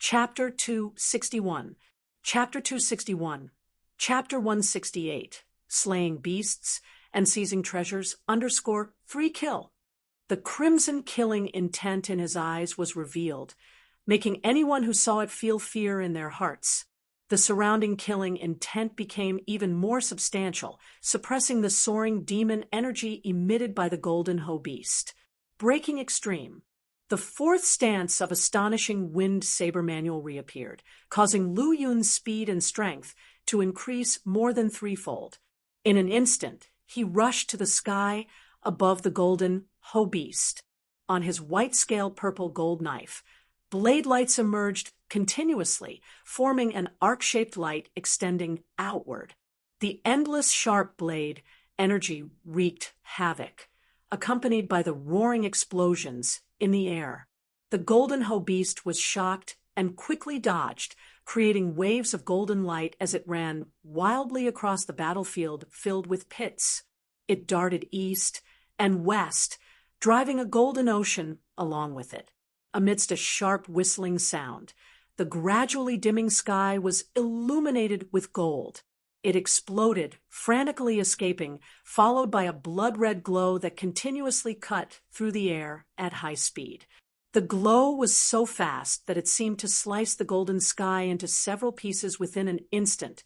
Chapter 261. Chapter 261. Chapter 168. Slaying Beasts and Seizing Treasures _ 3 kill. The crimson killing intent in his eyes was revealed, making anyone who saw it feel fear in their hearts. The surrounding killing intent became even more substantial, suppressing the soaring demon energy emitted by the golden hoe beast. Breaking extreme. The fourth stance of astonishing wind saber manual reappeared, causing Lu Yun's speed and strength to increase more than threefold. In an instant, he rushed to the sky above the golden hoe beast. On his white-scale purple gold knife, blade lights emerged continuously, forming an arc-shaped light extending outward. The endless sharp blade energy wreaked havoc, accompanied by the roaring explosions in the air. The golden hoe beast was shocked and quickly dodged, creating waves of golden light as it ran wildly across the battlefield filled with pits. It darted east and west, driving a golden ocean along with it. Amidst a sharp whistling sound, the gradually dimming sky was illuminated with gold. It exploded, frantically escaping, followed by a blood-red glow that continuously cut through the air at high speed. The glow was so fast that it seemed to slice the golden sky into several pieces within an instant,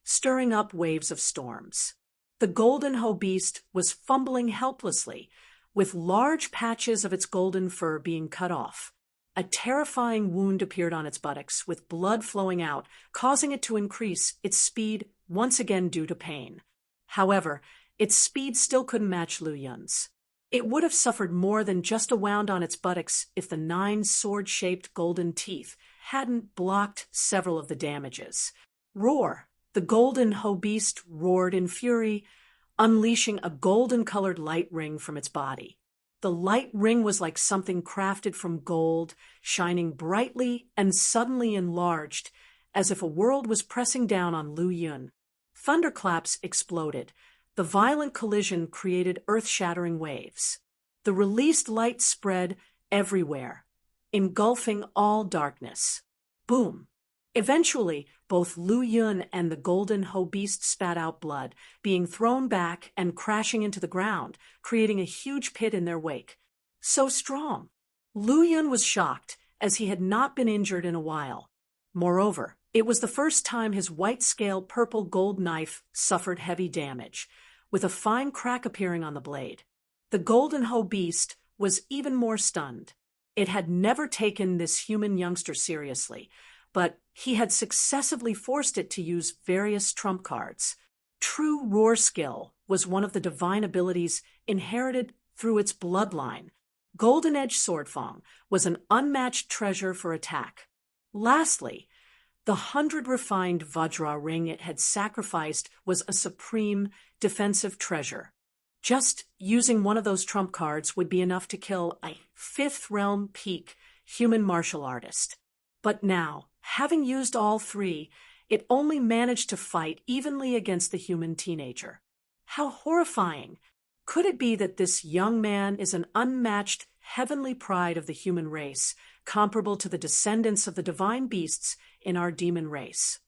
stirring up waves of storms. The golden hoe beast was fumbling helplessly, with large patches of its golden fur being cut off. A terrifying wound appeared on its buttocks, with blood flowing out, causing it to increase its speed once again due to pain. However, its speed still couldn't match Lu Yun's. It would have suffered more than just a wound on its buttocks if the 9 sword-shaped golden teeth hadn't blocked several of the damages. Roar! The golden hoe beast roared in fury, unleashing a golden-colored light ring from its body. The light ring was like something crafted from gold, shining brightly and suddenly enlarged, as if a world was pressing down on Lu Yun. Thunderclaps exploded. The violent collision created earth-shattering waves. The released light spread everywhere, engulfing all darkness. Boom! Eventually, both Lu Yun and the golden hoe beast spat out blood, being thrown back and crashing into the ground, creating a huge pit in their wake. So strong! Lu Yun was shocked, as he had not been injured in a while. Moreover, it was the first time his white-scale purple gold knife suffered heavy damage, with a fine crack appearing on the blade. The golden hoe beast was even more stunned. It had never taken this human youngster seriously, but he had successively forced it to use various trump cards. True roar skill was one of the divine abilities inherited through its bloodline. Golden Edge Swordfang was an unmatched treasure for attack. Lastly, the 100 refined Vajra ring it had sacrificed was a supreme defensive treasure. Just using one of those trump cards would be enough to kill a 5th realm peak human martial artist. But now, having used all 3, it only managed to fight evenly against the human teenager. How horrifying! Could it be that this young man is an unmatched heavenly pride of the human race, comparable to the descendants of the divine beasts in our demon race?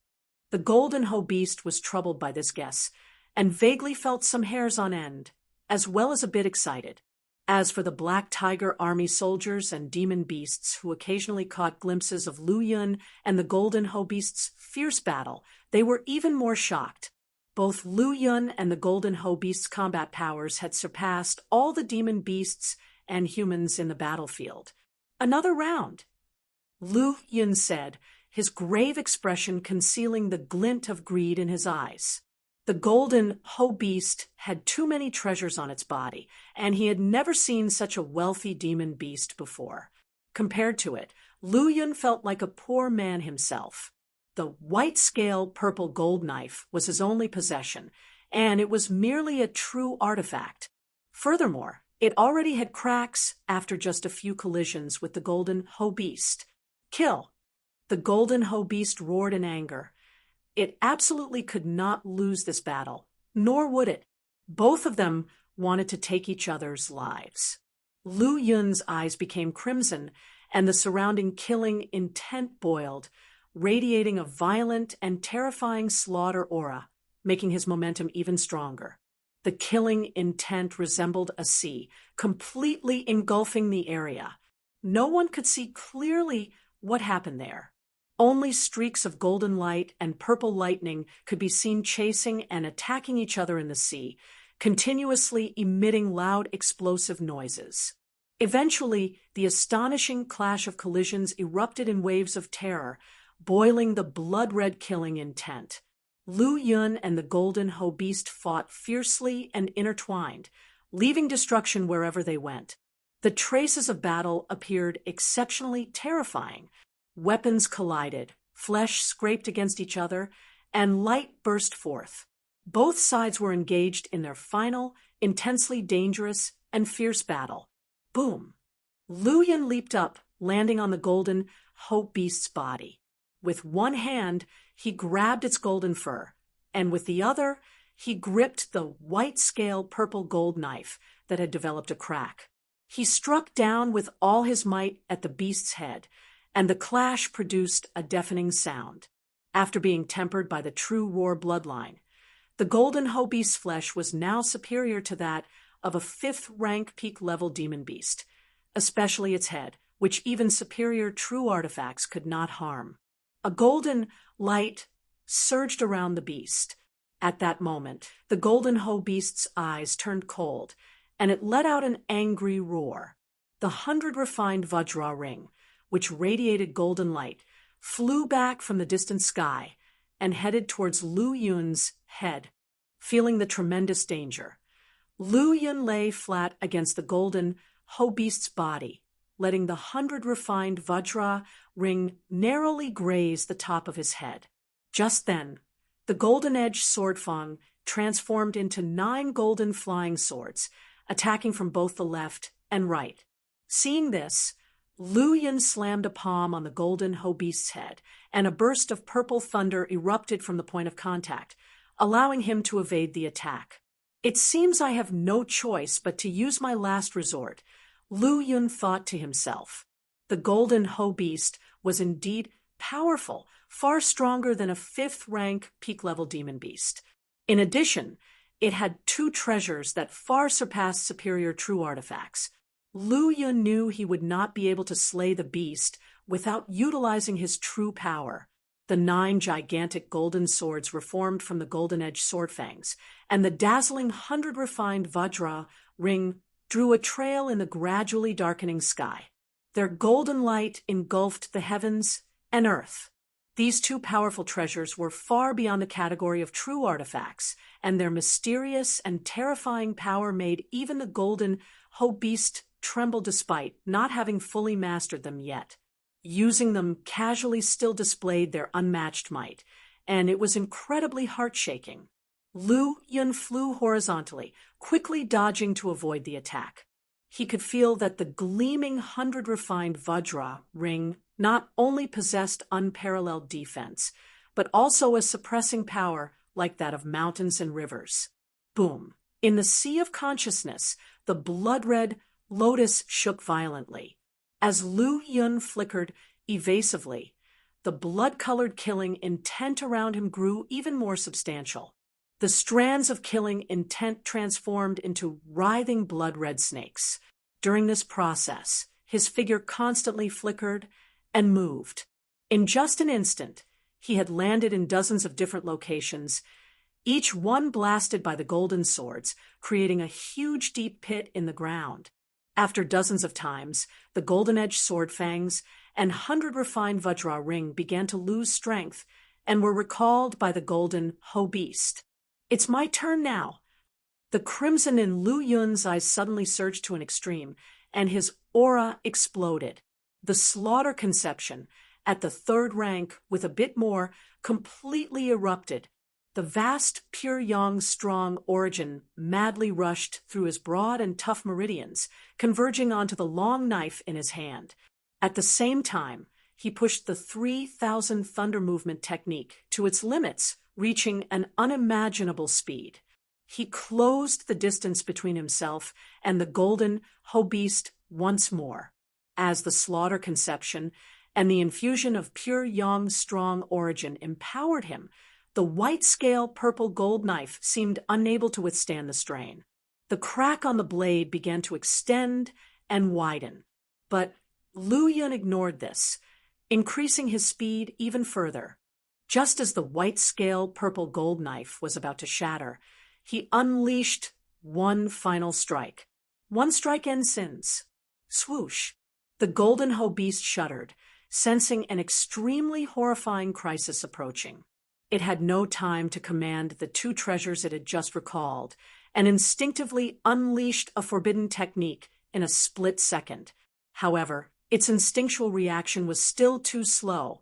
The golden hoe beast was troubled by this guess, and vaguely felt some hairs on end, as well as a bit excited. As for the Black Tiger army soldiers and demon beasts who occasionally caught glimpses of Lu Yun and the golden hoe beast's fierce battle, they were even more shocked. Both Lu Yun and the golden hoe beast's combat powers had surpassed all the demon beasts and humans in the battlefield. Another round, Lu Yun said, his grave expression concealing the glint of greed in his eyes. The golden hoe beast had too many treasures on its body, and he had never seen such a wealthy demon beast before. Compared to it, Lu Yun felt like a poor man himself. The white-scale purple gold knife was his only possession, and it was merely a true artifact. Furthermore, it already had cracks after just a few collisions with the golden hoe beast. Kill! The golden hoe beast roared in anger. It absolutely could not lose this battle, nor would it. Both of them wanted to take each other's lives. Lu Yun's eyes became crimson, and the surrounding killing intent boiled, radiating a violent and terrifying slaughter aura, making his momentum even stronger. The killing intent resembled a sea, completely engulfing the area. No one could see clearly what happened there. Only streaks of golden light and purple lightning could be seen chasing and attacking each other in the sea, continuously emitting loud explosive noises. Eventually, the astonishing clash of collisions erupted in waves of terror, boiling the blood-red killing intent. Lu Yun and the Golden Ho Beast fought fiercely and intertwined, leaving destruction wherever they went. The traces of battle appeared exceptionally terrifying. Weapons collided, flesh scraped against each other, and light burst forth. Both sides were engaged in their final, intensely dangerous and fierce battle. Boom! Lu Yun leaped up, landing on the Golden Ho Beast's body. With one hand, he grabbed its golden fur, and with the other, he gripped the white-scale purple gold knife that had developed a crack. He struck down with all his might at the beast's head, and the clash produced a deafening sound. After being tempered by the true roar bloodline, the Golden Ho Beast's flesh was now superior to that of a 5th-rank peak-level demon beast, especially its head, which even superior true artifacts could not harm. A golden light surged around the beast. At that moment, the Golden Ho Beast's eyes turned cold, and it let out an angry roar. The 100 refined Vajra ring, which radiated golden light, flew back from the distant sky and headed towards Lu Yun's head. Feeling the tremendous danger, Lu Yun lay flat against the Golden Ho Beast's body, letting the 100 refined Vajra ring narrowly graze the top of his head. Just then, the golden-edged sword fang transformed into 9 golden flying swords, attacking from both the left and right. Seeing this, Lu Yun slammed a palm on the Golden Ho Beast's head, and a burst of purple thunder erupted from the point of contact, allowing him to evade the attack. "It seems I have no choice but to use my last resort," Lu Yun thought to himself. The Golden Ho Beast was indeed powerful, far stronger than a 5th-rank peak-level demon beast. In addition, it had 2 treasures that far surpassed superior true artifacts. Lu Yun knew he would not be able to slay the beast without utilizing his true power. The 9 gigantic golden swords were formed from the golden-edged sword fangs, and the dazzling 100 refined Vajra ring drew a trail in the gradually darkening sky. Their golden light engulfed the heavens and earth. These 2 powerful treasures were far beyond the category of true artifacts, and their mysterious and terrifying power made even the Golden Ho Beast tremble despite not having fully mastered them yet. Using them casually still displayed their unmatched might, and it was incredibly heart-shaking. Lu Yun flew horizontally, quickly dodging to avoid the attack. He could feel that the gleaming 100 refined Vajra ring not only possessed unparalleled defense, but also a suppressing power like that of mountains and rivers. Boom! In the sea of consciousness, the blood-red lotus shook violently. As Lu Yun flickered evasively, the blood-colored killing intent around him grew even more substantial. The strands of killing intent transformed into writhing blood-red snakes. During this process, his figure constantly flickered and moved. In just an instant, he had landed in dozens of different locations, each one blasted by the golden swords, creating a huge deep pit in the ground. After dozens of times, the golden-edged sword fangs and 100 refined Vajra ring began to lose strength and were recalled by the Golden Ho Beast. "It's my turn now." The crimson in Lu Yun's eyes suddenly surged to an extreme, and his aura exploded. The slaughter conception, at the 3rd rank with a bit more, completely erupted. The vast, pure yang strong origin madly rushed through his broad and tough meridians, converging onto the long knife in his hand. At the same time, he pushed the 3,000 thunder movement technique to its limits, reaching an unimaginable speed. He closed the distance between himself and the Golden Ho Beast once more. As the slaughter conception and the infusion of pure young, strong origin empowered him, the white-scale purple gold knife seemed unable to withstand the strain. The crack on the blade began to extend and widen. But Lu Yun ignored this, increasing his speed even further. Just as the white-scale purple gold knife was about to shatter, he unleashed one final strike. One strike ends sins. Swoosh! The golden hoe beast shuddered, sensing an extremely horrifying crisis approaching. It had no time to command the two treasures it had just recalled, and instinctively unleashed a forbidden technique in a split second. However, its instinctual reaction was still too slow,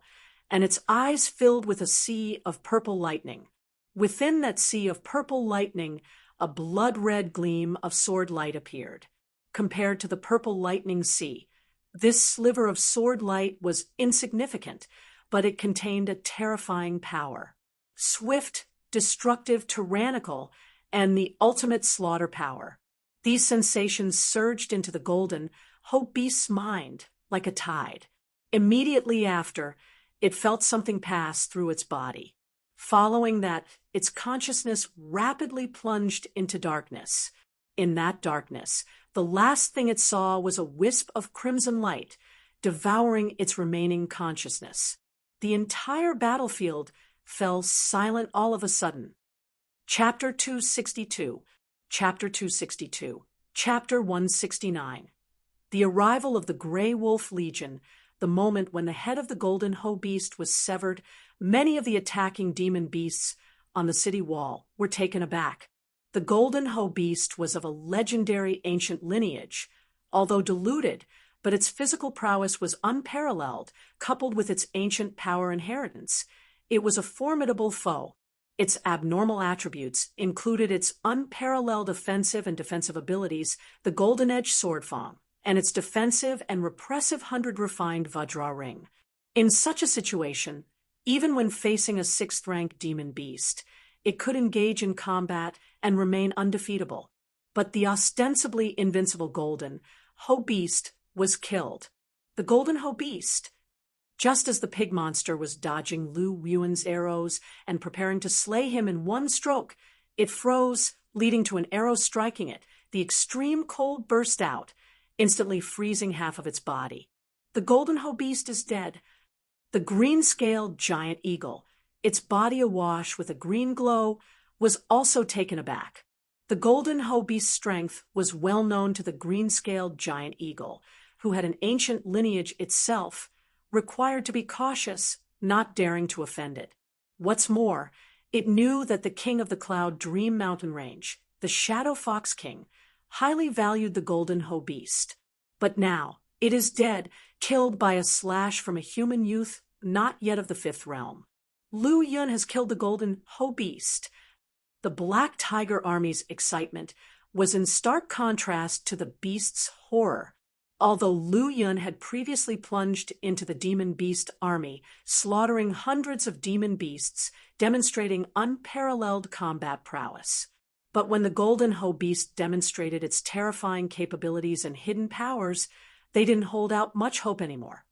and its eyes filled with a sea of purple lightning. Within that sea of purple lightning, a blood-red gleam of sword light appeared. Compared to the purple lightning sea, this sliver of sword light was insignificant, but it contained a terrifying power. Swift, destructive, tyrannical, and the ultimate slaughter power. These sensations surged into the golden hoe beast's mind like a tide. Immediately after, it felt something pass through its body. Following that, its consciousness rapidly plunged into darkness. In that darkness, the last thing it saw was a wisp of crimson light, devouring its remaining consciousness. The entire battlefield fell silent all of a sudden. Chapter 262, Chapter 262, Chapter 169. The arrival of the Grey Wolf Legion, the moment when the head of the golden hoe beast was severed, many of the attacking demon beasts on the city wall were taken aback. The golden hoe beast was of a legendary ancient lineage, although diluted, but its physical prowess was unparalleled, coupled with its ancient power inheritance. It was a formidable foe. Its abnormal attributes included its unparalleled offensive and defensive abilities, the golden-edged sword fang, and its defensive and repressive 100 refined Vajra ring. In such a situation, even when facing a 6th-rank demon beast, it could engage in combat and remain undefeatable. But the ostensibly invincible golden hoe beast was killed. The golden hoe beast, just as the pig monster was dodging Lu Yun's arrows and preparing to slay him in one stroke, it froze, leading to an arrow striking it. The extreme cold burst out, instantly freezing half of its body. The golden hoe beast is dead. The green-scaled giant eagle, its body awash with a green glow, was also taken aback. The golden hoe beast's strength was well known to the green-scaled giant eagle, who had an ancient lineage itself, required to be cautious, not daring to offend it. What's more, it knew that the king of the Cloud Dream Mountain Range, the Shadow Fox King, highly valued the golden hoe beast. But now, it is dead, killed by a slash from a human youth not yet of the 5th realm. Lu Yun has killed the golden hoe beast. The Black Tiger Army's excitement was in stark contrast to the beast's horror. Although Lu Yun had previously plunged into the demon beast army, slaughtering hundreds of demon beasts, demonstrating unparalleled combat prowess. But when the golden hoe beast demonstrated its terrifying capabilities and hidden powers, they didn't hold out much hope anymore.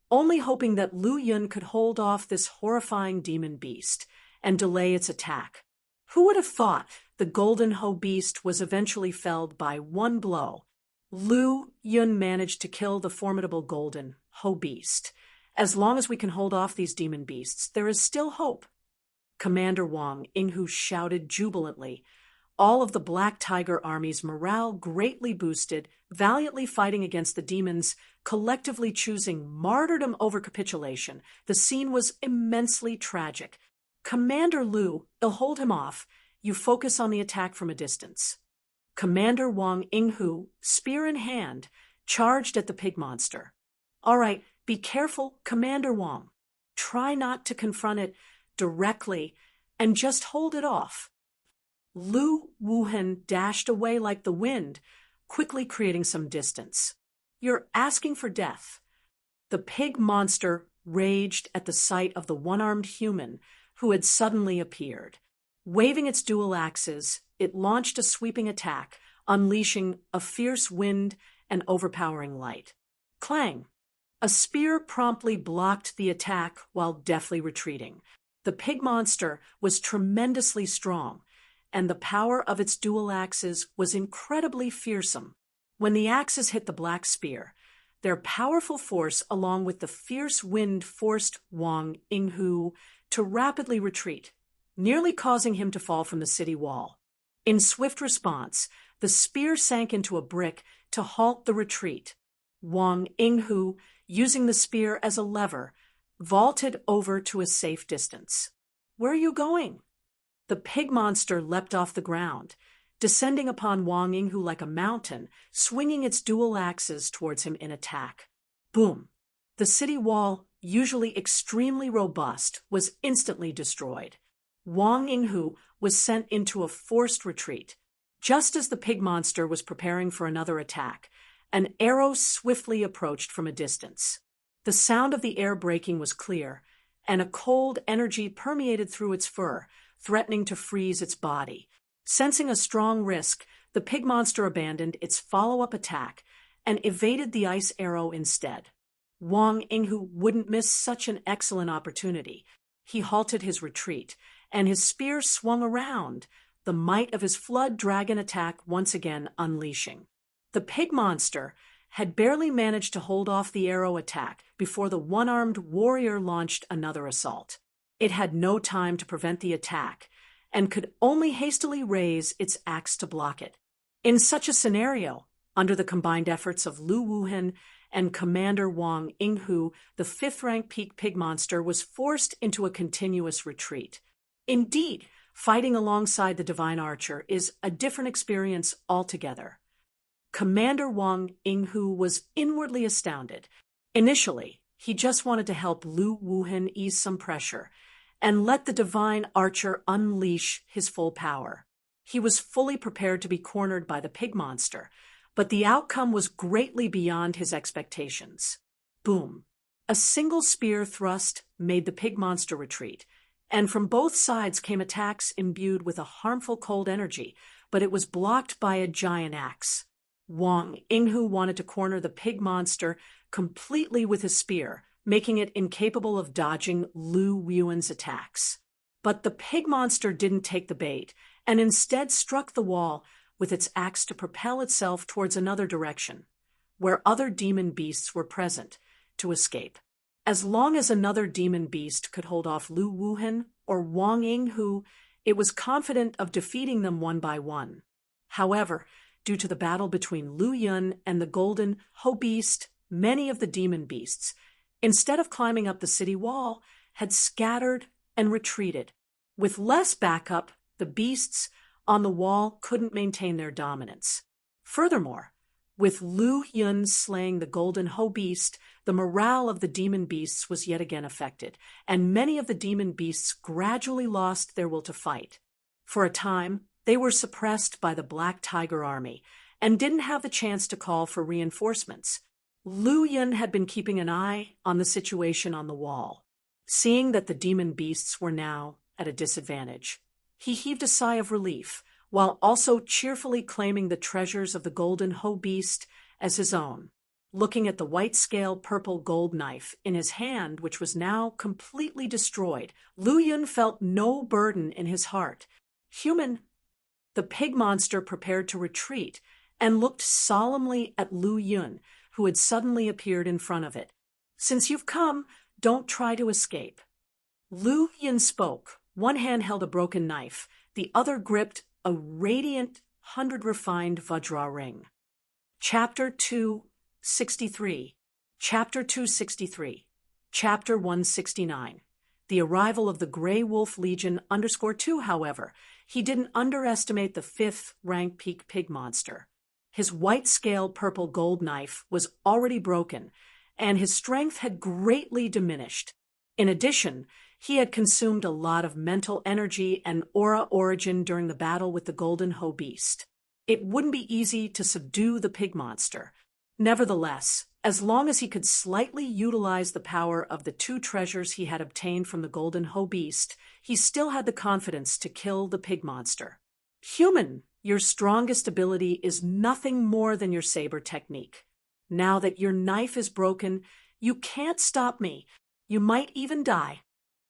Only hoping that Lu Yun could hold off this horrifying demon beast and delay its attack. Who would have thought the golden hoe beast was eventually felled by one blow? Lu Yun managed to kill the formidable golden hoe beast. As long as we can hold off these demon beasts, there is still hope. Commander Wang Yinghu shouted jubilantly. All of the Black Tiger Army's morale greatly boosted, valiantly fighting against the demons, collectively choosing martyrdom over capitulation. The scene was immensely tragic. Commander Lu, I'll hold him off. You focus on the attack from a distance. Commander Wang Yinghu, spear in hand, charged at the pig monster. All right, be careful, Commander Wang. Try not to confront it directly and just hold it off. Lu Wuhan dashed away like the wind, quickly creating some distance. You're asking for death. The pig monster raged at the sight of the one-armed human who had suddenly appeared. Waving its dual axes, it launched a sweeping attack, unleashing a fierce wind and overpowering light. Clang! A spear promptly blocked the attack while deftly retreating. The pig monster was tremendously strong, and the power of its dual axes was incredibly fearsome. When the axes hit the black spear, their powerful force along with the fierce wind forced Wang Yinghu to rapidly retreat, nearly causing him to fall from the city wall. In swift response, the spear sank into a brick to halt the retreat. Wang Yinghu, using the spear as a lever, vaulted over to a safe distance. "Where are you going?" The pig monster leapt off the ground, descending upon Wang Yinghu like a mountain, swinging its dual axes towards him in attack. Boom! The city wall, usually extremely robust, was instantly destroyed. Wang Yinghu was sent into a forced retreat. Just as the pig monster was preparing for another attack, an arrow swiftly approached from a distance. The sound of the air breaking was clear, and a cold energy permeated through its fur, threatening to freeze its body. Sensing a strong risk, the pig monster abandoned its follow-up attack and evaded the ice arrow instead. Wang Yinghu wouldn't miss such an excellent opportunity. He halted his retreat, and his spear swung around, the might of his flood dragon attack once again unleashing. The pig monster had barely managed to hold off the arrow attack before the one-armed warrior launched another assault. It had no time to prevent the attack, and could only hastily raise its axe to block it. In such a scenario, under the combined efforts of Lu Wuhen and Commander Wang Yinghu, the fifth-rank peak pig monster was forced into a continuous retreat. Indeed, fighting alongside the divine archer is a different experience altogether. Commander Wang Yinghu was inwardly astounded. Initially, he just wanted to help Lu Wuhen ease some pressure and let the divine archer unleash his full power. He was fully prepared to be cornered by the pig monster, but the outcome was greatly beyond his expectations. Boom! A single spear thrust made the pig monster retreat, and from both sides came attacks imbued with a harmful cold energy, but it was blocked by a giant axe. Wang Yinghu wanted to corner the pig monster completely with his spear, making it incapable of dodging Lu Wuhen's attacks. But the pig monster didn't take the bait, and instead struck the wall with its axe to propel itself towards another direction, where other demon beasts were present, to escape. As long as another demon beast could hold off Lu Wuhen or Wang Yinghu, it was confident of defeating them one by one. However, due to the battle between Lu Yun and the golden Ho beast, many of the demon beasts, instead of climbing up the city wall, had scattered and retreated. With less backup, the beasts on the wall couldn't maintain their dominance. Furthermore, with Lu Yun slaying the golden Ho beast, the morale of the demon beasts was yet again affected, and many of the demon beasts gradually lost their will to fight. For a time, they were suppressed by the Black Tiger Army and didn't have the chance to call for reinforcements. Lu Yun had been keeping an eye on the situation on the wall. Seeing that the demon beasts were now at a disadvantage, he heaved a sigh of relief, while also cheerfully claiming the treasures of the golden Ho beast as his own. Looking at the white-scale purple gold knife in his hand, which was now completely destroyed, Lu Yun felt no burden in his heart. Human. The pig monster prepared to retreat and looked solemnly at Lu Yun, who had suddenly appeared in front of it. "Since you've come, don't try to escape." Lu Yun spoke. One hand held a broken knife, the other gripped a radiant 100-refined Vajra ring. Chapter 263. Chapter 263. Chapter 169. The arrival of the Grey Wolf Legion _2, however, he didn't underestimate the 5th-rank peak pig monster. His white-scale purple gold knife was already broken, and his strength had greatly diminished. In addition, he had consumed a lot of mental energy and aura origin during the battle with the golden Ho beast. It wouldn't be easy to subdue the pig monster. Nevertheless, as long as he could slightly utilize the power of the 2 treasures he had obtained from the golden Ho beast, he still had the confidence to kill the pig monster. Human, your strongest ability is nothing more than your saber technique. Now that your knife is broken, you can't stop me. You might even die."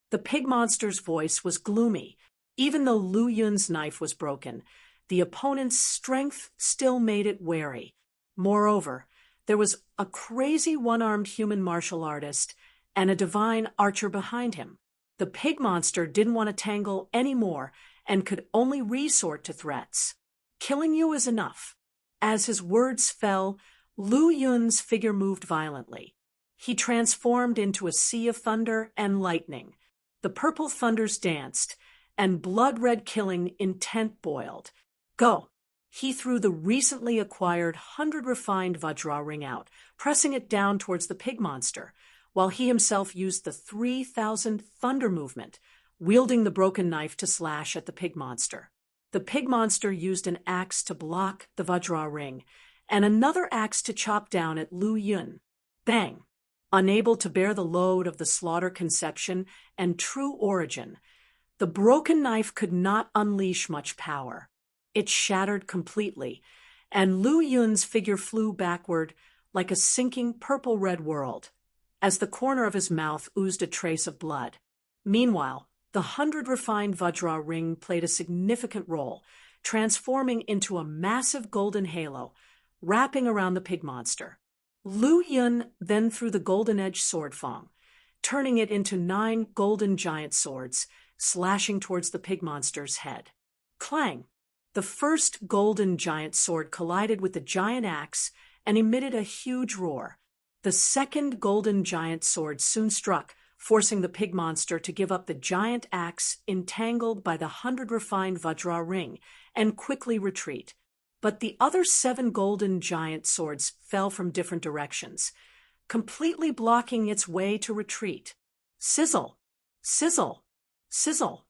The pig monster's voice was gloomy. Even though Lu Yun's knife was broken, the opponent's strength still made it wary. Moreover, there was a crazy one-armed human martial artist and a divine archer behind him. The pig monster didn't want to tangle anymore and could only resort to threats. "Killing you is enough." As his words fell, Lu Yun's figure moved violently. He transformed into a sea of thunder and lightning. The purple thunders danced, and blood-red killing intent boiled. "Go!" He threw the recently acquired 100 refined Vajra ring out, pressing it down towards the pig monster, while he himself used the 3,000 thunder movement, wielding the broken knife to slash at the pig monster. The pig monster used an axe to block the Vajra ring, and another axe to chop down at Lu Yun. Bang! Unable to bear the load of the slaughter conception and true origin, the broken knife could not unleash much power. It shattered completely, and Lu Yun's figure flew backward like a sinking purple-red world, as the corner of his mouth oozed a trace of blood. Meanwhile, the 100 refined Vajra ring played a significant role, transforming into a massive golden halo, wrapping around the pig monster. Lu Yun then threw the golden-edged sword fang, turning it into 9 golden giant swords, slashing towards the pig monster's head. Clang! The first golden giant sword collided with the giant axe and emitted a huge roar. The second golden giant sword soon struck, forcing the pig monster to give up the giant axe entangled by the 100 refined Vajra ring and quickly retreat. But the other 7 golden giant swords fell from different directions, completely blocking its way to retreat. Sizzle! Sizzle! Sizzle!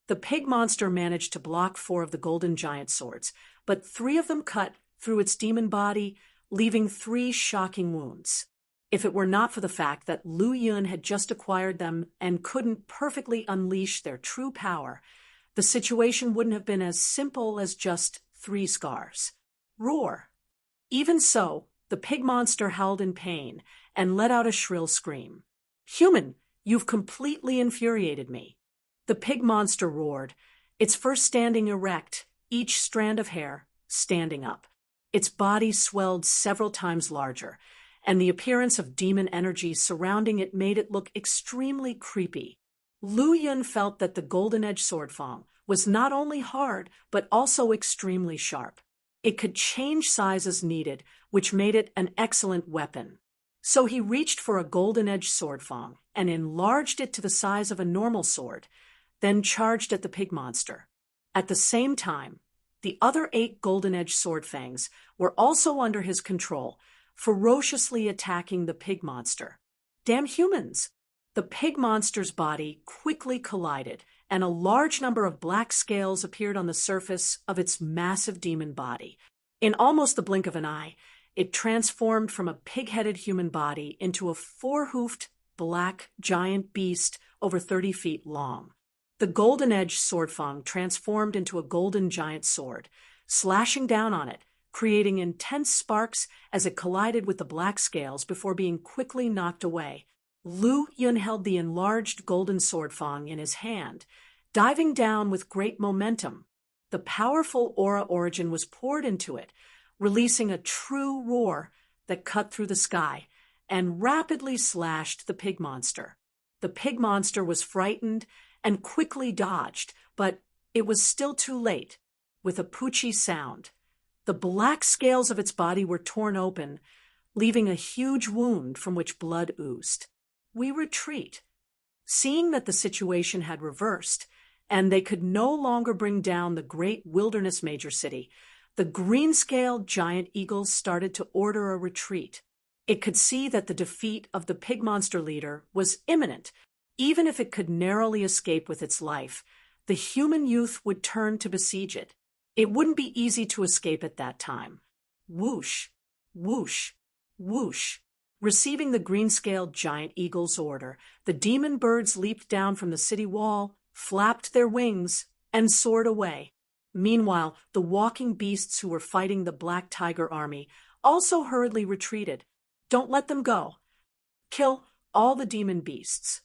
The pig monster managed to block 4 of the golden giant swords, but 3 of them cut through its demon body, leaving 3 shocking wounds. If it were not for the fact that Lu Yun had just acquired them and couldn't perfectly unleash their true power, the situation wouldn't have been as simple as just 3 scars. Roar! Even so, the pig monster howled in pain and let out a shrill scream. "Human, you've completely infuriated me." The pig monster roared, its first standing erect, each strand of hair standing up. Its body swelled several times larger, and the appearance of demon energy surrounding it made it look extremely creepy. Lu Yun felt that the golden-edged sword fang was not only hard, but also extremely sharp. It could change size as needed, which made it an excellent weapon. So he reached for a golden-edged sword fang and enlarged it to the size of a normal sword, then charged at the pig monster. At the same time, the other 8 golden-edged sword fangs were also under his control, ferociously attacking the pig monster. Damn humans! The pig monster's body quickly collided, and a large number of black scales appeared on the surface of its massive demon body. In almost the blink of an eye, it transformed from a pig-headed human body into a 4-hoofed, black, giant beast over 30 feet long. The golden-edged sword fang transformed into a golden giant sword, slashing down on it, creating intense sparks as it collided with the black scales before being quickly knocked away. Lu Yun held the enlarged golden sword fang in his hand, diving down with great momentum. The powerful aura origin was poured into it, releasing a true roar that cut through the sky and rapidly slashed the pig monster. The pig monster was frightened and quickly dodged, but it was still too late. With a poochy sound, the black scales of its body were torn open, leaving a huge wound from which blood oozed. We retreat. Seeing that the situation had reversed, and they could no longer bring down the great wilderness major city, the green-scaled giant eagles started to order a retreat. It could see that the defeat of the pig monster leader was imminent. Even if it could narrowly escape with its life, the human youth would turn to besiege it. It wouldn't be easy to escape at that time. Whoosh, whoosh, whoosh. Receiving the green-scaled giant eagle's order, the demon birds leaped down from the city wall, flapped their wings, and soared away. Meanwhile, the walking beasts who were fighting the black tiger army also hurriedly retreated, Don't let them go. Kill all the demon beasts."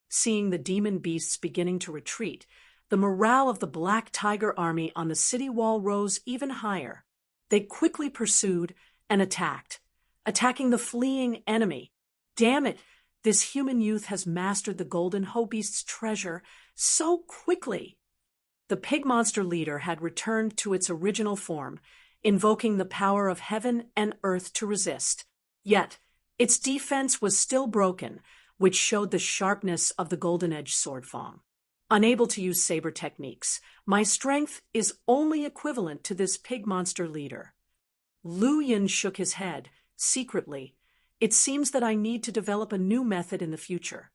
Seeing the demon beasts beginning to retreat, the morale of the Black Tiger army on the city wall rose even higher. They quickly pursued and attacked, attacking the fleeing enemy. Damn it, this human youth has mastered the golden Ho-Beast's treasure so quickly. The pig monster leader had returned to its original form, invoking the power of heaven and earth to resist. Yet, its defense was still broken, which showed the sharpness of the golden-edged swordfang. Unable to use saber techniques, my strength is only equivalent to this pig monster leader. Lu Yun shook his head, secretly. It seems that I need to develop a new method in the future.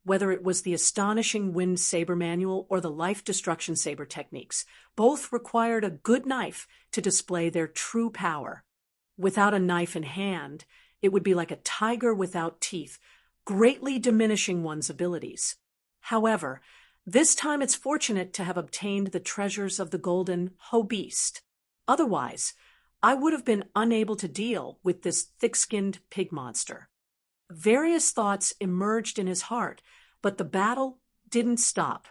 Whether it was the astonishing wind saber manual or the life destruction saber techniques, both required a good knife to display their true power. Without a knife in hand, it would be like a tiger without teeth, greatly diminishing one's abilities. However, this time it's fortunate to have obtained the treasures of the golden Ho-Beast. Otherwise, I would have been unable to deal with this thick-skinned pig monster. Various thoughts emerged in his heart, but the battle didn't stop.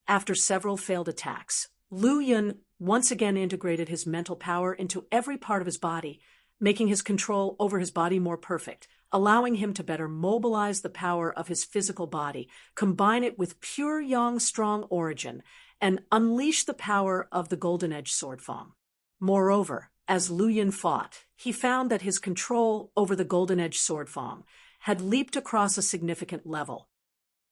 After several failed attacks, Lu Yun once again integrated his mental power into every part of his body, making his control over his body more perfect, allowing him to better mobilize the power of his physical body, combine it with pure yang strong origin, and unleash the power of the golden-edged swordfang. Moreover, as Lu Yun fought, he found that his control over the golden-edged swordfang had leaped across a significant level.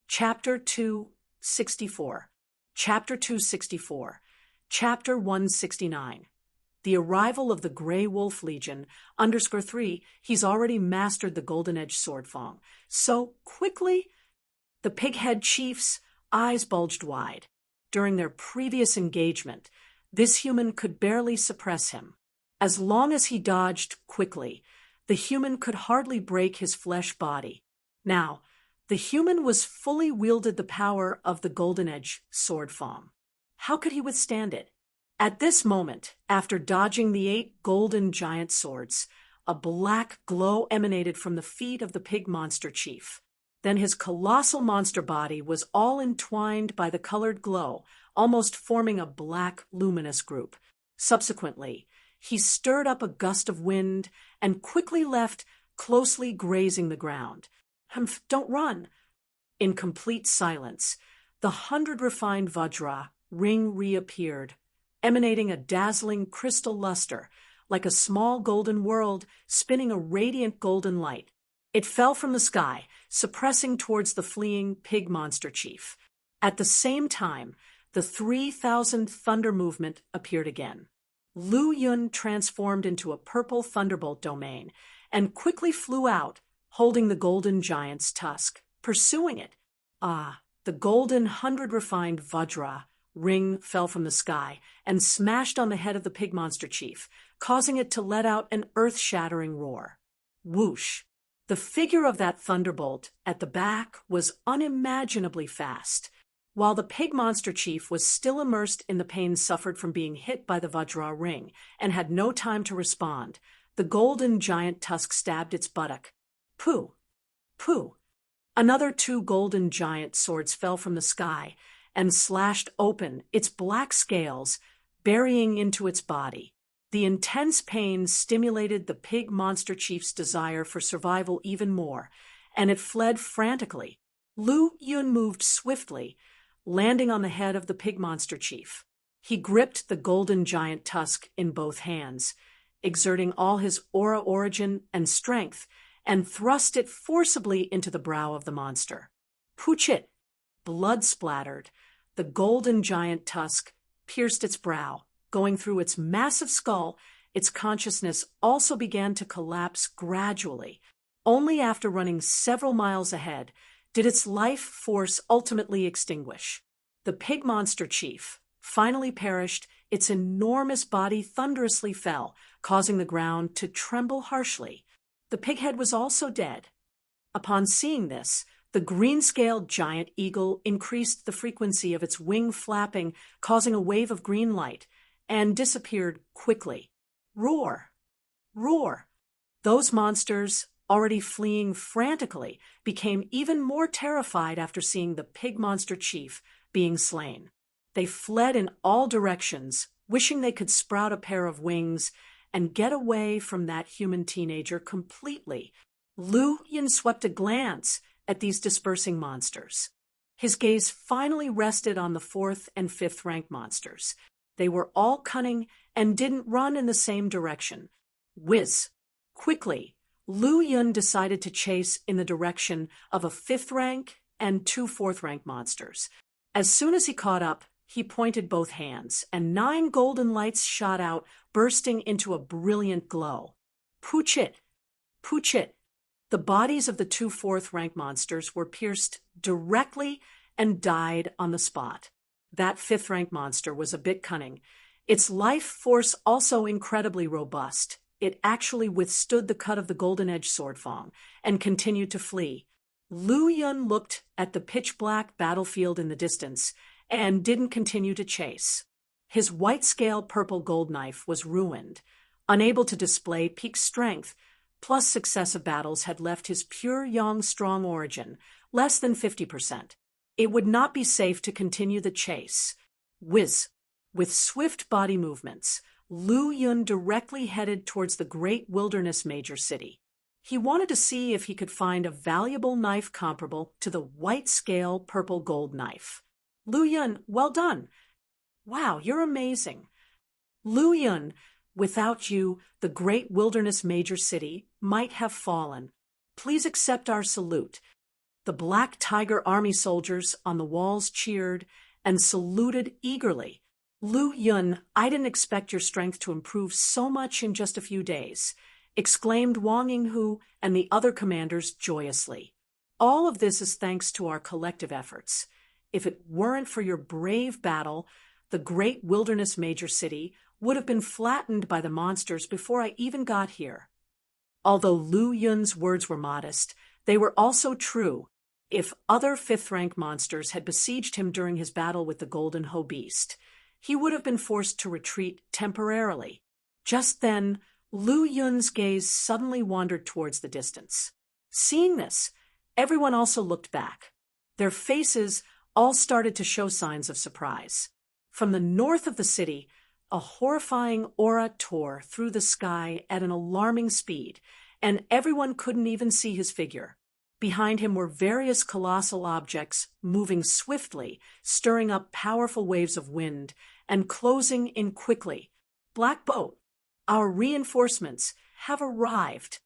Chapter 264. Chapter 264. Chapter 169. The arrival of the Grey Wolf Legion, _3, he's already mastered the golden-edged swordfang. So quickly, the pighead chief's eyes bulged wide. During their previous engagement, this human could barely suppress him. As long as he dodged quickly, the human could hardly break his flesh body. Now, the human was fully wielded the power of the golden-edged swordfang. How could he withstand it? At this moment, after dodging the 8 golden giant swords, a black glow emanated from the feet of the pig monster chief. Then his colossal monster body was all entwined by the colored glow, almost forming a black luminous group. Subsequently, he stirred up a gust of wind and quickly left, closely grazing the ground. "Humph, don't run." In complete silence, the 100 refined Vajra ring reappeared, emanating a dazzling crystal luster, like a small golden world spinning a radiant golden light. It fell from the sky, suppressing towards the fleeing pig monster chief. At the same time, the 3,000 thunder movement appeared again. Lu Yun transformed into a purple thunderbolt domain and quickly flew out, holding the golden giant's tusk, pursuing it. The golden 100 refined Vajra ring fell from the sky and smashed on the head of the pig monster chief, causing it to let out an earth-shattering roar. Whoosh! The figure of that thunderbolt at the back was unimaginably fast. While the pig monster chief was still immersed in the pain suffered from being hit by the Vajra ring and had no time to respond, the golden giant tusk stabbed its buttock. Pooh! Pooh! Another 2 golden giant swords fell from the sky and slashed open its black scales, burying into its body. The intense pain stimulated the pig monster chief's desire for survival even more, and it fled frantically. Lu Yun moved swiftly, landing on the head of the pig monster chief. He gripped the golden giant tusk in both hands, exerting all his aura origin and strength, and thrust it forcibly into the brow of the monster. Poochit! Blood splattered. The golden giant tusk pierced its brow. Going through its massive skull, its consciousness also began to collapse gradually. Only after running several miles ahead did its life force ultimately extinguish. The pig monster chief finally perished. Its enormous body thunderously fell, causing the ground to tremble harshly. The pighead was also dead. Upon seeing this, the green-scaled giant eagle increased the frequency of its wing flapping, causing a wave of green light, and disappeared quickly. Roar! Roar! Those monsters already fleeing frantically, became even more terrified after seeing the pig monster chief being slain. They fled in all directions, wishing they could sprout a pair of wings and get away from that human teenager completely. Lu Yun swept a glance at these dispersing monsters. His gaze finally rested on the 4th and 5th rank monsters. They were all cunning and didn't run in the same direction. Whiz! Quickly, Lu Yun decided to chase in the direction of a 5th rank and 2 4th rank monsters. As soon as he caught up, he pointed both hands, and 9 golden lights shot out, bursting into a brilliant glow. Pooch-it! Pooch-it! The bodies of the 2 4th rank monsters were pierced directly and died on the spot. That 5th rank monster was a bit cunning. Its life force also incredibly robust. It actually withstood the cut of the golden edge sword fang and continued to flee. Lu Yun looked at the pitch-black battlefield in the distance and didn't continue to chase. His white-scale purple gold knife was ruined. Unable to display peak strength, plus successive battles had left his pure yang strong origin less than 50%. It would not be safe to continue the chase. Whiz! With swift body movements, Lu Yun directly headed towards the great wilderness major city. He wanted to see if he could find a valuable knife comparable to the white-scale purple gold knife. Lu Yun, well done. Wow, you're amazing. Lu Yun, without you, the great wilderness major city might have fallen. Please accept our salute. The Black Tiger Army soldiers on the walls cheered and saluted eagerly. Lu Yun, I didn't expect your strength to improve so much in just a few days, exclaimed Wang Yinghu and the other commanders joyously. All of this is thanks to our collective efforts. If it weren't for your brave battle, the great wilderness major city would have been flattened by the monsters before I even got here. Although Lu Yun's words were modest, they were also true. If other 5th rank monsters had besieged him during his battle with the Golden Ho Beast, he would have been forced to retreat temporarily. Just then, Lu Yun's gaze suddenly wandered towards the distance. Seeing this, everyone also looked back. Their faces all started to show signs of surprise. From the north of the city, a horrifying aura tore through the sky at an alarming speed, and everyone couldn't even see his figure. Behind him were various colossal objects moving swiftly, stirring up powerful waves of wind, and closing in quickly. Black Boat, our reinforcements have arrived.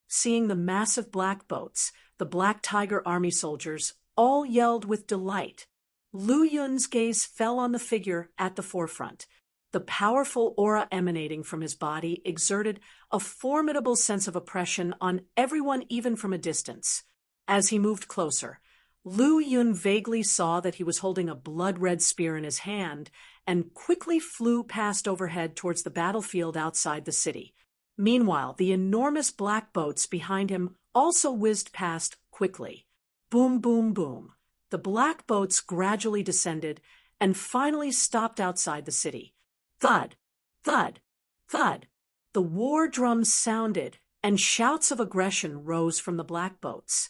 Seeing the massive black boats, the Black Tiger Army soldiers all yelled with delight. Lu Yun's gaze fell on the figure at the forefront. The powerful aura emanating from his body exerted a formidable sense of oppression on everyone even from a distance. As he moved closer, Lu Yun vaguely saw that he was holding a blood-red spear in his hand and quickly flew past overhead towards the battlefield outside the city. Meanwhile, the enormous black boats behind him also whizzed past quickly. Boom, boom, boom. The black boats gradually descended and finally stopped outside the city. Thud, thud, thud. The war drums sounded, and shouts of aggression rose from the black boats.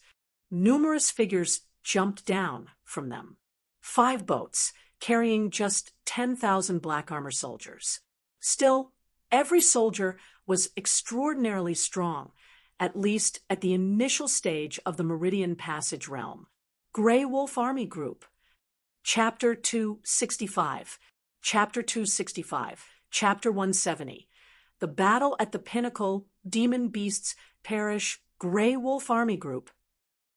Numerous figures jumped down from them. 5 boats, carrying just 10,000 black armor soldiers. Still, every soldier was extraordinarily strong, at least at the initial stage of the Meridian Passage realm. Grey Wolf Army Group. Chapter 265. Chapter 265, Chapter 170. The Battle at the Pinnacle, Demon Beasts Perish, Grey Wolf Army Group.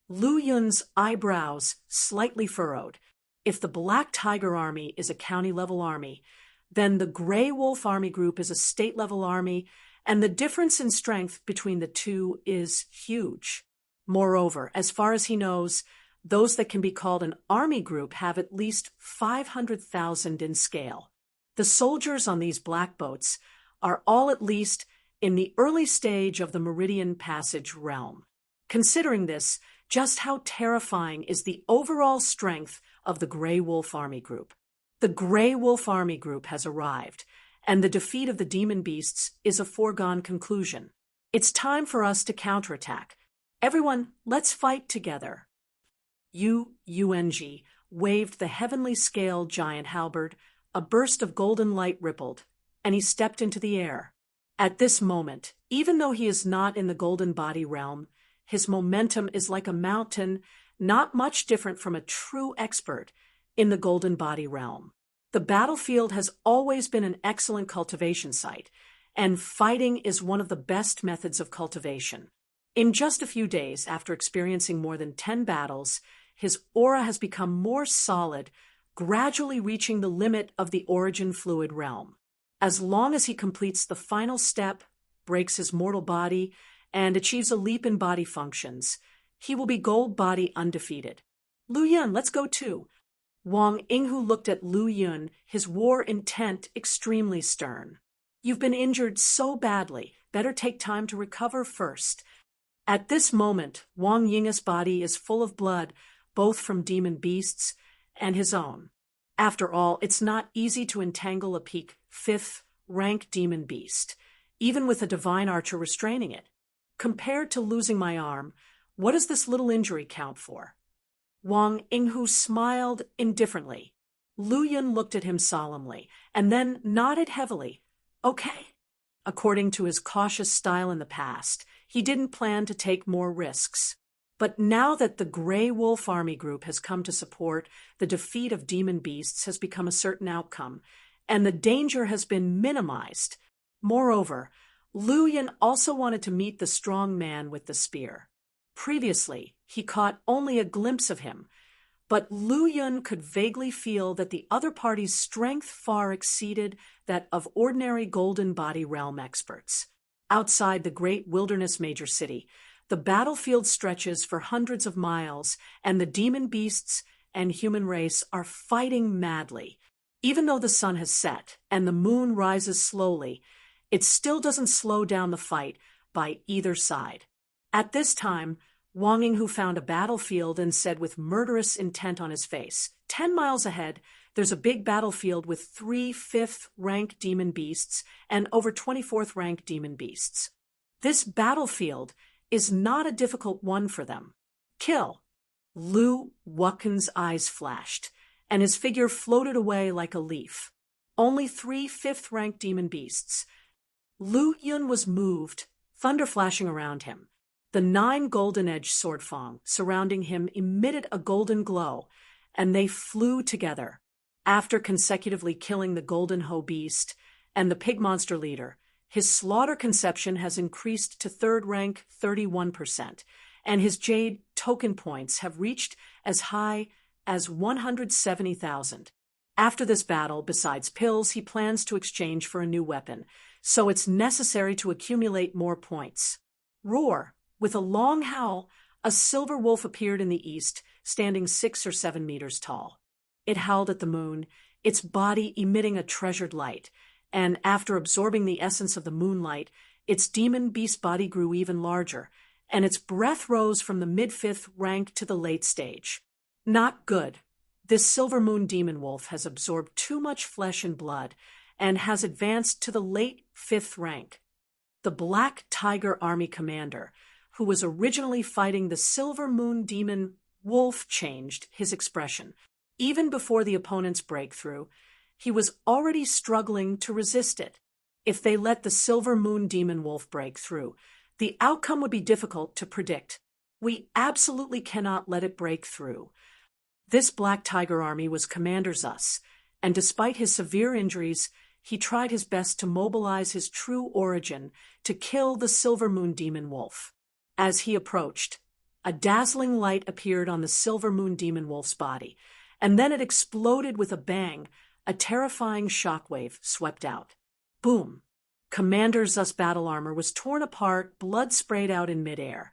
Lu Yun's eyebrows slightly furrowed. If the Black Tiger Army is a county-level army, then the Grey Wolf Army Group is a state-level army, and the difference in strength between the two is huge. Moreover, as far as he knows, those that can be called an army group have at least 500,000 in scale. The soldiers on these black boats are all at least in the early stage of the Meridian Passage realm. Considering this, just how terrifying is the overall strength of the Grey Wolf Army Group. The Grey Wolf Army Group has arrived, and the defeat of the demon beasts is a foregone conclusion. It's time for us to counterattack. Everyone, let's fight together. Yung waved the heavenly scale giant halberd. A burst of golden light rippled, and he stepped into the air. At this moment, even though he is not in the golden body realm, his momentum is like a mountain, not much different from a true expert in the golden body realm. The battlefield has always been an excellent cultivation site, and fighting is one of the best methods of cultivation. In just a few days after experiencing more than 10 battles, his aura has become more solid, gradually reaching the limit of the origin fluid realm. As long as he completes the final step, breaks his mortal body, and achieves a leap in body functions, he will be gold body undefeated. Lu Yun, let's go too. Wang Yinghu looked at Lu Yun, his war intent extremely stern. You've been injured so badly, better take time to recover first. At this moment, Wang Ying's body is full of blood, both from demon beasts and his own. After all, it's not easy to entangle a peak 5th rank demon beast, even with a divine archer restraining it. Compared to losing my arm, what does this little injury count for? Wang Yinghu smiled indifferently. Lu Yun looked at him solemnly, and then nodded heavily. Okay. According to his cautious style in the past, he didn't plan to take more risks. But now that the Grey Wolf Army Group has come to support, the defeat of demon beasts has become a certain outcome, and the danger has been minimized. Moreover, Lu Yun also wanted to meet the strong man with the spear. Previously, he caught only a glimpse of him, but Lu Yun could vaguely feel that the other party's strength far exceeded that of ordinary golden body realm experts. Outside the great wilderness major city, the battlefield stretches for hundreds of miles, and the demon beasts and human race are fighting madly. Even though the sun has set and the moon rises slowly, it still doesn't slow down the fight by either side. At this time, Wang Yinghu found a battlefield and said with murderous intent on his face, 10 miles ahead, there's a big battlefield with 3 5th-rank demon beasts and over 24th-rank demon beasts. This battlefield is not a difficult one for them. Kill. Lu Wuken's eyes flashed, and his figure floated away like a leaf. Only 3 5th-rank demon beasts. Lu Yun was moved, thunder flashing around him. The 9 golden-edged swordfang surrounding him emitted a golden glow, and they flew together. After consecutively killing the golden hoe beast and the pig monster leader, his slaughter conception has increased to 3rd rank 31%, and his jade token points have reached as high as 170,000. After this battle, besides pills, he plans to exchange for a new weapon, so it's necessary to accumulate more points. Roar! With a long howl, a silver wolf appeared in the east, standing 6 or 7 meters tall. It howled at the moon, its body emitting a treasured light, and after absorbing the essence of the moonlight, its demon beast body grew even larger, and its breath rose from the mid-5th rank to the late stage. Not good. This silver moon demon wolf has absorbed too much flesh and blood, and has advanced to the late 5th rank. The Black Tiger Army commander, who was originally fighting the silver moon demon wolf, changed his expression. Even before the opponent's breakthrough, he was already struggling to resist it. If they let the silver moon demon wolf break through, the outcome would be difficult to predict. We absolutely cannot let it break through. This Black Tiger Army was Commander Zus, and despite his severe injuries, he tried his best to mobilize his true origin to kill the silver moon demon wolf. As he approached, a dazzling light appeared on the silver moon demon wolf's body, and then it exploded with a bang. A terrifying shockwave swept out. Boom! Commander Zus' battle armor was torn apart, blood sprayed out in midair,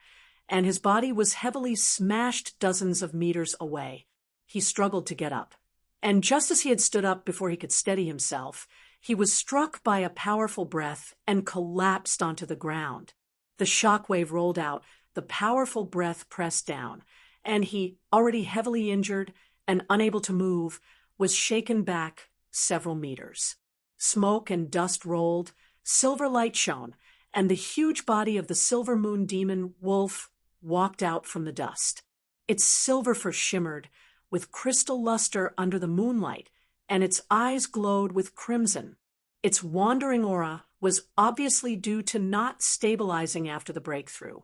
and his body was heavily smashed dozens of meters away. He struggled to get up, and just as he had stood up before he could steady himself, he was struck by a powerful breath and collapsed onto the ground. The shockwave rolled out, the powerful breath pressed down, and he, already heavily injured and unable to move, was shaken back several meters. Smoke and dust rolled, silver light shone, and the huge body of the Silver Moon Demon Wolf walked out from the dust. Its silver fur shimmered with crystal luster under the moonlight, and its eyes glowed with crimson. Its wandering aura was obviously due to not stabilizing after the breakthrough.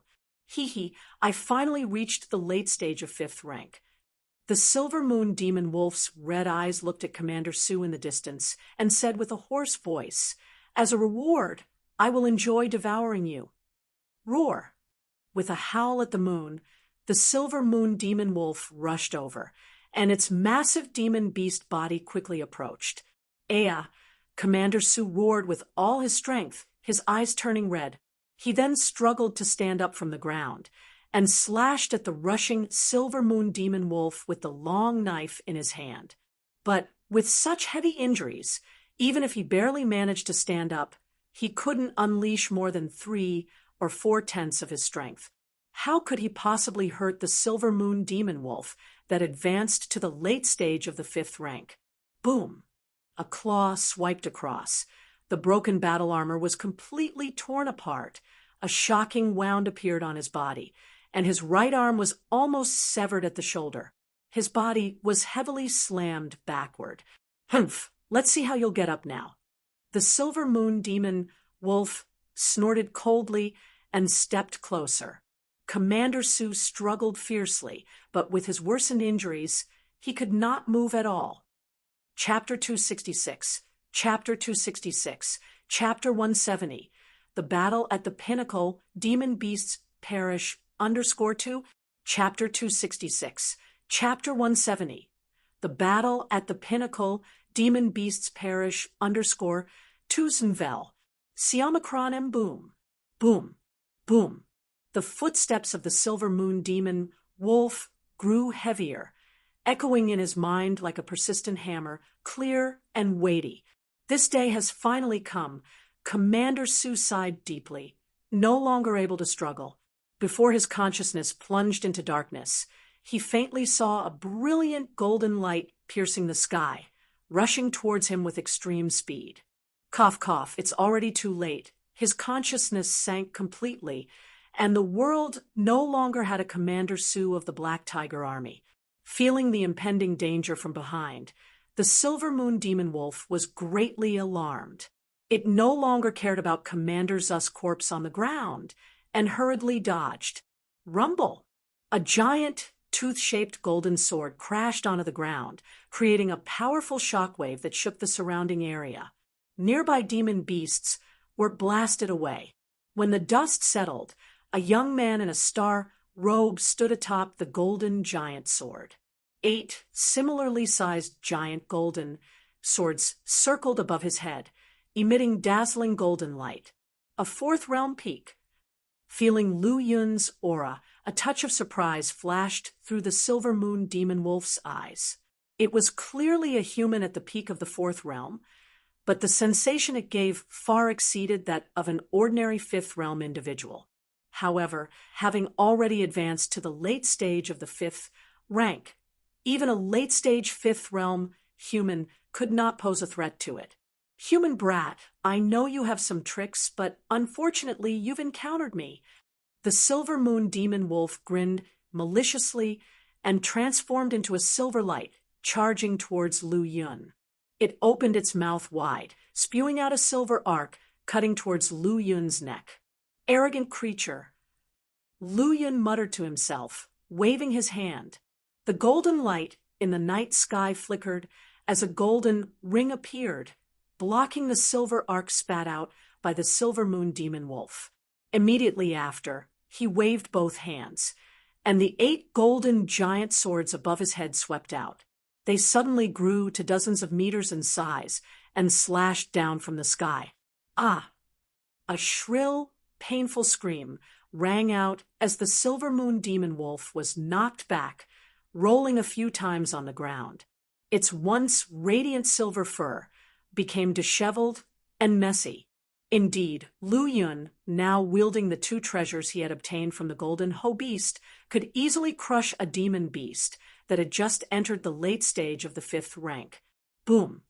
Hee, I finally reached the late stage of 5th rank. The Silver Moon Demon Wolf's red eyes looked at Commander Sue in the distance and said with a hoarse voice, "As a reward, I will enjoy devouring you." Roar! With a howl at the moon, the Silver Moon Demon Wolf rushed over, and its massive demon beast body quickly approached. Ea! Commander Sue roared with all his strength, his eyes turning red. He then struggled to stand up from the ground and slashed at the rushing Silver Moon Demon Wolf with the long knife in his hand. But with such heavy injuries, even if he barely managed to stand up, he couldn't unleash more than 3 or 4/10 of his strength. How could he possibly hurt the Silver Moon Demon Wolf that advanced to the late stage of the 5th rank? Boom! A claw swiped across. The broken battle armor was completely torn apart. A shocking wound appeared on his body, and his right arm was almost severed at the shoulder. His body was heavily slammed backward. Humph! Let's see how you'll get up now. The Silver Moon Demon Wolf snorted coldly and stepped closer. Commander Sue struggled fiercely, but with his worsened injuries, he could not move at all. Chapter 266, Chapter 266, Chapter 170. The Battle at the Pinnacle, Demon Beasts Perish _2, Chapter 266, Chapter 170. The Battle at the Pinnacle, Demon Beasts Perish _2 Siamacron and boom, boom, boom. The footsteps of the Silver Moon Demon Wolf grew heavier, echoing in his mind like a persistent hammer, clear and weighty. This day has finally come. Commander Sue sighed deeply, no longer able to struggle. Before his consciousness plunged into darkness, he faintly saw a brilliant golden light piercing the sky, rushing towards him with extreme speed. Cough, cough, it's already too late. His consciousness sank completely, and the world no longer had a Commander Sue of the Black Tiger Army. Feeling the impending danger from behind, the Silver Moon Demon Wolf was greatly alarmed. It no longer cared about Commander Zu's corpse on the ground, and hurriedly dodged. Rumble! A giant, tooth-shaped golden sword crashed onto the ground, creating a powerful shockwave that shook the surrounding area. Nearby demon beasts were blasted away. When the dust settled, a young man in a star robe stood atop the golden giant sword. 8 similarly sized giant golden swords circled above his head, emitting dazzling golden light. A 4th realm peak. Feeling Lu Yun's aura, a touch of surprise flashed through the Silver Moon Demon Wolf's eyes. It was clearly a human at the peak of the 4th realm, but the sensation it gave far exceeded that of an ordinary 5th realm individual. However, having already advanced to the late stage of the 5th rank, even a late-stage 5th realm human could not pose a threat to it. Human brat, I know you have some tricks, but unfortunately you've encountered me. The Silver Moon Demon Wolf grinned maliciously and transformed into a silver light, charging towards Lu Yun. It opened its mouth wide, spewing out a silver arc, cutting towards Lu Yun's neck. Arrogant creature. Lu Yun muttered to himself, waving his hand. The golden light in the night sky flickered as a golden ring appeared, blocking the silver arc spat out by the Silver Moon Demon Wolf. Immediately after, he waved both hands, and the 8 golden giant swords above his head swept out. They suddenly grew to dozens of meters in size and slashed down from the sky. Ah! A shrill, painful scream rang out as the Silver Moon Demon Wolf was knocked back, rolling a few times on the ground. Its once radiant silver fur became disheveled and messy. Indeed, Lu Yun, now wielding the 2 treasures he had obtained from the Golden Ho Beast, could easily crush a demon beast that had just entered the late stage of the 5th rank. Boom!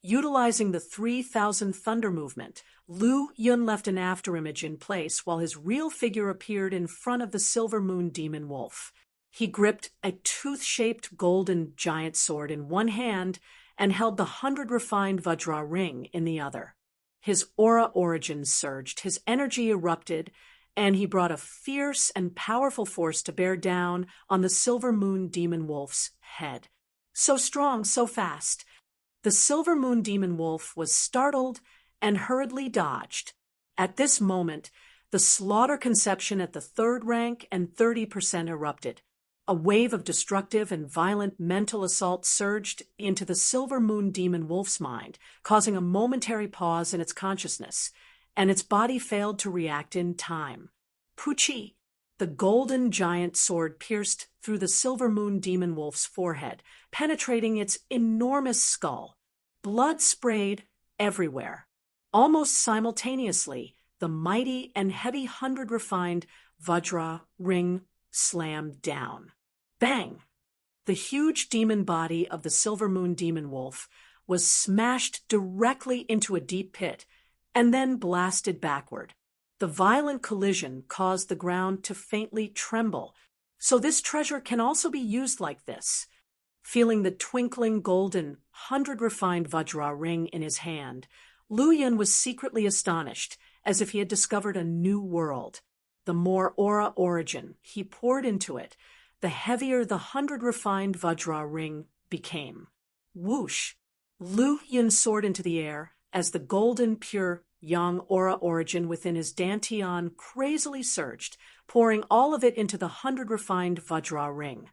Utilizing the 3000 thunder movement, Lu Yun left an afterimage in place while his real figure appeared in front of the Silver Moon Demon Wolf. He gripped a tooth-shaped golden giant sword in one hand and held the 100 refined Vajra ring in the other. His aura origins surged, his energy erupted, and he brought a fierce and powerful force to bear down on the Silver Moon Demon Wolf's head. So strong, so fast. The Silver Moon Demon Wolf was startled and hurriedly dodged. At this moment, the slaughter conception at the 3rd rank and 30% erupted. A wave of destructive and violent mental assault surged into the Silver Moon Demon Wolf's mind, causing a momentary pause in its consciousness, and its body failed to react in time. Puchi! The golden giant sword pierced through the Silver Moon Demon Wolf's forehead, penetrating its enormous skull. Blood sprayed everywhere. Almost simultaneously, the mighty and heavy 100 refined Vajra ring slammed down. Bang! The huge demon body of the Silver Moon Demon Wolf was smashed directly into a deep pit and then blasted backward. The violent collision caused the ground to faintly tremble. So this treasure can also be used like this. Feeling the twinkling golden 100 refined Vajra ring in his hand, Lu Yun was secretly astonished, as if he had discovered a new world. The more aura origin he poured into it, the heavier the 100 refined Vajra ring became. Whoosh! Lu Yun soared into the air as the golden pure yang aura origin within his dantian crazily surged, pouring all of it into the 100 refined Vajra ring.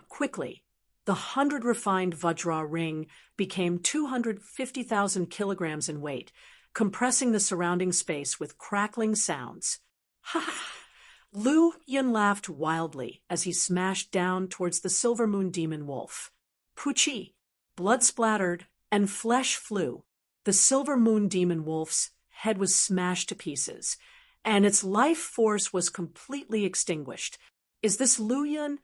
Quickly, the 100 refined Vajra ring became 250,000 kilograms in weight, compressing the surrounding space with crackling sounds. Ha ha! Lu Yun laughed wildly as he smashed down towards the Silver Moon Demon Wolf. Puchi! Blood splattered and flesh flew. The Silver Moon Demon Wolf's head was smashed to pieces, and its life force was completely extinguished. Is this Lu Yun?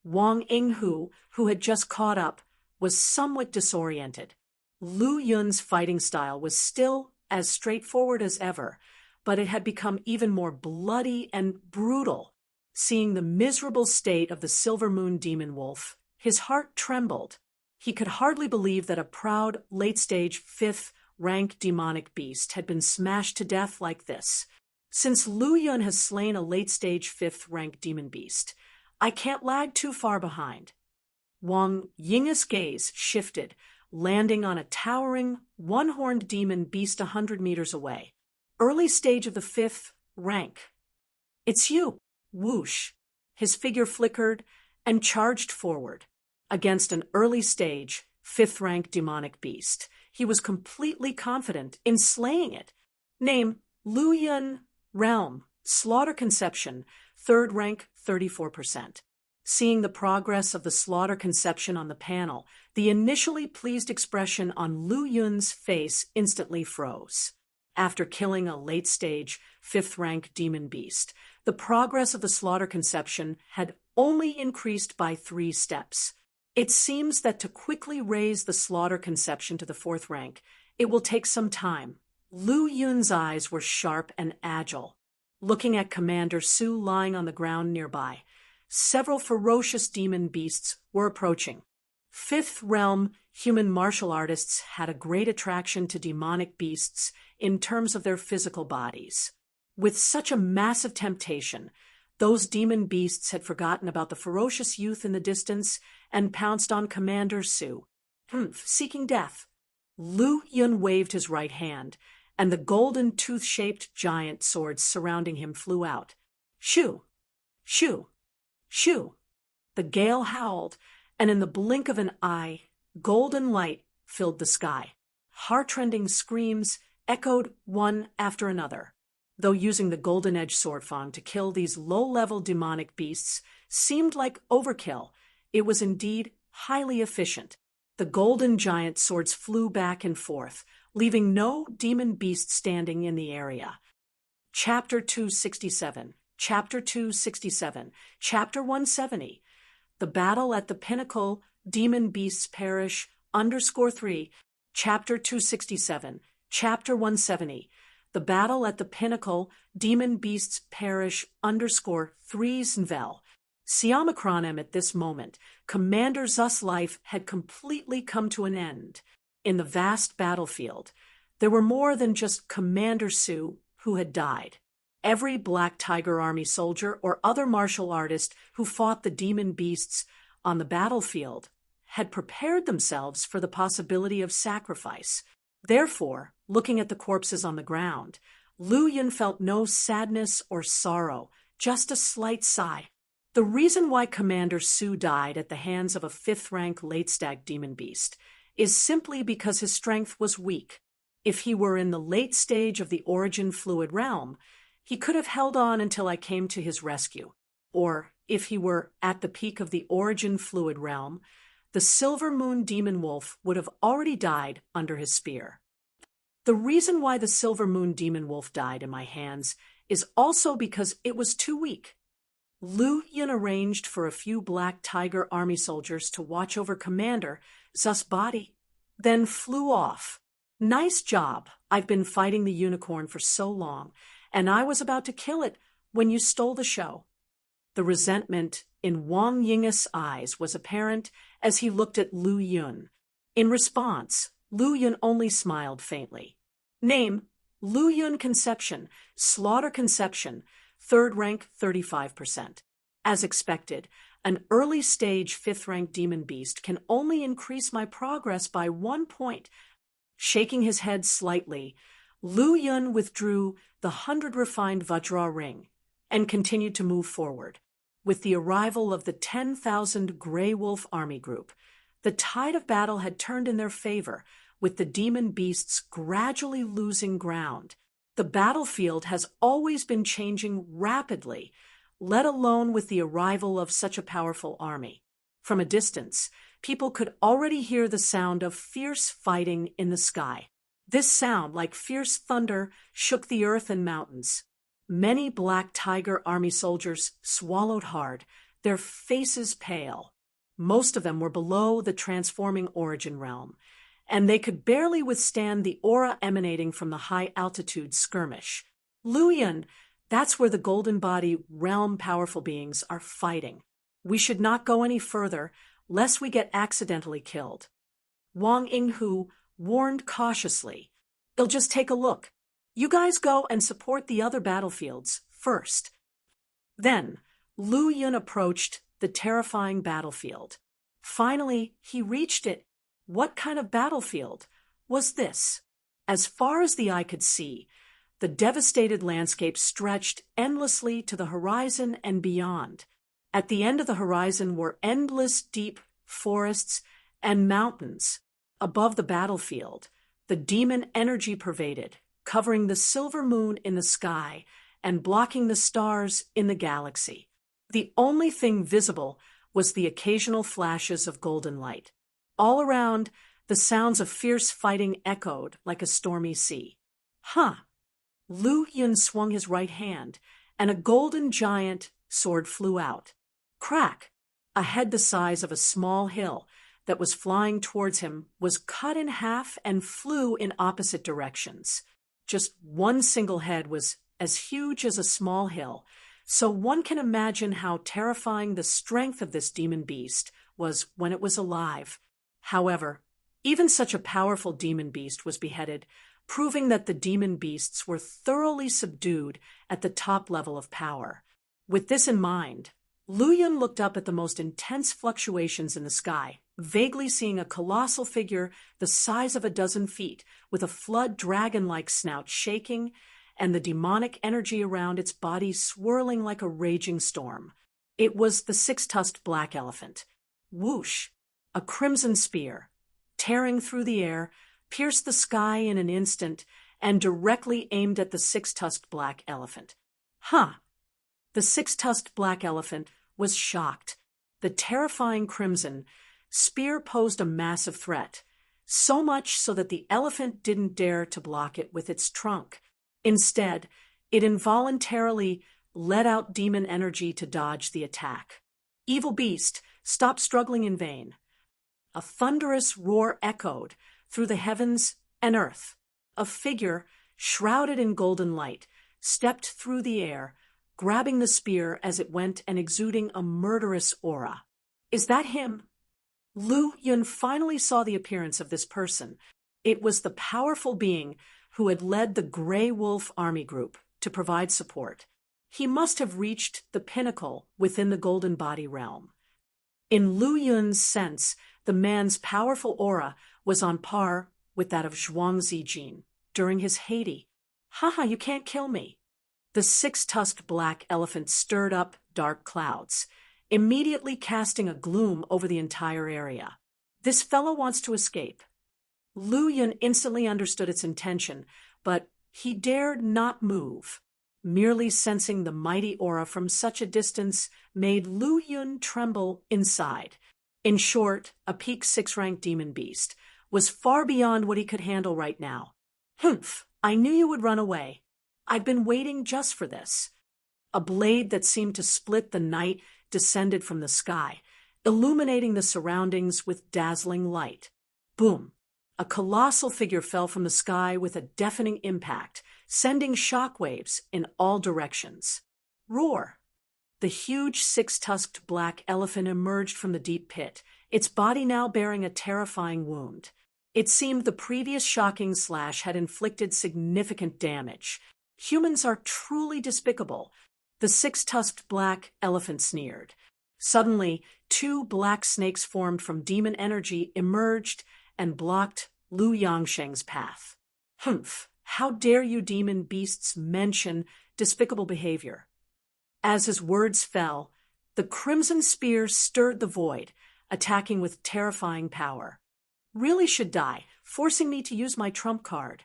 Wang Yinghu, who had just caught up, was somewhat disoriented. Lu Yun's fighting style was still as straightforward as ever, but it had become even more bloody and brutal. Seeing the miserable state of the Silver Moon Demon Wolf, his heart trembled. He could hardly believe that a proud, late-stage 5th rank demonic beast had been smashed to death like this. Since Lu Yun has slain a late-stage 5th rank demon beast, I can't lag too far behind. Wang Ying's gaze shifted, landing on a towering, one-horned demon beast 100 meters away. Early stage of the 5th rank. It's you! Whoosh! His figure flickered and charged forward. Against an early stage, 5th rank demonic beast, he was completely confident in slaying it. Name, Lu Yun. Realm, Slaughter Conception, 3rd rank, 34%. Seeing the progress of the Slaughter Conception on the panel, the initially pleased expression on Lu Yun's face instantly froze. After killing a late-stage, 5th rank demon beast, the progress of the Slaughter Conception had only increased by 3 steps. It seems that to quickly raise the Slaughter Conception to the 4th rank, it will take some time. Lu Yun's eyes were sharp and agile. Looking at Commander Su lying on the ground nearby, several ferocious demon beasts were approaching. 5th realm human martial artists had a great attraction to demonic beasts in terms of their physical bodies. With such a massive temptation, those demon beasts had forgotten about the ferocious youth in the distance and pounced on Commander Su. Seeking death. Lu Yun waved his right hand, and the golden tooth-shaped giant swords surrounding him flew out. Shoo! Shoo! Shoo! The gale howled, and in the blink of an eye, golden light filled the sky. Heart-rending screams echoed one after another. Though using the golden edge swordfang to kill these low-level demonic beasts seemed like overkill, it was indeed highly efficient. The golden giant swords flew back and forth, leaving no demon beast standing in the area. Chapter 267, Chapter 267, Chapter 170. The battle at the pinnacle, Demon Beasts Perish, _3, Chapter 267, Chapter 170, The Battle at the Pinnacle, Demon Beasts Perish _3snvel. Siamakronem at this moment, Commander Zu's life had completely come to an end. In the vast battlefield, there were more than just Commander Su who had died. Every Black Tiger Army soldier or other martial artist who fought the demon beasts on the battlefield had prepared themselves for the possibility of sacrifice. Therefore, looking at the corpses on the ground, Lu Yun felt no sadness or sorrow, just a slight sigh. The reason why Commander Su died at the hands of a 5th-rank late-stag demon beast is simply because his strength was weak. If he were in the late stage of the origin fluid realm, he could have held on until I came to his rescue. Or, if he were at the peak of the origin fluid realm, the Silver Moon Demon Wolf would have already died under his spear. The reason why the Silver Moon Demon Wolf died in my hands is also because it was too weak. Lu Yun arranged for a few Black Tiger Army soldiers to watch over Commander Zu's body, then flew off. Nice job. I've been fighting the unicorn for so long, and I was about to kill it when you stole the show. The resentment in Wang Ying's eyes was apparent as he looked at Lu Yun. In response, Lu Yun only smiled faintly. Name, Lu Yun Conception, Slaughter Conception, 3rd rank 35%. As expected, an early-stage 5th-rank demon beast can only increase my progress by 1 point. Shaking his head slightly, Lu Yun withdrew the 100 refined Vajra ring and continued to move forward. With the arrival of the 10,000 Grey Wolf army group, the tide of battle had turned in their favor, with the demon beasts gradually losing ground. The battlefield has always been changing rapidly, let alone with the arrival of such a powerful army. From a distance, people could already hear the sound of fierce fighting in the sky. This sound, like fierce thunder, shook the earth and mountains. Many Black Tiger Army soldiers swallowed hard, their faces pale. Most of them were below the transforming origin realm, and they could barely withstand the aura emanating from the high-altitude skirmish. Lu Yun, that's where the Golden Body realm powerful beings are fighting. We should not go any further, lest we get accidentally killed. Wang Yinghu warned cautiously. They'll just take a look. You guys go and support the other battlefields first. Then, Lu Yun approached the terrifying battlefield. Finally, he reached it. What kind of battlefield was this? As far as the eye could see, the devastated landscape stretched endlessly to the horizon and beyond. At the end of the horizon were endless deep forests and mountains. Above the battlefield, the demon energy pervaded, covering the silver moon in the sky and blocking the stars in the galaxy. The only thing visible was the occasional flashes of golden light. All around, the sounds of fierce fighting echoed like a stormy sea. Lu Yun swung his right hand, and a golden giant sword flew out. Crack! A head the size of a small hill that was flying towards him was cut in half and flew in opposite directions. Just one single head was as huge as a small hill, so one can imagine how terrifying the strength of this demon beast was when it was alive. However, even such a powerful demon beast was beheaded, proving that the demon beasts were thoroughly subdued at the top level of power. With this in mind, Lu Yun looked up at the most intense fluctuations in the sky, vaguely seeing a colossal figure the size of a dozen feet, with a flood dragon-like snout shaking and the demonic energy around its body swirling like a raging storm. It was the 6-tusked black elephant. Whoosh! A crimson spear, tearing through the air, pierced the sky in an instant and directly aimed at the 6-tusked black elephant. The 6-tusked black elephant was shocked. The terrifying crimson spear posed a massive threat, so much so that the elephant didn't dare to block it with its trunk. Instead, it involuntarily let out demon energy to dodge the attack. Evil beast, stop struggling in vain. A thunderous roar echoed, through the heavens and earth. A figure, shrouded in golden light, stepped through the air, grabbing the spear as it went and exuding a murderous aura. Is that him? Lu Yun finally saw the appearance of this person. It was the powerful being who had led the Grey Wolf army group to provide support. He must have reached the pinnacle within the golden body realm. In Lu Yun's sense, the man's powerful aura was on par with that of Zhuang Zijin during his Hades. Haha, you can't kill me. The six-tusked black elephant stirred up dark clouds, immediately casting a gloom over the entire area. This fellow wants to escape. Lu Yun instantly understood its intention, but he dared not move. Merely sensing the mighty aura from such a distance made Lu Yun tremble inside. In short, a peak 6-rank demon beast was far beyond what he could handle right now. Humph, I knew you would run away. I've been waiting just for this. A blade that seemed to split the night descended from the sky, illuminating the surroundings with dazzling light. Boom! A colossal figure fell from the sky with a deafening impact, sending shockwaves in all directions. Roar! The huge six-tusked black elephant emerged from the deep pit, its body now bearing a terrifying wound. It seemed the previous shocking slash had inflicted significant damage. Humans are truly despicable. The six-tusked black elephant sneered. Suddenly, 2 black snakes formed from demon energy emerged and blocked Lu Yangsheng's path. Humph! How dare you demon beasts mention despicable behavior? As his words fell, the crimson spear stirred the void, attacking with terrifying power. Really should die, forcing me to use my trump card.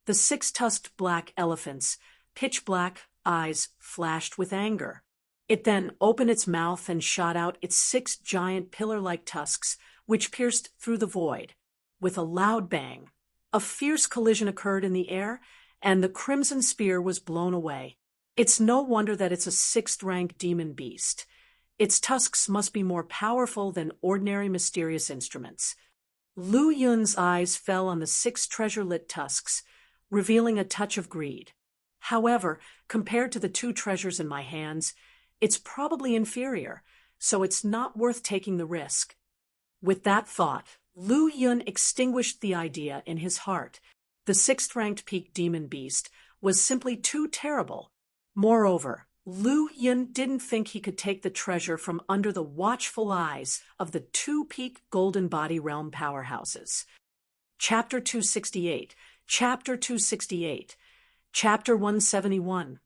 The six-tusked black elephant's pitch-black eyes flashed with anger. It then opened its mouth and shot out its 6 giant pillar-like tusks, which pierced through the void. With a loud bang, a fierce collision occurred in the air, and the crimson spear was blown away. It's no wonder that it's a 6th-rank demon beast. Its tusks must be more powerful than ordinary mysterious instruments. Lu Yun's eyes fell on the 6 treasure-lit tusks, revealing a touch of greed. However, compared to the 2 treasures in my hands, it's probably inferior, so it's not worth taking the risk. With that thought, Lu Yun extinguished the idea in his heart. The 6th-ranked peak demon beast was simply too terrible. Moreover, Lu Yun didn't think he could take the treasure from under the watchful eyes of the 2 peak golden body realm powerhouses. Chapter 268, Chapter 268, Chapter 171,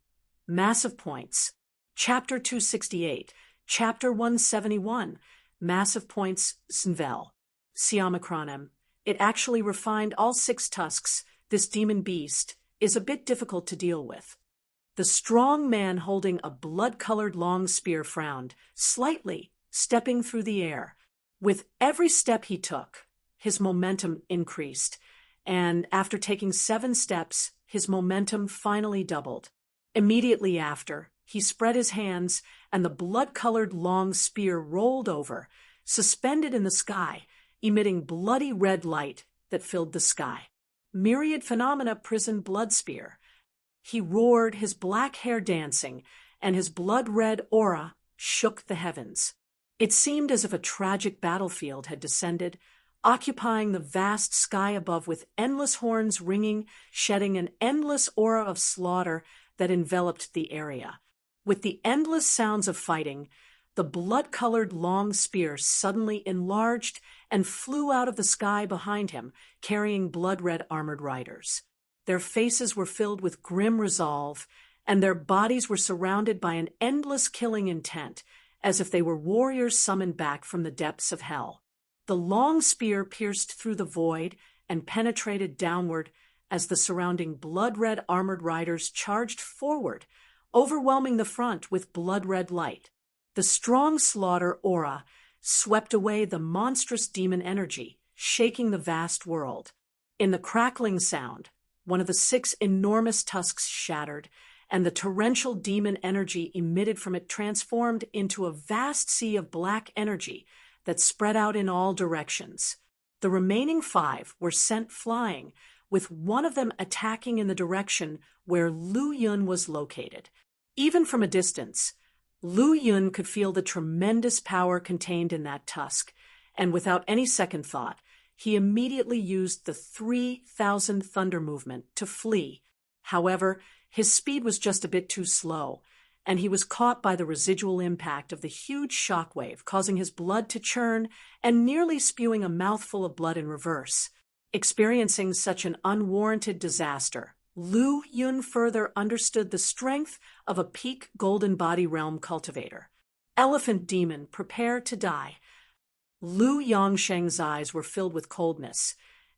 Massive Points. Chapter 268, Chapter 171, Massive Points Svel. Siamacronem. It actually refined all 6 tusks. This demon beast is a bit difficult to deal with. The strong man holding a blood-colored long spear frowned, slightly, stepping through the air. With every step he took, his momentum increased, and after taking 7 steps, his momentum finally doubled. Immediately after, he spread his hands, and the blood-colored long spear rolled over, suspended in the sky, emitting bloody red light that filled the sky. Myriad Phenomena Prison Blood Spear. He roared, his black hair dancing, and his blood-red aura shook the heavens. It seemed as if a tragic battlefield had descended, occupying the vast sky above with endless horns ringing, shedding an endless aura of slaughter that enveloped the area. With the endless sounds of fighting, the blood-colored long spear suddenly enlarged and flew out of the sky behind him, carrying blood-red armored riders. Their faces were filled with grim resolve, and their bodies were surrounded by an endless killing intent, as if they were warriors summoned back from the depths of hell. The long spear pierced through the void and penetrated downward as the surrounding blood-red armored riders charged forward, overwhelming the front with blood-red light. The strong slaughter aura swept away the monstrous demon energy, shaking the vast world. In the crackling sound, one of the 6 enormous tusks shattered, and the torrential demon energy emitted from it transformed into a vast sea of black energy that spread out in all directions. The remaining 5 were sent flying, with one of them attacking in the direction where Lu Yun was located. Even from a distance, Lu Yun could feel the tremendous power contained in that tusk, and without any second thought, he immediately used the 3,000 thunder movement to flee. However, his speed was just a bit too slow, and he was caught by the residual impact of the huge shockwave, causing his blood to churn and nearly spewing a mouthful of blood in reverse. Experiencing such an unwarranted disaster, Lu Yun further understood the strength of a peak golden body realm cultivator. Elephant demon, prepare to die. Lu Yongsheng's eyes were filled with coldness,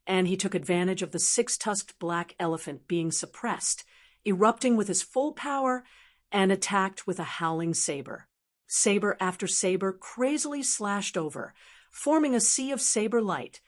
and he took advantage of the 6-tusked black elephant being suppressed, erupting with his full power, and attacked with a howling saber. Saber after saber crazily slashed over, forming a sea of saber light,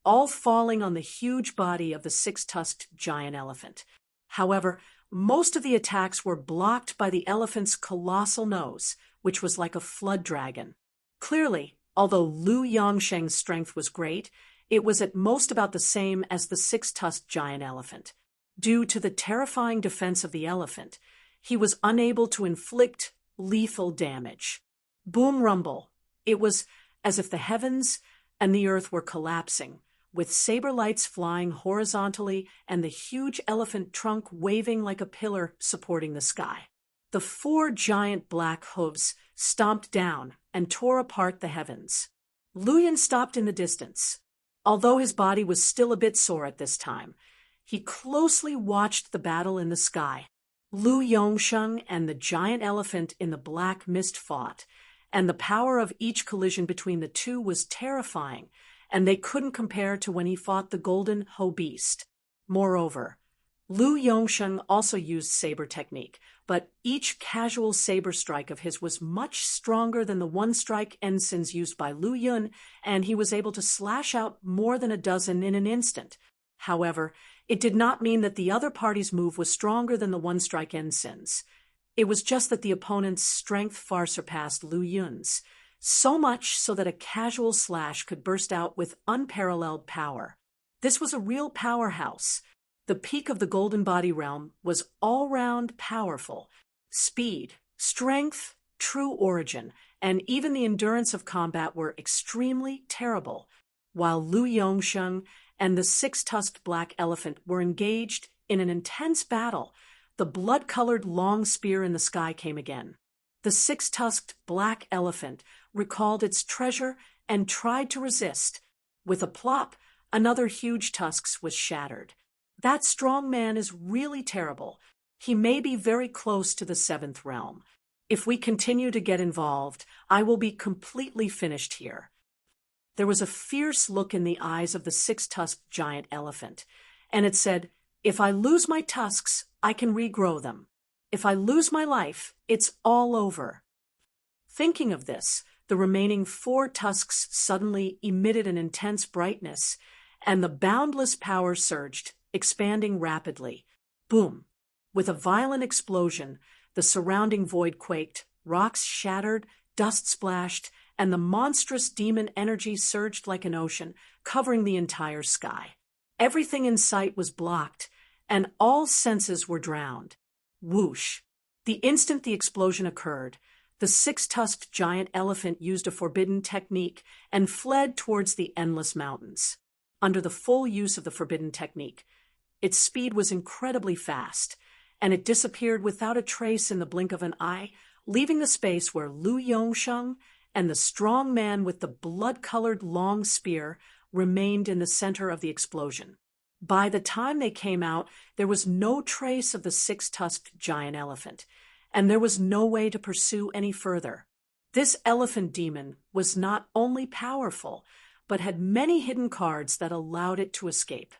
all falling on the huge body of the 6-tusked giant elephant. However, most of the attacks were blocked by the elephant's colossal nose, which was like a flood dragon. Clearly, although Lu Yongsheng's strength was great, it was at most about the same as the 6-tusked giant elephant. Due to the terrifying defense of the elephant, he was unable to inflict lethal damage. Boom rumble. It was as if the heavens and the earth were collapsing, with saber lights flying horizontally and the huge elephant trunk waving like a pillar supporting the sky. The 4 giant black hooves stomped down and tore apart the heavens. Lu Yun stopped in the distance. Although his body was still a bit sore at this time, he closely watched the battle in the sky. Lu Yongsheng and the giant elephant in the black mist fought, and the power of each collision between the two was terrifying, and they couldn't compare to when he fought the golden Ho beast. Moreover, Lu Yongsheng also used saber technique, but each casual saber strike of his was much stronger than the one-strike ensigns used by Lu Yun, and he was able to slash out more than a dozen in an instant. However, it did not mean that the other party's move was stronger than the one-strike ensigns. It was just that the opponent's strength far surpassed Lu Yun's, so much so that a casual slash could burst out with unparalleled power. This was a real powerhouse. The peak of the golden body realm was all-round powerful. Speed, strength, true origin, and even the endurance of combat were extremely terrible, while Lu Yongsheng and the 6-tusked black elephant were engaged in an intense battle. The blood-colored long spear in the sky came again. The 6-tusked black elephant recalled its treasure and tried to resist. With a plop, another huge tusk was shattered. That strong man is really terrible. He may be very close to the 7th realm. If we continue to get involved, I will be completely finished here. There was a fierce look in the eyes of the 6-tusked giant elephant, and it said, "If I lose my tusks, I can regrow them. If I lose my life, it's all over." Thinking of this, the remaining 4 tusks suddenly emitted an intense brightness, and the boundless power surged, expanding rapidly. Boom! With a violent explosion, the surrounding void quaked, rocks shattered, dust splashed, and the monstrous demon energy surged like an ocean, covering the entire sky. Everything in sight was blocked, and all senses were drowned. Whoosh! The instant the explosion occurred, the 6-tusked giant elephant used a forbidden technique and fled towards the endless mountains. Under the full use of the forbidden technique, its speed was incredibly fast, and it disappeared without a trace in the blink of an eye, leaving the space where Lu Yongsheng and the strong man with the blood-colored long spear remained in the center of the explosion. By the time they came out, there was no trace of the 6-tusked giant elephant, and there was no way to pursue any further. This elephant demon was not only powerful, but had many hidden cards that allowed it to escape.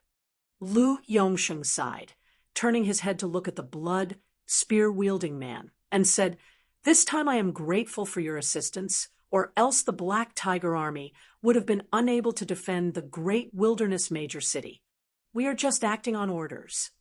Lu Yongsheng sighed, turning his head to look at the blood, spear-wielding man, and said, "This time I am grateful for your assistance, or else the Black Tiger Army would have been unable to defend the great wilderness major city. We are just acting on orders."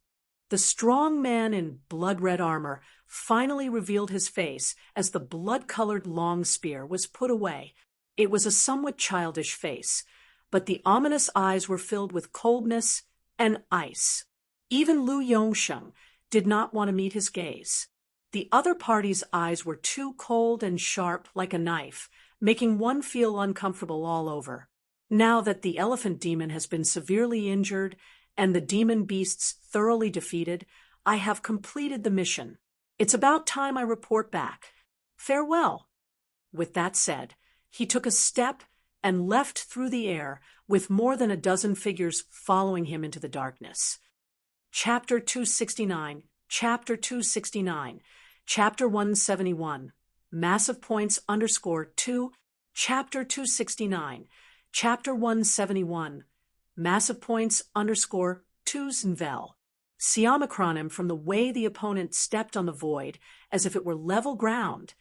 The strong man in blood-red armor finally revealed his face as the blood-colored long spear was put away. It was a somewhat childish face, but the ominous eyes were filled with coldness and ice. Even Lu Yongsheng did not want to meet his gaze. The other party's eyes were too cold and sharp like a knife, making one feel uncomfortable all over. Now that the elephant demon has been severely injured and the demon beasts thoroughly defeated, I have completed the mission. It's about time I report back. Farewell. With that said, he took a step and left through the air, with more than a dozen figures following him into the darkness. Chapter 269, Chapter 269, Chapter 171, Massive Points _2, Chapter 269, Chapter 171, Massive Points _2 Znvel. Siamachronim from the way the opponent stepped on the void, as if it were level ground.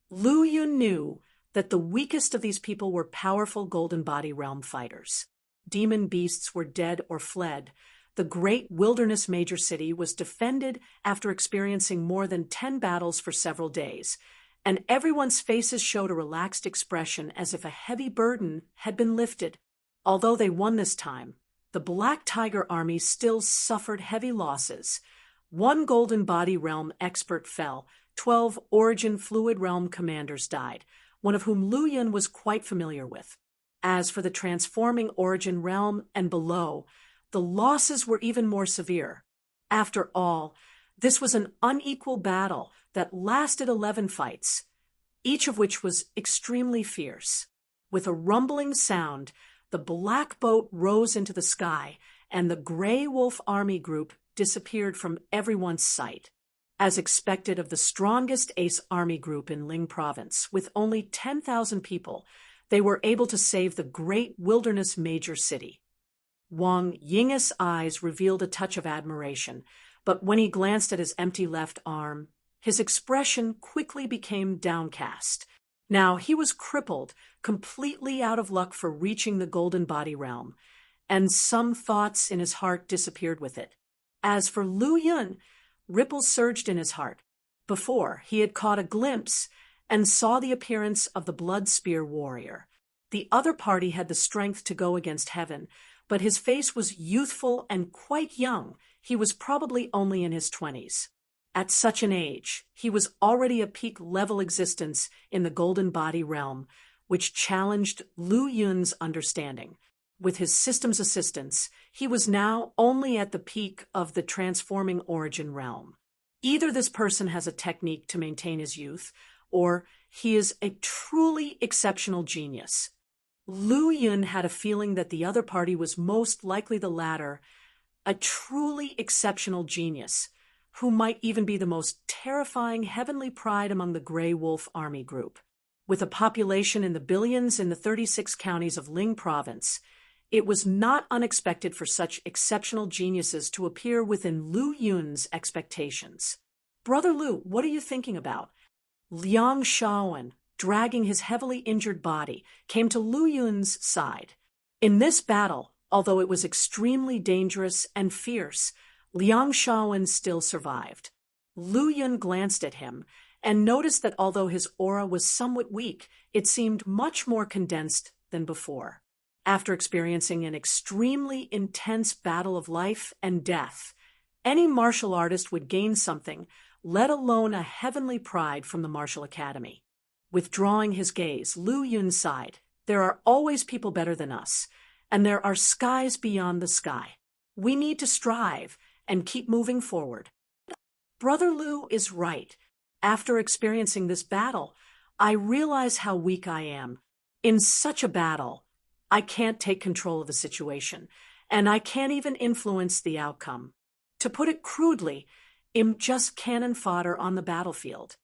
Lu Yun knew that the weakest of these people were powerful Golden Body Realm fighters. Demon beasts were dead or fled. The great wilderness major city was defended after experiencing more than 10 battles for several days, and everyone's faces showed a relaxed expression as if a heavy burden had been lifted. Although they won this time, the Black Tiger army still suffered heavy losses. 1 Golden Body Realm expert fell, 12 Origin Fluid Realm commanders died, one of whom Lu Yun was quite familiar with. As for the Transforming Origin Realm and below, the losses were even more severe. After all, this was an unequal battle that lasted 11 fights, each of which was extremely fierce. With a rumbling sound, the black boat rose into the sky, and the Grey Wolf Army group disappeared from everyone's sight. As expected of the strongest Ace Army group in Ling Province, with only 10,000 people, they were able to save the great wilderness major city. Wang Ying's eyes revealed a touch of admiration, but when he glanced at his empty left arm, his expression quickly became downcast. Now he was crippled, completely out of luck for reaching the Golden Body Realm, and some thoughts in his heart disappeared with it. As for Lu Yun, ripples surged in his heart. Before, he had caught a glimpse and saw the appearance of the Blood Spear warrior. The other party had the strength to go against heaven, but his face was youthful and quite young. He was probably only in his 20s. At such an age, he was already a peak-level existence in the Golden Body Realm, which challenged Lu Yun's understanding. With his system's assistance, he was now only at the peak of the Transforming Origin Realm. Either this person has a technique to maintain his youth, or he is a truly exceptional genius. Lu Yun had a feeling that the other party was most likely the latter, a truly exceptional genius, who might even be the most terrifying heavenly pride among the Grey Wolf Army group. With a population in the billions in the 36 counties of Ling Province, it was not unexpected for such exceptional geniuses to appear within Lu Yun's expectations. "Brother Lu, what are you thinking about?" Liang Shaowen, dragging his heavily injured body, came to Lu Yun's side. In this battle, although it was extremely dangerous and fierce, Liang Shaowen still survived. Lu Yun glanced at him and noticed that although his aura was somewhat weak, it seemed much more condensed than before. After experiencing an extremely intense battle of life and death, any martial artist would gain something, let alone a heavenly pride from the martial academy. Withdrawing his gaze, Lu Yun sighed. "There are always people better than us, and there are skies beyond the sky. We need to strive and keep moving forward." Brother Lu is right. After experiencing this battle, I realize how weak I am. In such a battle, I can't take control of the situation, and I can't even influence the outcome. To put it crudely, I'm just cannon fodder on the battlefield.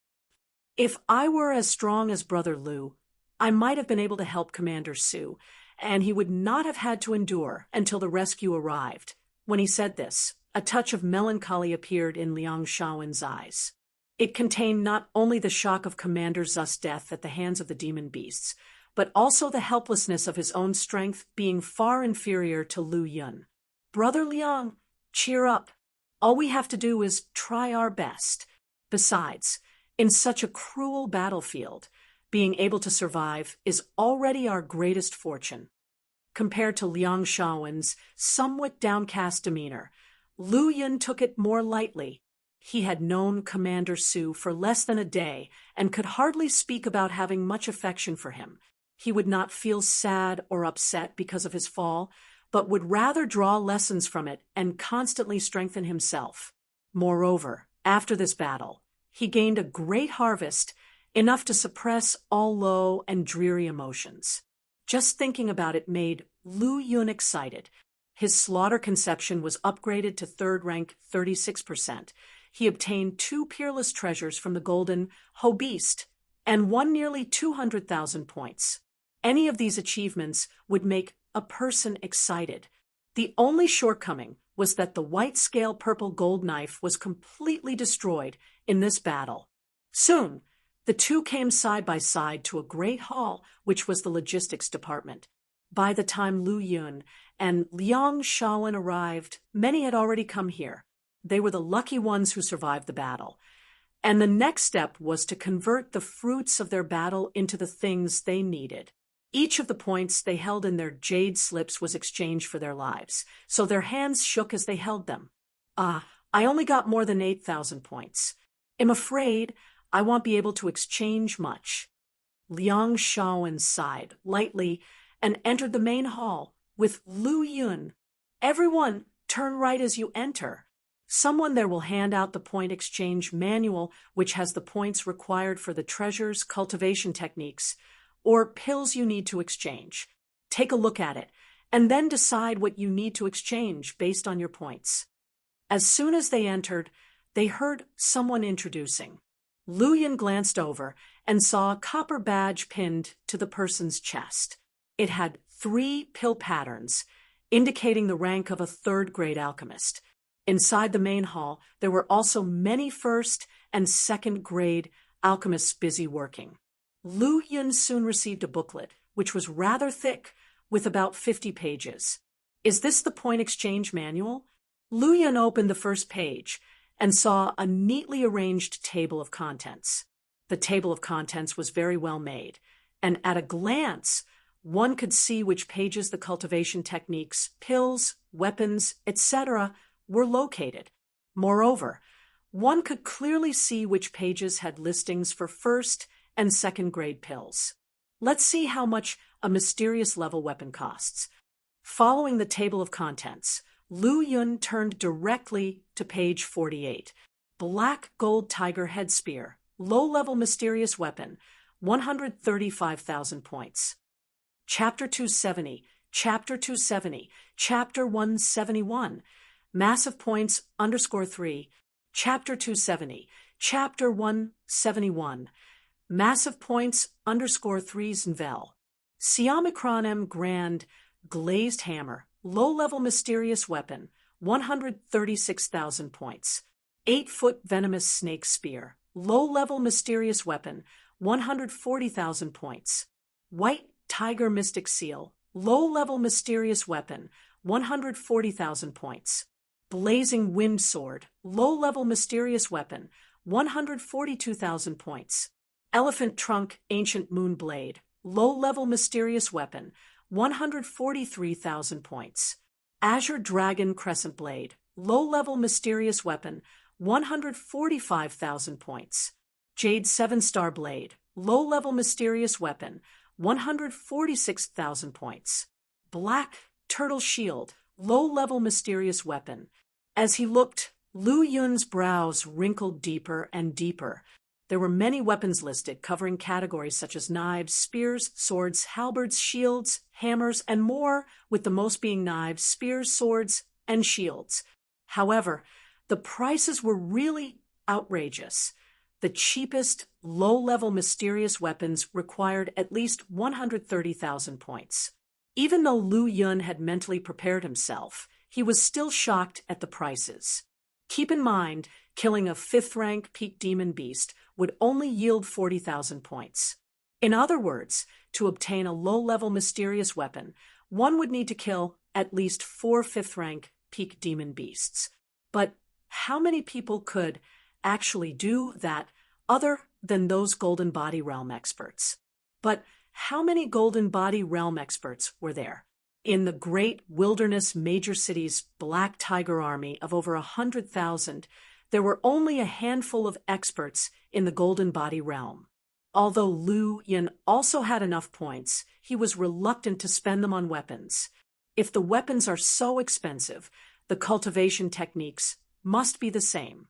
If I were as strong as Brother Lu, I might have been able to help Commander Su, and he would not have had to endure until the rescue arrived. When he said this, a touch of melancholy appeared in Liang Shaowen's eyes. It contained not only the shock of Commander Zu's death at the hands of the demon beasts, but also the helplessness of his own strength being far inferior to Lu Yun. "Brother Liang, cheer up. All we have to do is try our best. Besides, in such a cruel battlefield, being able to survive is already our greatest fortune." compared to Liang Shaowen's somewhat downcast demeanor. Lu Yun took it more lightly. He had known Commander Su for less than a day and could hardly speak about having much affection for him. He would not feel sad or upset because of his fall, but would rather draw lessons from it and constantly strengthen himself. Moreover, after this battle, he gained a great harvest, enough to suppress all low and dreary emotions. Just thinking about it made Lu Yun excited. His slaughter conception was upgraded to third rank 36%. He obtained 2 peerless treasures from the golden Ho Beast and won nearly 200,000 points. Any of these achievements would make a person excited. The only shortcoming was that the white-scale purple gold knife was completely destroyed in this battle. Soon, the two came side by side to a great hall, which was the logistics department. By the time Lu Yun and Liang Shaowen arrived, many had already come here. They were the lucky ones who survived the battle. And the next step was to convert the fruits of their battle into the things they needed. Each of the points they held in their jade slips was exchanged for their lives, so their hands shook as they held them. I only got more than 8,000 points. I'm afraid I won't be able to exchange much. Liang Shaowen sighed lightly and entered the main hall with Lu Yun. Everyone, turn right as you enter. Someone there will hand out the point exchange manual, which has the points required for the treasures, cultivation techniques, or pills you need to exchange. Take a look at it, and then decide what you need to exchange based on your points. As soon as they entered, they heard someone introducing. Lu Yun glanced over and saw a copper badge pinned to the person's chest. It had 3 pill patterns, indicating the rank of a third-grade alchemist. Inside the main hall, there were also many first- and second-grade alchemists busy working. Lu Yun soon received a booklet, which was rather thick, with about 50 pages. Is this the point exchange manual? Lu Yun opened the first page and saw a neatly arranged table of contents. The table of contents was very well made, and at a glance, one could see which pages the cultivation techniques, pills, weapons, etc. were located. Moreover, one could clearly see which pages had listings for first- and second-grade pills. Let's see how much a mysterious level weapon costs. Following the table of contents, Lu Yun turned directly to page 48. Black Gold Tiger Head Spear, low-level mysterious weapon, 135,000 points. Chapter 270, Chapter 270, Chapter 171, Massive Points _3, Chapter 270, Chapter 171, Massive Points _3 Zenvel. Siamicron M Grand Glazed Hammer, low-level mysterious weapon, 136,000 points. 8-foot Venomous Snake Spear, low-level mysterious weapon, 140,000 points. White Tiger Mystic Seal, low-level mysterious weapon, 140,000 points. Blazing Wind Sword, low-level mysterious weapon, 142,000 points. Elephant Trunk Ancient Moon Blade, low-level mysterious weapon, 143,000 points. Azure Dragon Crescent Blade, low-level mysterious weapon, 145,000 points. Jade 7-Star Blade, low-level mysterious weapon, 146,000 points. Black Turtle Shield, low-level mysterious weapon. As he looked, Lu Yun's brows wrinkled deeper and deeper. There were many weapons listed, covering categories such as knives, spears, swords, halberds, shields, hammers, and more, with the most being knives, spears, swords, and shields. However, the prices were really outrageous. The cheapest, low-level mysterious weapons required at least 130,000 points. Even though Lu Yun had mentally prepared himself, he was still shocked at the prices. Keep in mind, killing a 5th-rank peak demon beast would only yield 40,000 points. In other words, to obtain a low-level mysterious weapon, one would need to kill at least 4 5th-rank peak demon beasts. But how many people could actually do that other than those Golden Body Realm experts? But how many Golden Body Realm experts were there? In the great wilderness major city's Black Tiger army of over 100,000, there were only a handful of experts in the Golden Body realm. Although Lu Yun also had enough points, he was reluctant to spend them on weapons. If the weapons are so expensive, the cultivation techniques must be the same.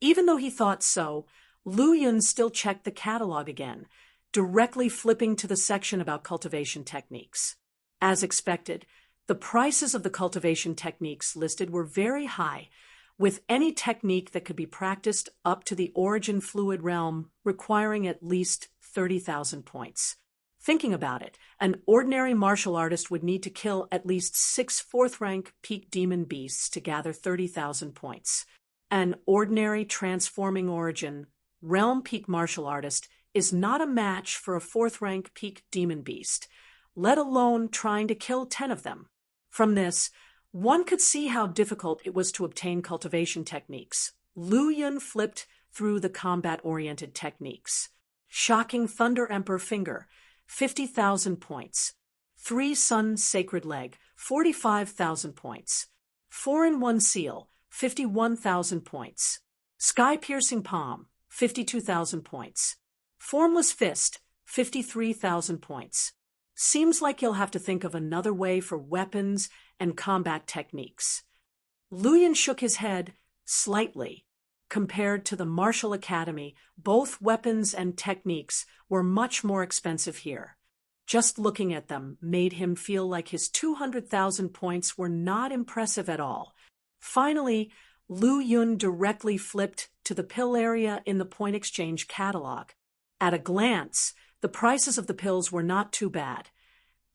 Even though he thought so, Lu Yun still checked the catalog again, directly flipping to the section about cultivation techniques. As expected, the prices of the cultivation techniques listed were very high, with any technique that could be practiced up to the origin fluid realm requiring at least 30,000 points. Thinking about it, an ordinary martial artist would need to kill at least 6 fourth-rank peak demon beasts to gather 30,000 points. An ordinary transforming origin realm peak martial artist is not a match for a 4th-rank peak demon beast, let alone trying to kill 10 of them. From this, one could see how difficult it was to obtain cultivation techniques. Lu Yun flipped through the combat-oriented techniques. Shocking Thunder Emperor Finger, 50,000 points. 3 Sun Sacred Leg, 45,000 points. 4-in-1 Seal, 51,000 points. Sky-Piercing Palm, 52,000 points. Formless Fist, 53,000 points. Seems like you'll have to think of another way for weapons and combat techniques. Lu Yun shook his head slightly. Compared to the Martial Academy, both weapons and techniques were much more expensive here. Just looking at them made him feel like his 200,000 points were not impressive at all. Finally, Lu Yun directly flipped to the pill area in the point exchange catalog. At a glance, the prices of the pills were not too bad,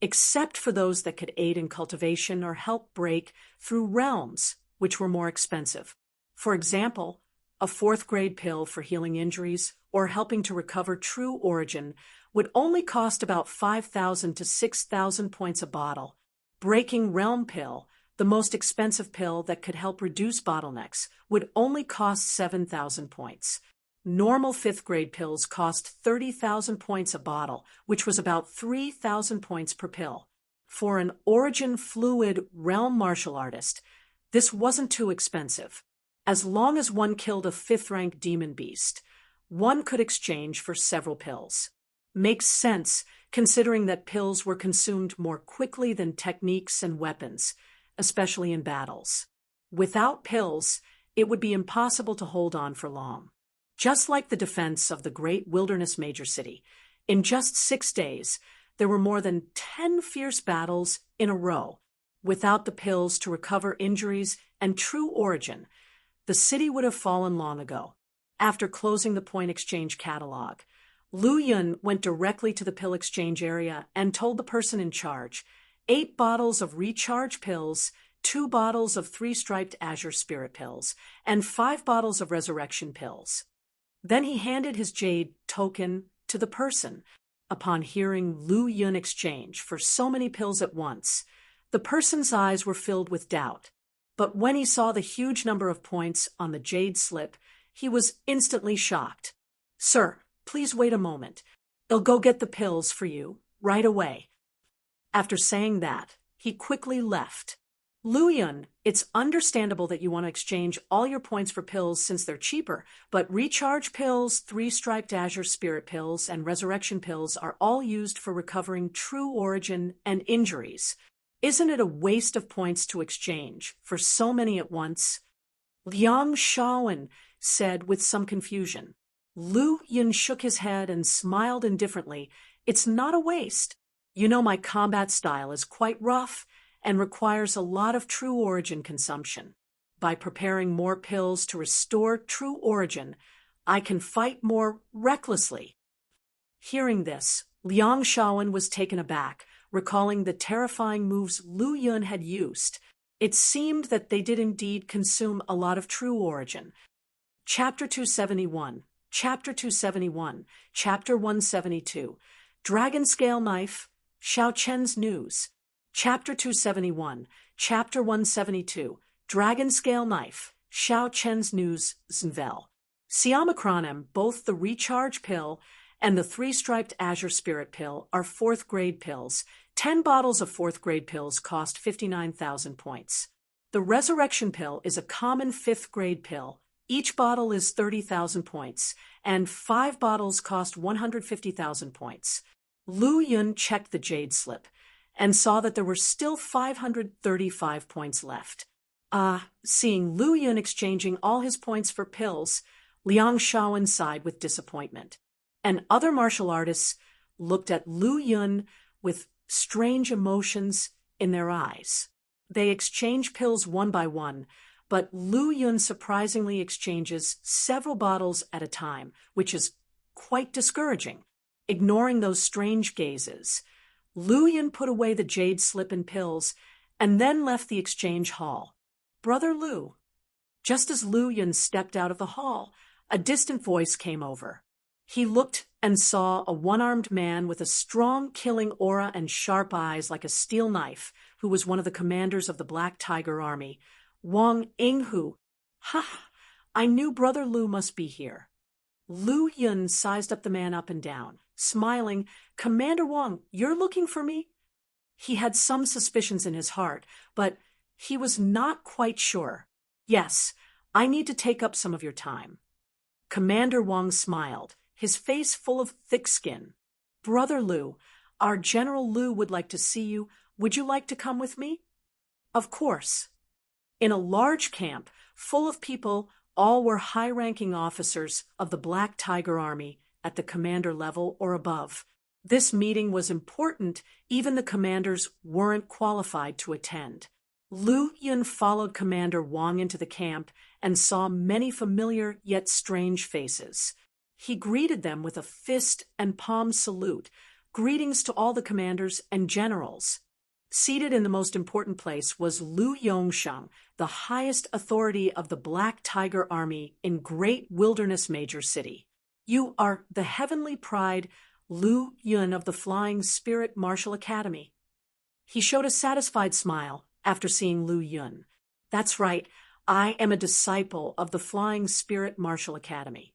except for those that could aid in cultivation or help break through realms, which were more expensive. For example, a 4th-grade pill for healing injuries or helping to recover true origin would only cost about 5,000 to 6,000 points a bottle. Breaking Realm Pill, the most expensive pill that could help reduce bottlenecks, would only cost 7,000 points. Normal 5th-grade pills cost 30,000 points a bottle, which was about 3,000 points per pill. For an Origin Fluid Realm martial artist, this wasn't too expensive. As long as one killed a 5th-rank demon beast, one could exchange for several pills. Makes sense, considering that pills were consumed more quickly than techniques and weapons, especially in battles. Without pills, it would be impossible to hold on for long. Just like the defense of the great wilderness major city, in just 6 days, there were more than 10 fierce battles in a row. Without the pills to recover injuries and true origin, the city would have fallen long ago. After closing the point exchange catalog, Lu Yun went directly to the pill exchange area and told the person in charge, 8 bottles of recharge pills, 2 bottles of 3-striped azure spirit pills, and 5 bottles of resurrection pills. Then he handed his jade token to the person. Upon hearing Lu Yun exchange for so many pills at once, the person's eyes were filled with doubt. But when he saw the huge number of points on the jade slip, he was instantly shocked. "Sir, please wait a moment. I'll go get the pills for you right away." After saying that, he quickly left. "Lu Yun, it's understandable that you want to exchange all your points for pills since they're cheaper, but recharge pills, 3-striped azure spirit pills, and resurrection pills are all used for recovering true origin and injuries. Isn't it a waste of points to exchange for so many at once?" Liang Shaowen said with some confusion. Lu Yun shook his head and smiled indifferently. "It's not a waste. You know, my combat style is quite rough and requires a lot of true origin consumption. By preparing more pills to restore true origin, I can fight more recklessly." Hearing this, Liang Shaowen was taken aback, recalling the terrifying moves Lu Yun had used. It seemed that they did indeed consume a lot of true origin. Chapter 271, Chapter 271, Chapter 172, Dragon Scale Knife, Xiao Chen's News. Chapter 271, Chapter 172, Dragon Scale Knife, Xiao Chen's News, Znvel. Siamacronem, both the Recharge Pill and the 3-striped Azure Spirit Pill are 4th-grade pills, 10 bottles of 4th-grade pills cost 59,000 points. The resurrection pill is a common 5th-grade pill. Each bottle is 30,000 points, and 5 bottles cost 150,000 points. Lu Yun checked the jade slip and saw that there were still 535 points left. Seeing Lu Yun exchanging all his points for pills, Liang Shaowen sighed with disappointment. And other martial artists looked at Lu Yun with strange emotions in their eyes. They exchange pills one by one, but Lu Yun surprisingly exchanges several bottles at a time, which is quite discouraging. Ignoring those strange gazes, Lu Yun put away the jade slip and pills and then left the exchange hall. "Brother Lu." Just as Lu Yun stepped out of the hall, a distant voice came over. He looked and saw a one-armed man with a strong killing aura and sharp eyes like a steel knife, who was one of the commanders of the Black Tiger Army, Wang Yinghu. "Ha! I knew Brother Lu must be here." Lu Yun sized up the man up and down, smiling. "Commander Wang, you're looking for me?" He had some suspicions in his heart, but he was not quite sure. "Yes, I need to take up some of your time." Commander Wang smiled, his face full of thick skin. "Brother Lu, our General Lu would like to see you. Would you like to come with me?" "Of course." In a large camp full of people, all were high-ranking officers of the Black Tiger Army at the commander level or above. This meeting was important. Even the commanders weren't qualified to attend. Lu Yun followed Commander Wang into the camp and saw many familiar yet strange faces. He greeted them with a fist and palm salute, greetings to all the commanders and generals. Seated in the most important place was Lu Yongsheng, the highest authority of the Black Tiger Army in Great Wilderness Major City. "You are the heavenly pride, Lu Yun of the Flying Spirit Martial Academy." He showed a satisfied smile after seeing Lu Yun. "That's right, I am a disciple of the Flying Spirit Martial Academy."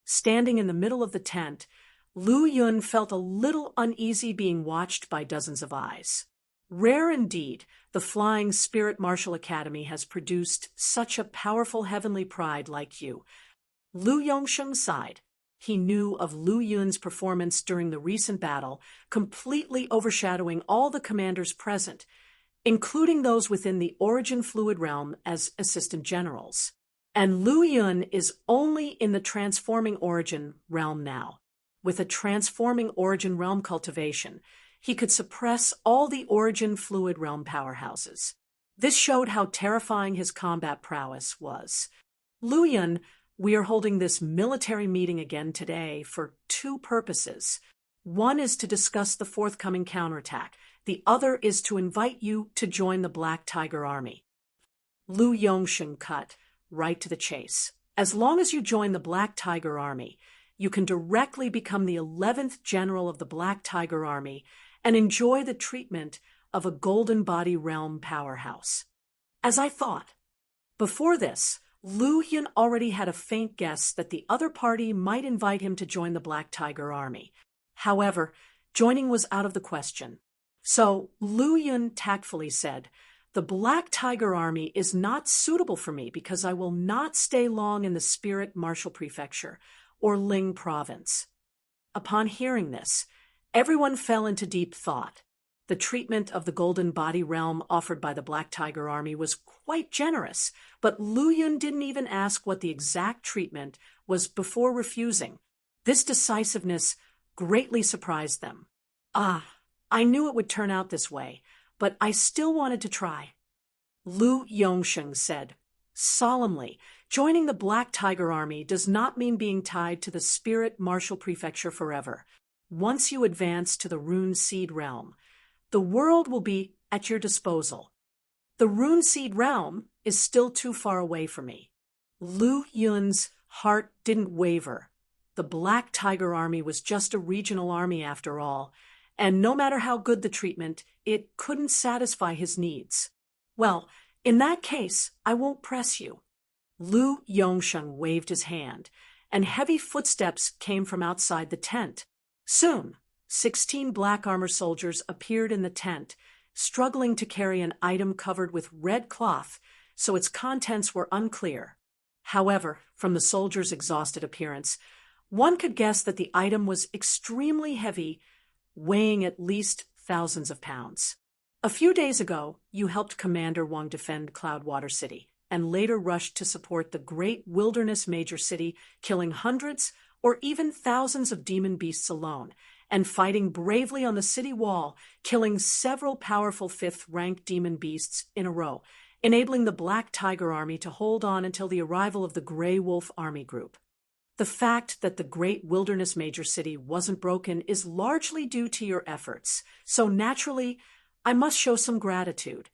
Standing in the middle of the tent, Lu Yun felt a little uneasy being watched by dozens of eyes. Rare indeed, the Flying Spirit Martial Academy has produced such a powerful heavenly pride like you. Lu Yongsheng sighed. He knew of Lu Yun's performance during the recent battle, completely overshadowing all the commanders present, including those within the Origin Fluid realm as assistant generals. And Lu Yun is only in the Transforming Origin realm now. With a Transforming Origin realm cultivation, he could suppress all the Origin Fluid realm powerhouses. This showed how terrifying his combat prowess was. "Lu Yun, we are holding this military meeting again today for 2 purposes. One is to discuss the forthcoming counterattack. The other is to invite you to join the Black Tiger Army." Lu Yongsheng cut right to the chase. "As long as you join the Black Tiger Army, you can directly become the 11th General of the Black Tiger Army and enjoy the treatment of a Golden Body Realm powerhouse." As I thought. Before this, Lu Yun already had a faint guess that the other party might invite him to join the Black Tiger Army. However, joining was out of the question. So Lu Yun tactfully said, "The Black Tiger Army is not suitable for me because I will not stay long in the Spirit Martial Prefecture or Ling Province." Upon hearing this, everyone fell into deep thought. The treatment of the Golden Body Realm offered by the Black Tiger Army was quite generous, but Lu Yun didn't even ask what the exact treatment was before refusing. This decisiveness greatly surprised them. I knew it would turn out this way, but I still wanted to try." Lu Yongsheng said solemnly, "Joining the Black Tiger Army does not mean being tied to the Spirit Martial Prefecture forever. Once you advance to the Rune Seed Realm, the world will be at your disposal. The Rune Seed Realm is still too far away for me." Lu Yun's heart didn't waver. The Black Tiger Army was just a regional army after all, and no matter how good the treatment, it couldn't satisfy his needs. "Well, in that case, I won't press you." Lu Yongsheng waved his hand, and heavy footsteps came from outside the tent. Soon, 16 black armor soldiers appeared in the tent, struggling to carry an item covered with red cloth, so its contents were unclear. However, from the soldiers' exhausted appearance, one could guess that the item was extremely heavy, weighing at least thousands of pounds. A few days ago, you helped Commander Wang defend Cloudwater City, and later rushed to support the great wilderness major city, killing hundreds or even thousands of demon beasts alone, and fighting bravely on the city wall, killing several powerful fifth-ranked demon beasts in a row, enabling the Black Tiger Army to hold on until the arrival of the Grey Wolf Army Group. The fact that the great wilderness major city wasn't broken is largely due to your efforts, so naturally, I must show some gratitude,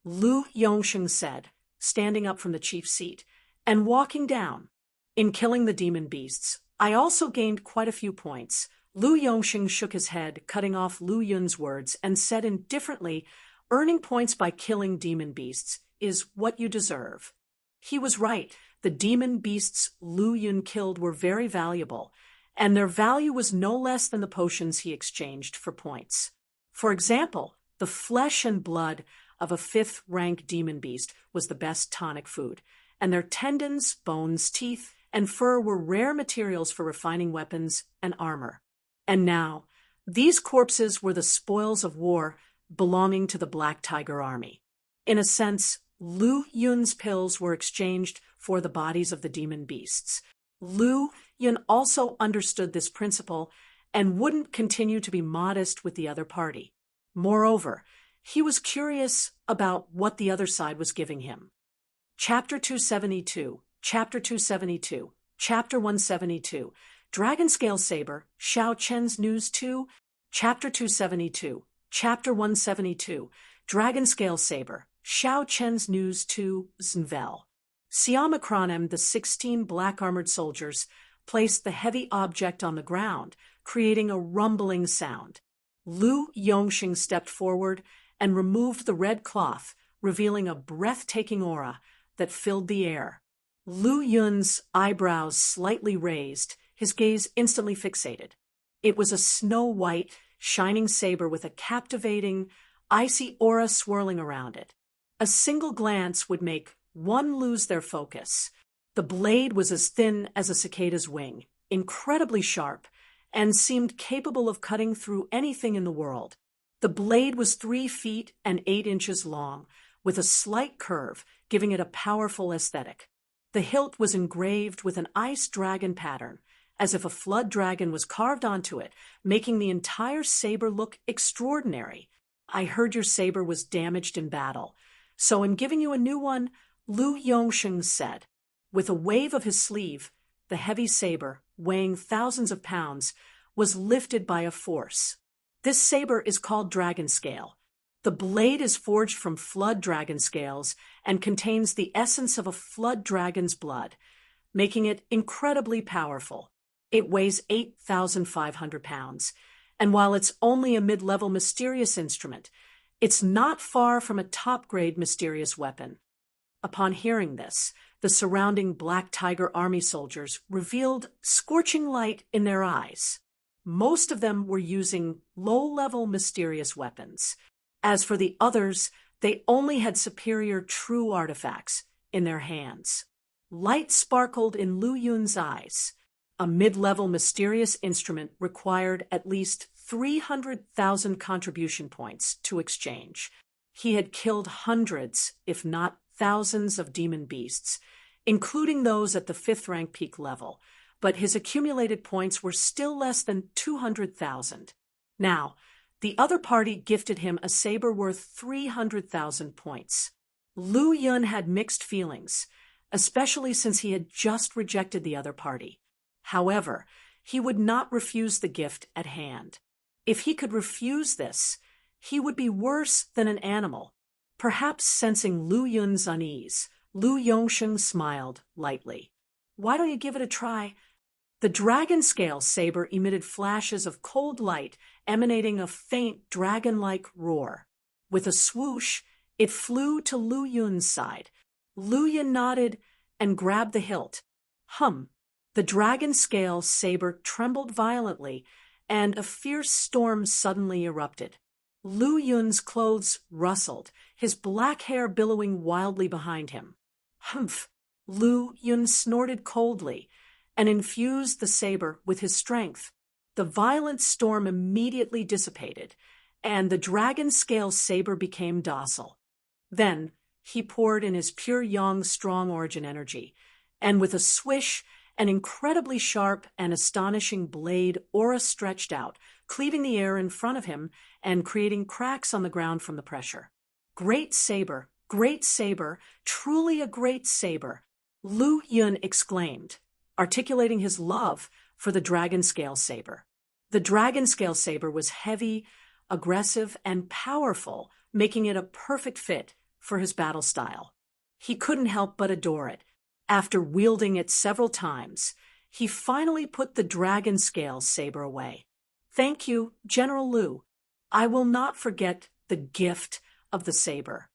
Lu Yongsheng said, standing up from the chief's seat and walking down. In killing the demon beasts, I also gained quite a few points. Lu Yongsheng shook his head, cutting off Lu Yun's words, and said indifferently, earning points by killing demon beasts is what you deserve. He was right. The demon beasts Lu Yun killed were very valuable, and their value was no less than the potions he exchanged for points. For example, the flesh and blood of a fifth-rank demon beast was the best tonic food, and their tendons, bones, teeth, and fur were rare materials for refining weapons and armor. And now, these corpses were the spoils of war belonging to the Black Tiger Army. In a sense, Lu Yun's pills were exchanged for the bodies of the demon beasts. Lu Yun also understood this principle and wouldn't continue to be modest with the other party. Moreover, he was curious about what the other side was giving him. Chapter 272, Chapter 272, Chapter 172, Dragon Scale Saber, Xiao Chen's News 2, Chapter 272, Chapter 172, Dragon Scale Saber, Xiao Chen's News 2, Znvel. Siamakronem, the 16 black-armored soldiers, placed the heavy object on the ground, creating a rumbling sound. Lu Yongsheng stepped forward and removed the red cloth, revealing a breathtaking aura that filled the air. Lu Yun's eyebrows slightly raised, his gaze instantly fixated. It was a snow-white, shining saber with a captivating, icy aura swirling around it. A single glance would make one lose their focus. The blade was as thin as a cicada's wing, incredibly sharp, and seemed capable of cutting through anything in the world. The blade was 3 feet and 8 inches long, with a slight curve, giving it a powerful aesthetic. The hilt was engraved with an ice dragon pattern, as if a flood dragon was carved onto it, making the entire saber look extraordinary. I heard your saber was damaged in battle, so I'm giving you a new one, Lu Yongsheng said. With a wave of his sleeve, the heavy saber, weighing thousands of pounds, was lifted by a force. This saber is called Dragon Scale. The blade is forged from flood dragon scales and contains the essence of a flood dragon's blood, making it incredibly powerful. It weighs 8,500 pounds, and while it's only a mid-level mysterious instrument, it's not far from a top-grade mysterious weapon. Upon hearing this, the surrounding Black Tiger Army soldiers revealed scorching light in their eyes. Most of them were using low-level mysterious weapons. As for the others, they only had superior true artifacts in their hands. Light sparkled in Lu Yun's eyes. A mid-level mysterious instrument required at least 300,000 contribution points to exchange. He had killed hundreds, if not thousands, of demon beasts, including those at the 5th-rank peak level, but his accumulated points were still less than 200,000. Now, the other party gifted him a saber worth 300,000 points. Lu Yun had mixed feelings, especially since he had just rejected the other party. However, he would not refuse the gift at hand. If he could refuse this, he would be worse than an animal. Perhaps sensing Lu Yun's unease, Lu Yongsheng smiled lightly. Why don't you give it a try? The dragon scale saber emitted flashes of cold light, emanating a faint dragon-like roar. With a swoosh, it flew to Lu Yun's side. Lu Yun nodded and grabbed the hilt. The dragon scale saber trembled violently and a fierce storm suddenly erupted. Lu Yun's clothes rustled, his black hair billowing wildly behind him. Humph! Lu Yun snorted coldly and infused the saber with his strength. The violent storm immediately dissipated, and the dragon-scale saber became docile. Then he poured in his pure yang strong origin energy, and with a swish, an incredibly sharp and astonishing blade aura stretched out, cleaving the air in front of him and creating cracks on the ground from the pressure. Great saber, truly a great saber, Lu Yun exclaimed, articulating his love for the dragon-scale saber. The dragon-scale saber was heavy, aggressive, and powerful, making it a perfect fit for his battle style. He couldn't help but adore it. After wielding it several times, he finally put the dragon-scale saber away. Thank you, General Lu. I will not forget the gift of the saber.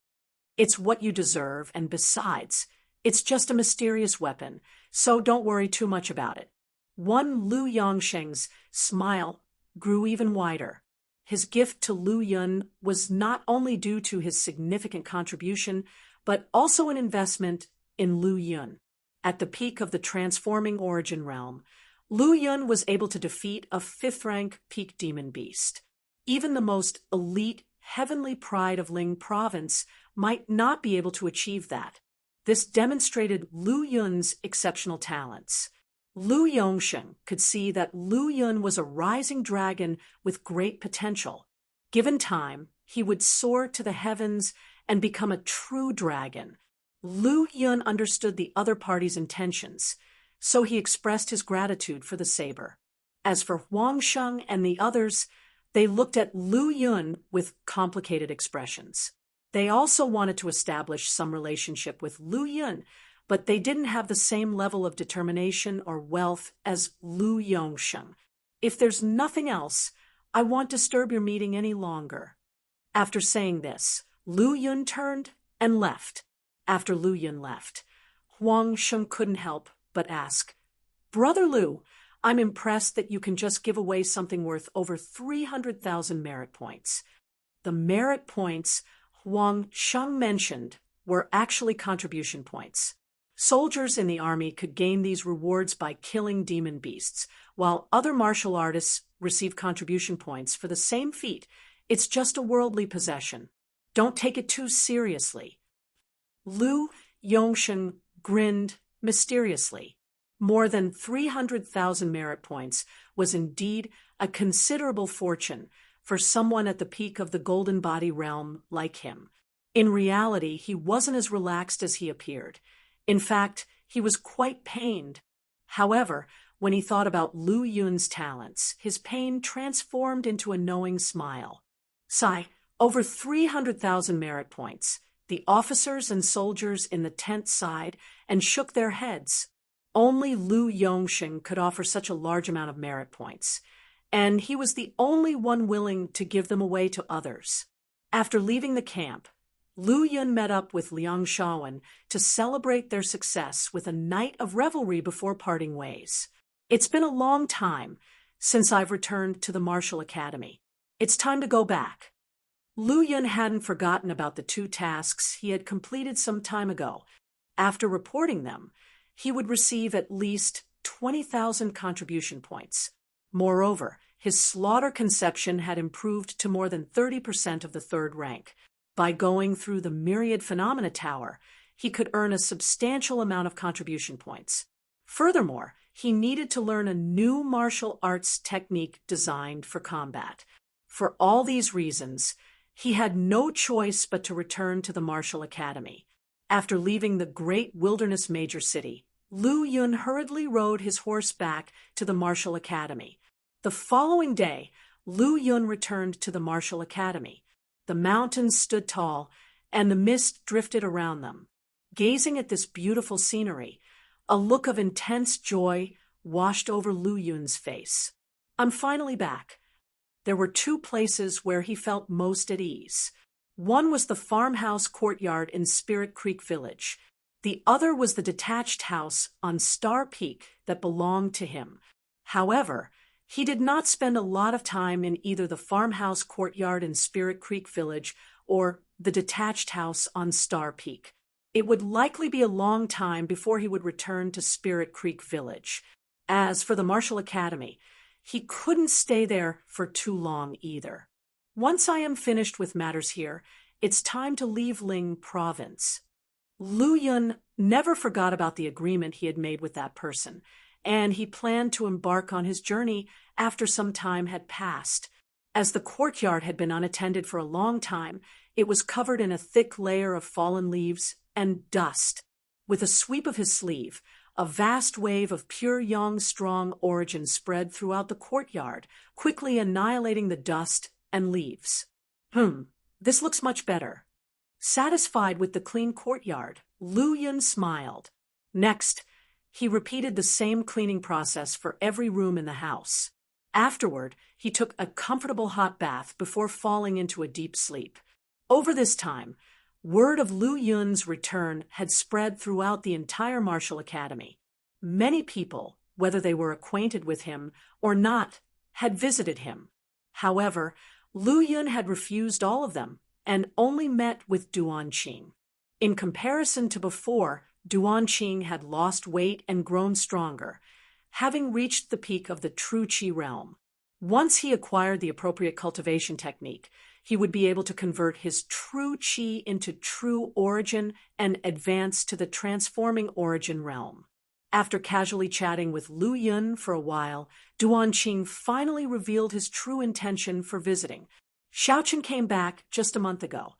It's what you deserve, and besides, it's just a mysterious weapon, so don't worry too much about it. One Lu Yongsheng's smile grew even wider. His gift to Lu Yun was not only due to his significant contribution, but also an investment in Lu Yun. At the peak of the transforming origin realm, Lu Yun was able to defeat a 5th-rank peak demon beast. Even the most elite heavenly pride of Ling province might not be able to achieve that. This demonstrated Lu Yun's exceptional talents. Lu Yongsheng could see that Lu Yun was a rising dragon with great potential. Given time, he would soar to the heavens and become a true dragon. Lu Yun understood the other party's intentions, so he expressed his gratitude for the saber. As for Huang Sheng and the others, they looked at Lu Yun with complicated expressions. They also wanted to establish some relationship with Lu Yun, but they didn't have the same level of determination or wealth as Lu Yongsheng. If there's nothing else, I won't disturb your meeting any longer. After saying this, Lu Yun turned and left. After Lu Yun left, Huang Sheng couldn't help but ask, Brother Lu, I'm impressed that you can just give away something worth over 300,000 merit points. The merit points Huang Sheng mentioned were actually contribution points. Soldiers in the army could gain these rewards by killing demon beasts, while other martial artists receive contribution points for the same feat. It's just a worldly possession. Don't take it too seriously. Lu Yongsheng grinned mysteriously. More than 300,000 merit points was indeed a considerable fortune for someone at the peak of the golden body realm like him. In reality, he wasn't as relaxed as he appeared. In fact, he was quite pained. However, when he thought about Lu Yun's talents, his pain transformed into a knowing smile. Sigh, over 300,000 merit points. The officers and soldiers in the tent sighed and shook their heads. Only Lu Yongsheng could offer such a large amount of merit points, and he was the only one willing to give them away to others. After leaving the camp, Lu Yun met up with Liang Shaowen to celebrate their success with a night of revelry before parting ways. It's been a long time since I've returned to the Martial Academy. It's time to go back. Lu Yun hadn't forgotten about the 2 tasks he had completed some time ago. After reporting them, he would receive at least 20,000 contribution points. Moreover, his slaughter conception had improved to more than 30% of the 3rd rank. By going through the Myriad Phenomena Tower, he could earn a substantial amount of contribution points. Furthermore, he needed to learn a new martial arts technique designed for combat. For all these reasons, he had no choice but to return to the Martial Academy. After leaving the great wilderness major city, Lu Yun hurriedly rode his horse back to the Martial Academy. The following day, Lu Yun returned to the Martial Academy. The mountains stood tall, and the mist drifted around them. Gazing at this beautiful scenery, a look of intense joy washed over Lu Yun's face. I'm finally back. There were 2 places where he felt most at ease. One was the farmhouse courtyard in Spirit Creek Village. The other was the detached house on Star Peak that belonged to him. However, He did not spend a lot of time in either the farmhouse courtyard in Spirit Creek Village or the detached house on Star Peak. It would likely be a long time before he would return to Spirit Creek Village. As for the Martial Academy, he couldn't stay there for too long either. Once I am finished with matters here, it's time to leave Ling Province. Lu Yun never forgot about the agreement he had made with that person, and he planned to embark on his journey after some time had passed. As the courtyard had been unattended for a long time, it was covered in a thick layer of fallen leaves and dust. With a sweep of his sleeve, a vast wave of pure yang strong origin spread throughout the courtyard, quickly annihilating the dust and leaves. This looks much better. Satisfied with the clean courtyard, Lu Yun smiled. Next, he repeated the same cleaning process for every room in the house. Afterward, he took a comfortable hot bath before falling into a deep sleep. Over this time, word of Lu Yun's return had spread throughout the entire Martial Academy. Many people, whether they were acquainted with him or not, had visited him. However, Lu Yun had refused all of them and only met with Duan Qing. In comparison to before, Duan Qing had lost weight and grown stronger, having reached the peak of the true Qi realm. Once he acquired the appropriate cultivation technique, he would be able to convert his true Qi into true origin and advance to the transforming origin realm. After casually chatting with Lu Yun for a while, Duan Qing finally revealed his true intention for visiting. Xiaochen came back just a month ago.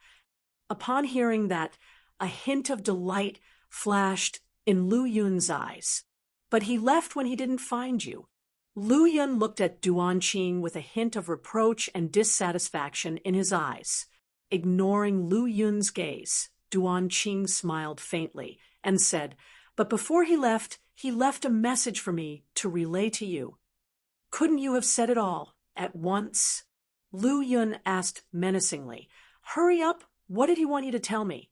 Upon hearing that, a hint of delight flashed in Lu Yun's eyes. But he left when he didn't find you. Lu Yun looked at Duan Qing with a hint of reproach and dissatisfaction in his eyes. Ignoring Lu Yun's gaze, Duan Qing smiled faintly and said, "But before he left a message for me to relay to you." "Couldn't you have said it all at once?" Lu Yun asked menacingly. "Hurry up, what did he want you to tell me?"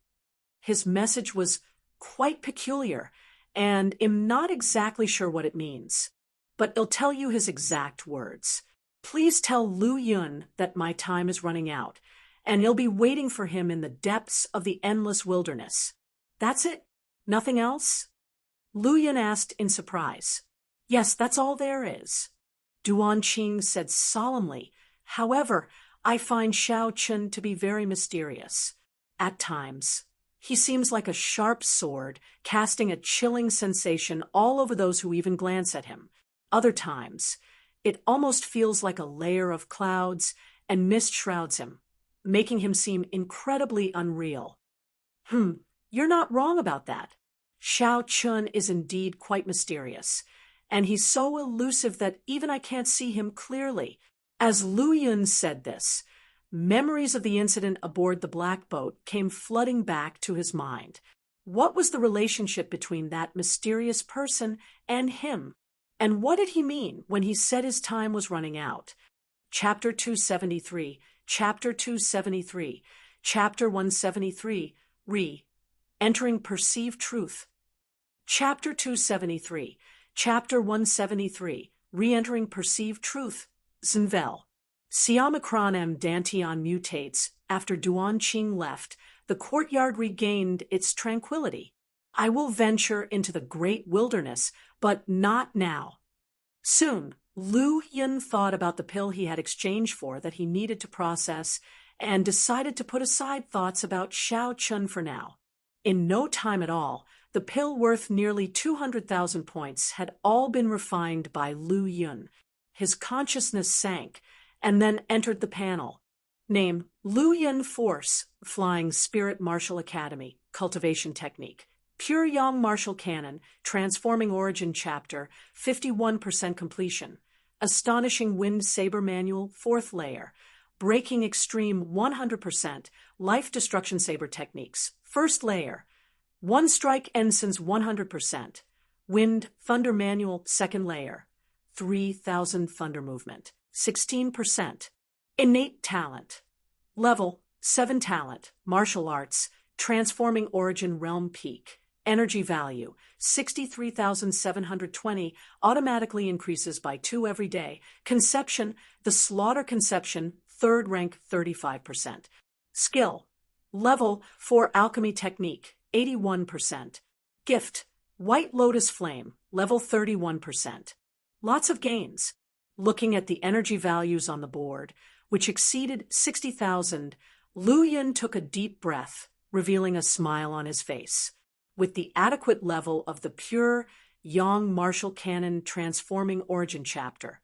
His message was quite peculiar, and I'm not exactly sure what it means. But I'll tell you his exact words. "Please tell Lu Yun that my time is running out, and you'll be waiting for him in the depths of the endless wilderness." "That's it? Nothing else?" Lu Yun asked in surprise. "Yes, that's all there is." Duan Qing said solemnly, "However, I find Xiao Chun to be very mysterious. At times, he seems like a sharp sword, casting a chilling sensation all over those who even glance at him. Other times, it almost feels like a layer of clouds and mist shrouds him, making him seem incredibly unreal." You're not wrong about that. Xiao Chun is indeed quite mysterious, and he's so elusive that even I can't see him clearly. As Lu Yun said this, memories of the incident aboard the black boat came flooding back to his mind. What was the relationship between that mysterious person and him? And what did he mean when he said his time was running out? Chapter 273, Chapter 273, Chapter 173, Entering Perceived Truth. Chapter 273, Chapter 173, Re-entering Perceived Truth. Zinvel. Siamacron M. Dantian mutates. After Duan Qing left, the courtyard regained its tranquility. I will venture into the great wilderness, but not now. Soon, Lu Yun thought about the pill he had exchanged for that he needed to process and decided to put aside thoughts about Xiao Chun for now. In no time at all, the pill worth nearly 200,000 points had all been refined by Lu Yun. His consciousness sank, and then entered the panel. Name: Lu Yun Force, Flying Spirit Martial Academy, Cultivation Technique. Pure Yang Martial Cannon, Transforming Origin Chapter, 51% completion. Astonishing Wind Saber Manual, 4th layer. Breaking Extreme, 100%. Life Destruction Saber Techniques, 1st layer. One Strike Ensigns, 100%. Wind Thunder Manual, 2nd layer. 3,000 Thunder Movement, 16%. Innate Talent. Level, 7 Talent, Martial Arts, Transforming Origin Realm Peak. Energy value, 63,720, automatically increases by 2 every day. Conception, the slaughter conception, 3rd rank, 35%. Skill, level 4 alchemy technique, 81%. Gift, white lotus flame, level 31%. Lots of gains. Looking at the energy values on the board, which exceeded 60,000, Lu Yun took a deep breath, revealing a smile on his face. With the adequate level of the pure Yang Martial Canon Transforming Origin chapter,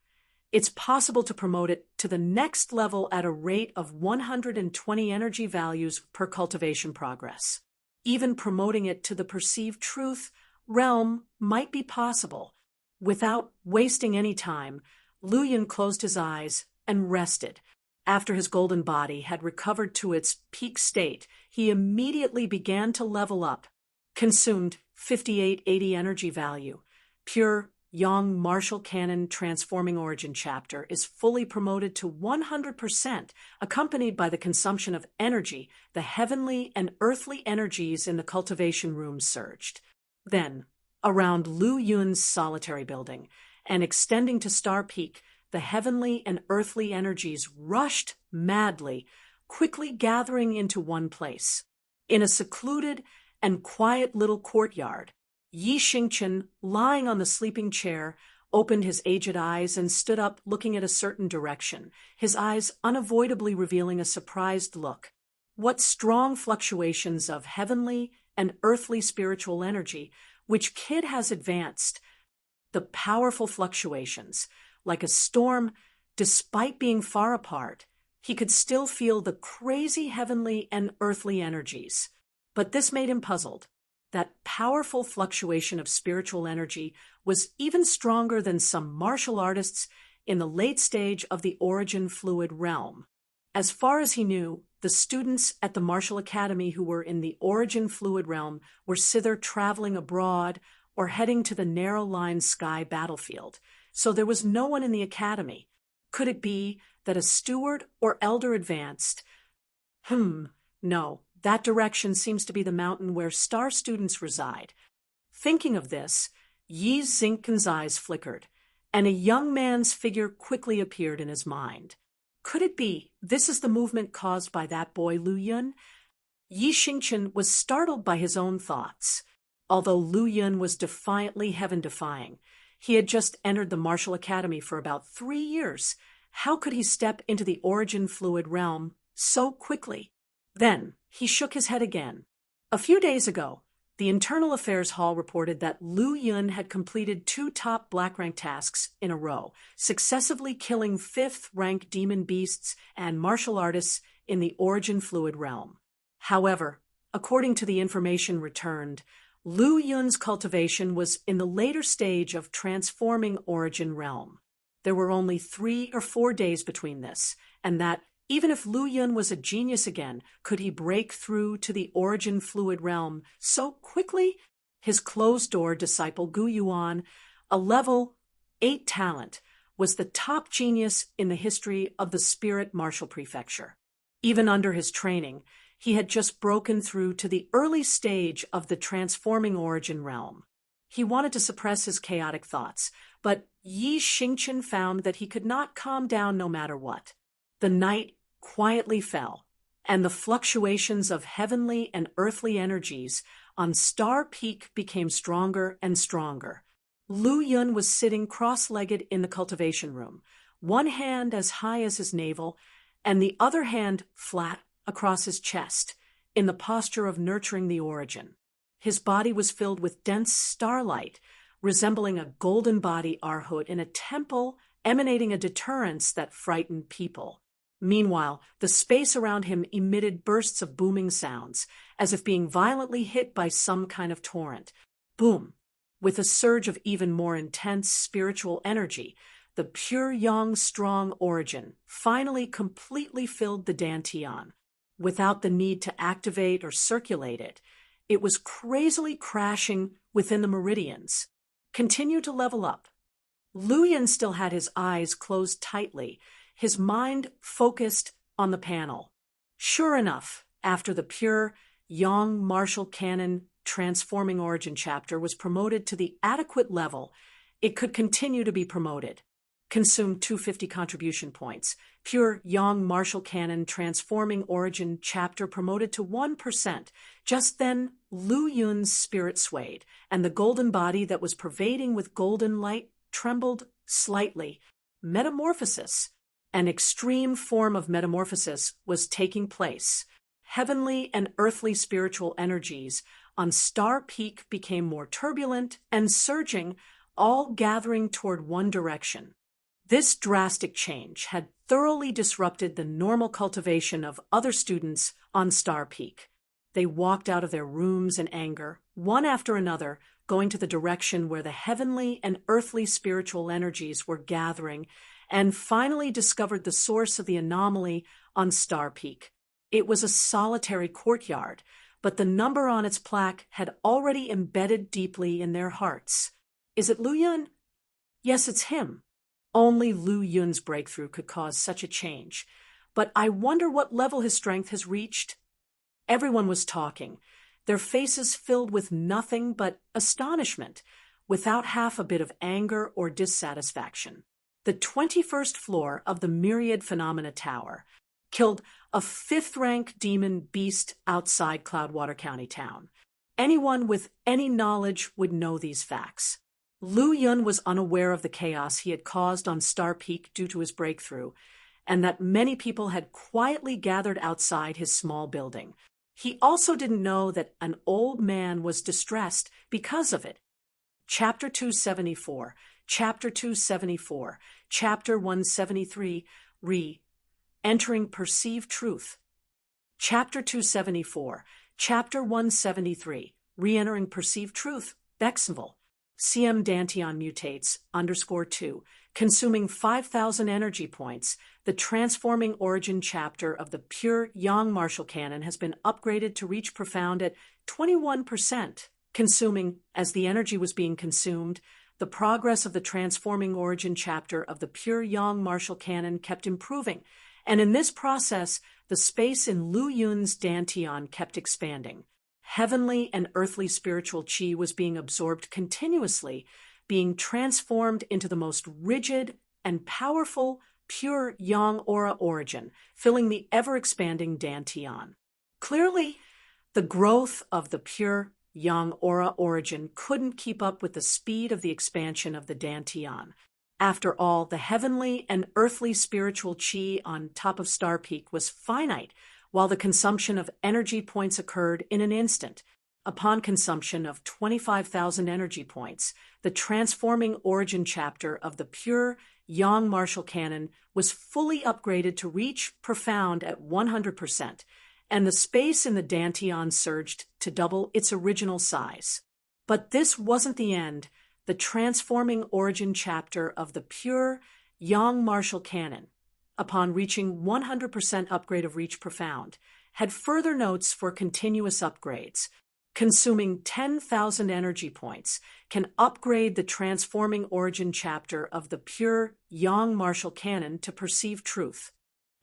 it's possible to promote it to the next level at a rate of 120 energy values per cultivation progress. Even promoting it to the perceived truth realm might be possible. Without wasting any time, Lu Yun closed his eyes and rested. After his golden body had recovered to its peak state, he immediately began to level up. Consumed 5880 energy value. Pure Yang Martial Canon Transforming Origin chapter is fully promoted to 100%, accompanied by the consumption of energy. The heavenly and earthly energies in the cultivation room surged. Then, around Lu Yun's solitary building, and extending to Star Peak, the heavenly and earthly energies rushed madly, quickly gathering into one place. In a secluded and quiet little courtyard, Yi Xingchen, lying on the sleeping chair, opened his aged eyes and stood up, looking at a certain direction, his eyes unavoidably revealing a surprised look. What strong fluctuations of heavenly and earthly spiritual energy, which kid has advanced. The powerful fluctuations, like a storm, despite being far apart, he could still feel the crazy heavenly and earthly energies. But this made him puzzled. That powerful fluctuation of spiritual energy was even stronger than some martial artists in the late stage of the origin fluid realm. As far as he knew, the students at the martial academy who were in the origin fluid realm were either traveling abroad or heading to the narrow line sky battlefield, so there was no one in the academy. Could it be that a steward or elder advanced? No. That direction seems to be the mountain where star students reside. Thinking of this, Yi Xingchen's eyes flickered, and a young man's figure quickly appeared in his mind. Could it be this is the movement caused by that boy Lu Yun? Yi Xingchen was startled by his own thoughts. Although Lu Yun was defiantly heaven-defying, he had just entered the martial academy for about 3 years. How could he step into the origin fluid realm so quickly? Then he shook his head again. A few days ago, the Internal Affairs Hall reported that Lu Yun had completed 2 top black rank tasks in a row, successively killing 5th rank demon beasts and martial artists in the origin fluid realm. However, according to the information returned, Lu Yun's cultivation was in the later stage of transforming origin realm. There were only 3 or 4 days between this, and that even if Lu Yun was a genius again, could he break through to the origin fluid realm so quickly? His closed-door disciple Gu Yuan, a level 8 talent, was the top genius in the history of the Spirit Martial Prefecture. Even under his training, he had just broken through to the early stage of the transforming origin realm. He wanted to suppress his chaotic thoughts, but Yi Xingchen found that he could not calm down no matter what. The night quietly fell, and the fluctuations of heavenly and earthly energies on Star Peak became stronger and stronger. Lu Yun was sitting cross-legged in the cultivation room, one hand as high as his navel, and the other hand flat across his chest, in the posture of nurturing the origin. His body was filled with dense starlight, resembling a golden body arhut in a temple emanating a deterrence that frightened people. Meanwhile, the space around him emitted bursts of booming sounds, as if being violently hit by some kind of torrent. Boom! With a surge of even more intense spiritual energy, the pure yang strong origin finally completely filled the dantian. Without the need to activate or circulate it, it was crazily crashing within the meridians. Continue to level up. Lu Yun still had his eyes closed tightly, his mind focused on the panel. Sure enough, after the pure Yang Martial Canon transforming origin chapter was promoted to the adequate level it could continue to be promoted. Consumed 250 contribution points. Pure Yang Martial Cannon transforming origin chapter promoted to 1%. Just then, Lu Yun's spirit swayed, and the golden body that was pervading with golden light trembled slightly. Metamorphosis. An extreme form of metamorphosis was taking place. Heavenly and earthly spiritual energies on Star Peak became more turbulent and surging, all gathering toward one direction. This drastic change had thoroughly disrupted the normal cultivation of other students on Star Peak. They walked out of their rooms in anger, one after another, going to the direction where the heavenly and earthly spiritual energies were gathering, and finally discovered the source of the anomaly on Star Peak. It was a solitary courtyard, but the number on its plaque had already embedded deeply in their hearts. Is it Lu Yun? Yes, it's him. Only Lu Yun's breakthrough could cause such a change. But I wonder what level his strength has reached. Everyone was talking, their faces filled with nothing but astonishment, without half a bit of anger or dissatisfaction. The 21st floor of the Myriad Phenomena Tower killed a 5th-rank demon beast outside Cloudwater County town. Anyone with any knowledge would know these facts. Lu Yun was unaware of the chaos he had caused on Star Peak due to his breakthrough, and that many people had quietly gathered outside his small building. He also didn't know that an old man was distressed because of it. Chapter 274, Chapter 274, Chapter 173, Entering Perceived Truth. Chapter 274, Chapter 173, Re-entering Perceived Truth, Bexonville. CM Danteon mutates, _2, consuming 5,000 energy points. The transforming origin chapter of the pure Yang Martial Cannon has been upgraded to reach profound at 21%, consuming, as the energy was being consumed, the progress of the transforming origin chapter of the pure Yang Martial Cannon kept improving, and in this process, the space in Lu Yun's Danteon kept expanding. Heavenly and earthly spiritual chi was being absorbed continuously, being transformed into the most rigid and powerful, pure Yang aura origin, filling the ever-expanding Danteon. Clearly, the growth of the pure Yang aura origin couldn't keep up with the speed of the expansion of the Danteon. After all, the heavenly and earthly spiritual chi on top of Star Peak was finite, while the consumption of energy points occurred in an instant. Upon consumption of 25,000 energy points, the transforming origin chapter of the pure Yang Martial Cannon was fully upgraded to reach profound at 100%, and the space in the Danteon surged to double its original size. But this wasn't the end. The transforming origin chapter of the pure Yang Martial Cannon, upon reaching 100% upgrade of Reach Profound, had further notes for continuous upgrades. Consuming 10,000 energy points can upgrade the transforming origin chapter of the pure Yang Martial Cannon to perceive truth.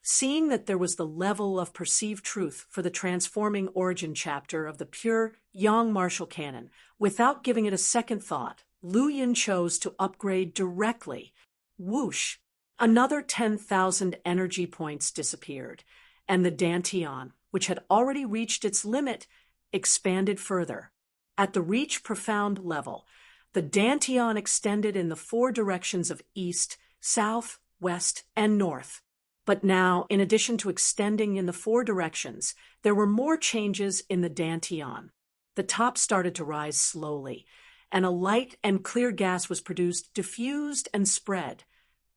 Seeing that there was the level of perceived truth for the transforming origin chapter of the pure Yang Martial Cannon, without giving it a second thought, Lu Yun chose to upgrade directly. Whoosh! Another 10,000 energy points disappeared, and the Danteon, which had already reached its limit, expanded further. At the Reach Profound level, the Danteon extended in the 4 directions of east, south, west, and north. But now, in addition to extending in the 4 directions, there were more changes in the Danteon. The top started to rise slowly, and a light and clear gas was produced, diffused, and spread.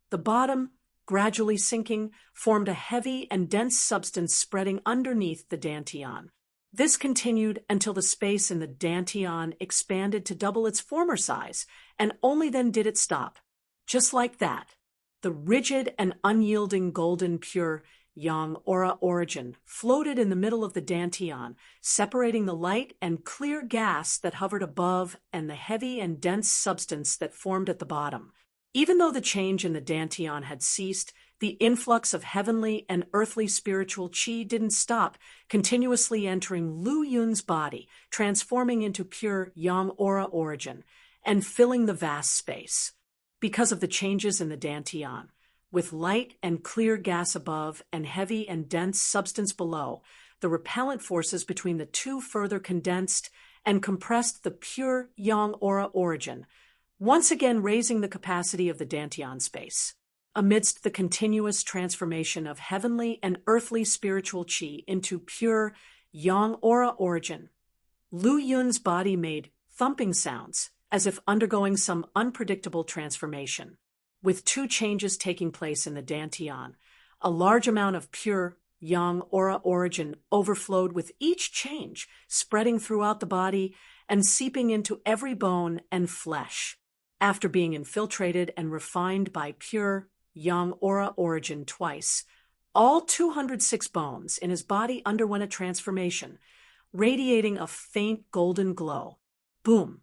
The bottom, gradually sinking, formed a heavy and dense substance spreading underneath the Danteon. This continued until the space in the Danteon expanded to double its former size, and only then did it stop. Just like that, the rigid and unyielding golden pure Yang aura origin floated in the middle of the Danteon, separating the light and clear gas that hovered above and the heavy and dense substance that formed at the bottom. Even though the change in the Danteon had ceased, The influx of heavenly and earthly spiritual qi didn't stop, continuously entering Lu Yun's body, transforming into pure yang aura origin, and filling the vast space. Because of the changes in the dantian, with light and clear gas above and heavy and dense substance below, the repellent forces between the two further condensed and compressed the pure yang aura origin, once again raising the capacity of the dantian space. Amidst the continuous transformation of heavenly and earthly spiritual qi into pure yang aura origin, Lu Yun's body made thumping sounds as if undergoing some unpredictable transformation. With two changes taking place in the dantian, a large amount of pure yang aura origin overflowed with each change, spreading throughout the body and seeping into every bone and flesh. After being infiltrated and refined by pure yang aura origin twice, all 206 bones in his body underwent a transformation, radiating a faint golden glow. Boom,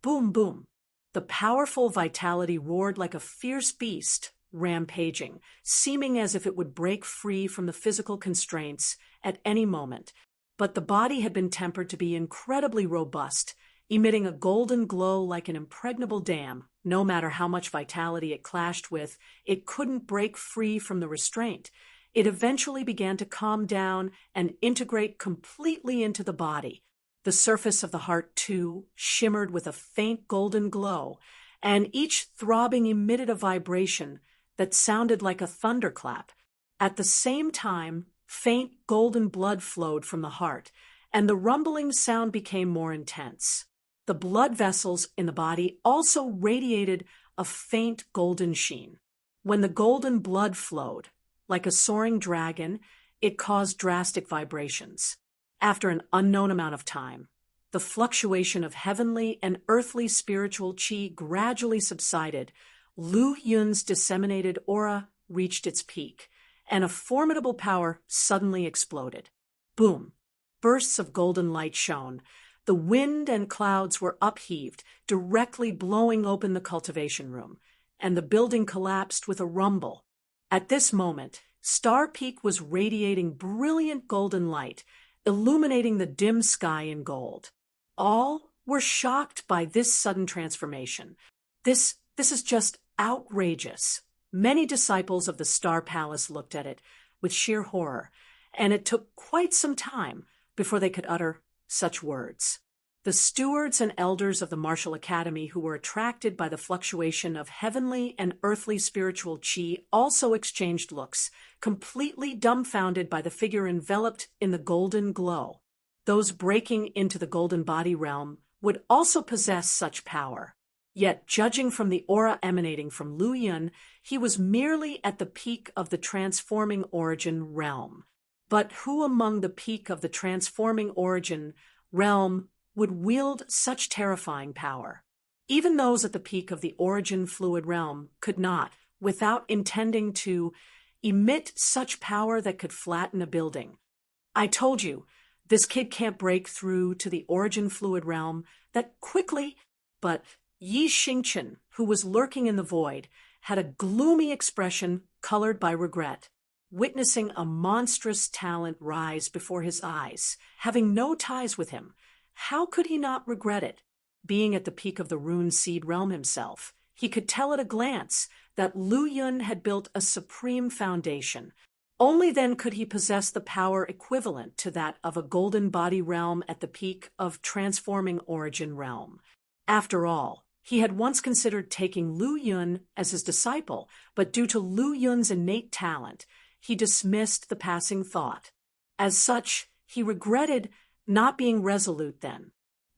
boom, boom. The powerful vitality roared like a fierce beast, rampaging, seeming as if it would break free from the physical constraints at any moment. But the body had been tempered to be incredibly robust, emitting a golden glow like an impregnable dam. No matter how much vitality it clashed with, it couldn't break free from the restraint. It eventually began to calm down and integrate completely into the body. The surface of the heart, too, shimmered with a faint golden glow, and each throbbing emitted a vibration that sounded like a thunderclap. At the same time, faint golden blood flowed from the heart, and the rumbling sound became more intense. The blood vessels in the body also radiated a faint golden sheen. When the golden blood flowed, like a soaring dragon, it caused drastic vibrations. After an unknown amount of time, the fluctuation of heavenly and earthly spiritual qi gradually subsided. Lu Yun's disseminated aura reached its peak, and a formidable power suddenly exploded. Boom! Bursts of golden light shone. The wind and clouds were upheaved, directly blowing open the cultivation room, and the building collapsed with a rumble. At this moment, Star Peak was radiating brilliant golden light, illuminating the dim sky in gold. All were shocked by this sudden transformation. This is just outrageous. Many disciples of the Star Palace looked at it with sheer horror, and it took quite some time before they could utter such words. The stewards and elders of the Martial Academy, who were attracted by the fluctuation of heavenly and earthly spiritual qi, also exchanged looks, completely dumbfounded by the figure enveloped in the golden glow. Those breaking into the golden body realm would also possess such power. Yet, judging from the aura emanating from Lu Yun, he was merely at the peak of the transforming origin realm. But who among the peak of the transforming origin realm would wield such terrifying power? Even those at the peak of the origin fluid realm could not, without intending to, emit such power that could flatten a building. I told you, this kid can't break through to the origin fluid realm that quickly. But Yi Xingchen, who was lurking in the void, had a gloomy expression colored by regret. Witnessing a monstrous talent rise before his eyes, having no ties with him, how could he not regret it? Being at the peak of the rune seed realm himself, he could tell at a glance that Lu Yun had built a supreme foundation. Only then could he possess the power equivalent to that of a golden body realm at the peak of transforming origin realm. After all, he had once considered taking Lu Yun as his disciple, but due to Lu Yun's innate talent, he dismissed the passing thought. As such, he regretted not being resolute then.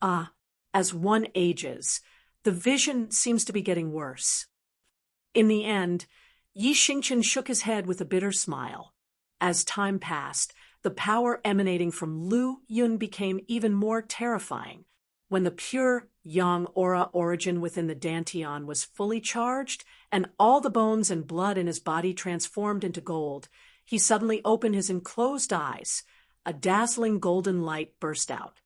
As one ages, the vision seems to be getting worse. In the end, Yi Xingchen shook his head with a bitter smile. As time passed, the power emanating from Lu Yun became even more terrifying. When the pure yang aura origin within the dantian was fully charged and all the bones and blood in his body transformed into gold, he suddenly opened his enclosed eyes. A dazzling golden light burst out.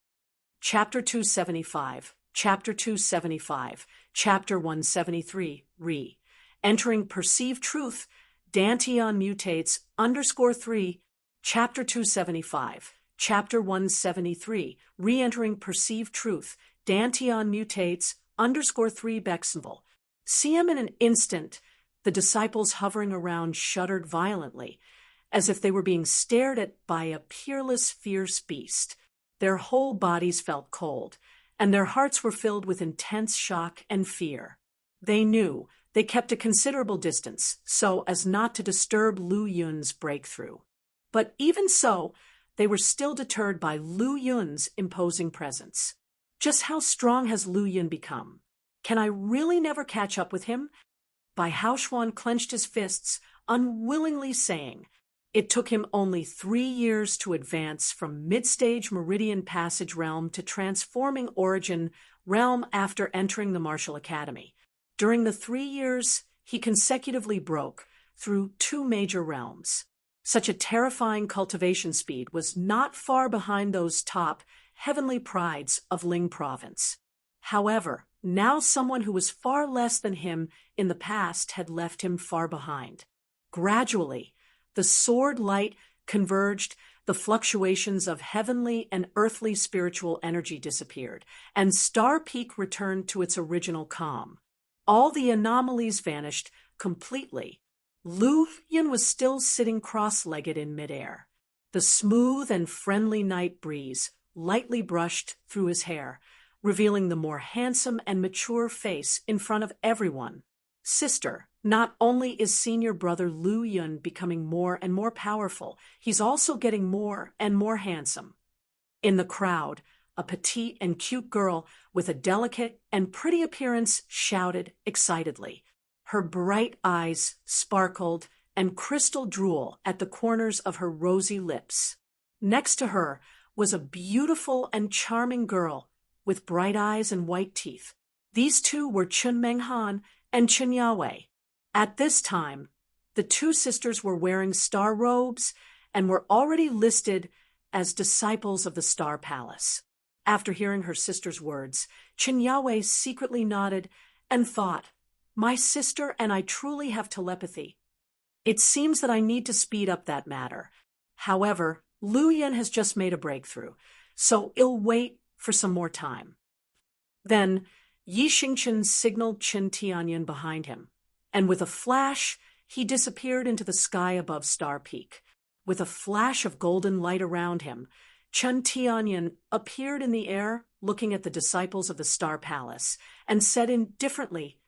Chapter 275, Chapter 275, Chapter 173, Entering Perceived Truth, Danteon mutates _3, Chapter 275, Chapter 173, Re-entering Perceived Truth, Danteon mutates _3 Bexenville. See him in an instant. The disciples hovering around shuddered violently, as if they were being stared at by a peerless, fierce beast. Their whole bodies felt cold, and their hearts were filled with intense shock and fear. They knew they kept a considerable distance so as not to disturb Lu Yun's breakthrough. But even so, they were still deterred by Lu Yun's imposing presence. Just how strong has Lu Yun become? Can I really never catch up with him? Bai Haoxuan clenched his fists, unwillingly saying, it took him only 3 years to advance from mid-stage Meridian Passage realm to transforming Origin realm after entering the Martial Academy. During the 3 years, he consecutively broke through 2 major realms. Such a terrifying cultivation speed was not far behind those top heavenly prides of Ling Province. However, now someone who was far less than him in the past had left him far behind. Gradually, the sword light converged, the fluctuations of heavenly and earthly spiritual energy disappeared, and Star Peak returned to its original calm. All the anomalies vanished completely. Lu Yun was still sitting cross-legged in midair. The smooth and friendly night breeze lightly brushed through his hair, revealing the more handsome and mature face in front of everyone. Sister, not only is senior brother Lu Yun becoming more and more powerful, he's also getting more and more handsome. In the crowd, a petite and cute girl with a delicate and pretty appearance shouted excitedly. Her bright eyes sparkled and crystal drool at the corners of her rosy lips. Next to her was a beautiful and charming girl with bright eyes and white teeth. These two were Chun Menghan and Chun Yawei. At this time, the 2 sisters were wearing star robes and were already listed as disciples of the Star Palace. After hearing her sister's words, Chun Yawei secretly nodded and thought, my sister and I truly have telepathy. It seems that I need to speed up that matter. However, Lu Yun has just made a breakthrough, so I'll wait for some more time. Then, Yi Xingchen signaled Chen Tianyan behind him, and with a flash, he disappeared into the sky above Star Peak. With a flash of golden light around him, Chen Tianyan appeared in the air, looking at the disciples of the Star Palace, and said indifferently,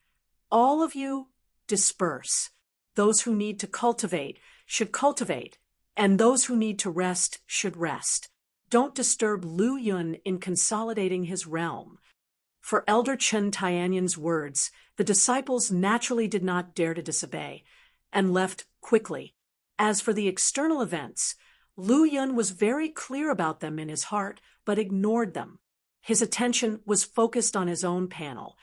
all of you, disperse. Those who need to cultivate should cultivate, and those who need to rest should rest. Don't disturb Lu Yun in consolidating his realm. For Elder Chen Tianyan's words, the disciples naturally did not dare to disobey, and left quickly. As for the external events, Lu Yun was very clear about them in his heart, but ignored them. His attention was focused on his own panel.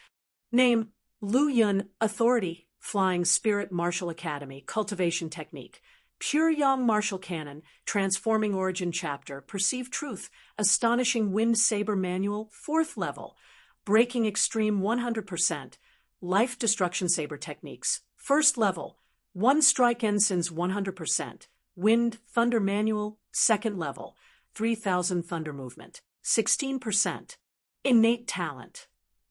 Name, Lu Yun, Authority, Flying Spirit Martial Academy, Cultivation Technique. Pure Yang Martial Cannon, Transforming Origin Chapter, Perceived Truth, Astonishing Wind Saber Manual, 4th level. Breaking Extreme 100%, Life Destruction Saber Techniques, 1st level. One Strike Ensigns 100%, Wind Thunder Manual, 2nd level. 3000 Thunder Movement, 16%. Innate Talent,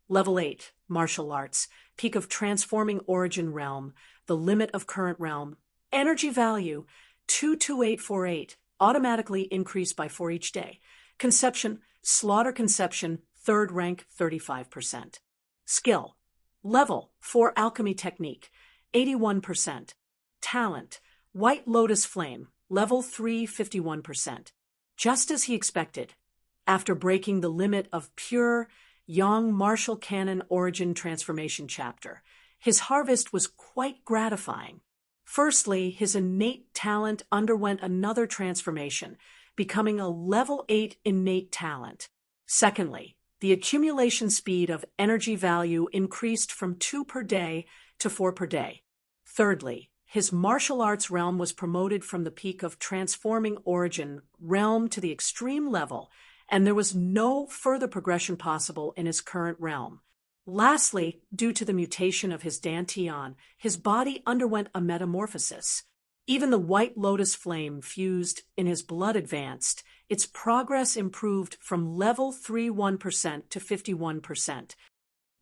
Level 8, Martial Arts, Peak of Transforming Origin Realm, The Limit of Current Realm. Energy Value, 22848, automatically increased by 4 each day. Conception, Slaughter Conception, 3rd rank, 35%. Skill, Level 4 Alchemy Technique, 81%. Talent, White Lotus Flame, Level 3, 51%. Just as he expected, after breaking the limit of pure Yang Martial Cannon Origin Transformation Chapter, his harvest was quite gratifying. Firstly, his innate talent underwent another transformation, becoming a Level 8 innate talent. Secondly, the accumulation speed of energy value increased from 2 per day to 4 per day. Thirdly, his martial arts realm was promoted from the peak of Transforming Origin realm to the extreme level, and there was no further progression possible in his current realm. Lastly, due to the mutation of his dantian, his body underwent a metamorphosis. Even the white lotus flame fused in his blood advanced. Its progress improved from level 31% to 51%.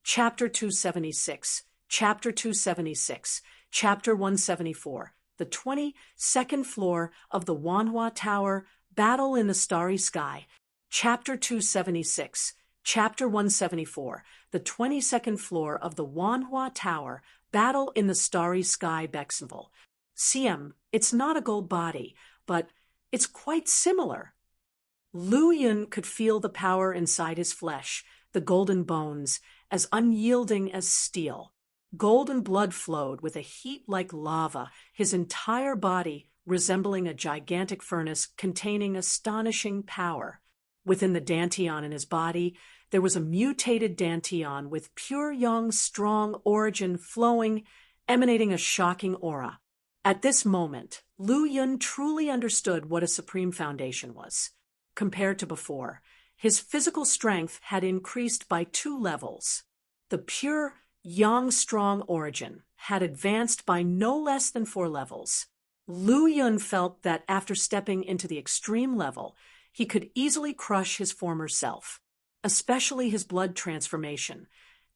Chapter 276, Chapter 276, Chapter 174, the 22nd floor of the Wanhua Tower, battle in the starry sky. Chapter 276, Chapter 174, the 22nd floor of the Wanhua Tower, battle in the starry sky, Bexenville. CM, it's not a gold body, but it's quite similar. Lu Yun could feel the power inside his flesh, the golden bones, as unyielding as steel. Golden blood flowed with a heat like lava, his entire body resembling a gigantic furnace containing astonishing power. Within the dantian in his body, there was a mutated dantian with pure young, strong origin flowing, emanating a shocking aura. At this moment, Lu Yun truly understood what a supreme foundation was. Compared to before, his physical strength had increased by 2 levels. The pure, young, strong origin had advanced by no less than 4 levels. Lu Yun felt that after stepping into the extreme level, he could easily crush his former self, especially his blood transformation.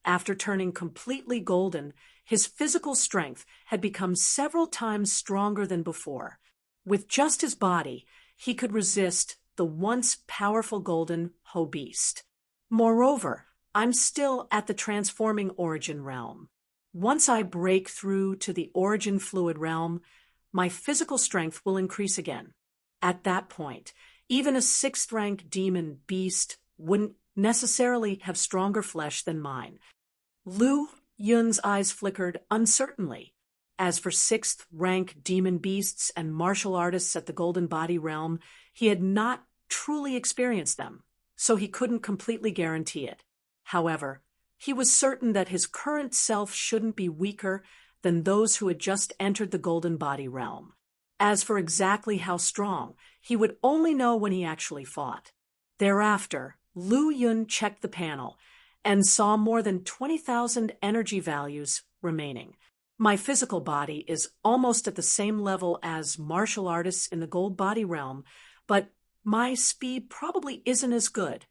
After turning completely golden, his physical strength had become several times stronger than before. With just his body, he could resist the once powerful golden Ho Beast. Moreover, I'm still at the transforming origin realm. Once I break through to the origin fluid realm, my physical strength will increase again. At that point, even a 6th-rank demon beast wouldn't necessarily have stronger flesh than mine. Lu Yun's eyes flickered uncertainly. As for 6th-rank demon beasts and martial artists at the Golden Body realm, he had not truly experienced them, so he couldn't completely guarantee it. However, he was certain that his current self shouldn't be weaker than those who had just entered the Golden Body realm. As for exactly how strong, he would only know when he actually fought. Thereafter, Lu Yun checked the panel and saw more than 20,000 energy values remaining. My physical body is almost at the same level as martial artists in the Gold Body realm, but my speed probably isn't as good.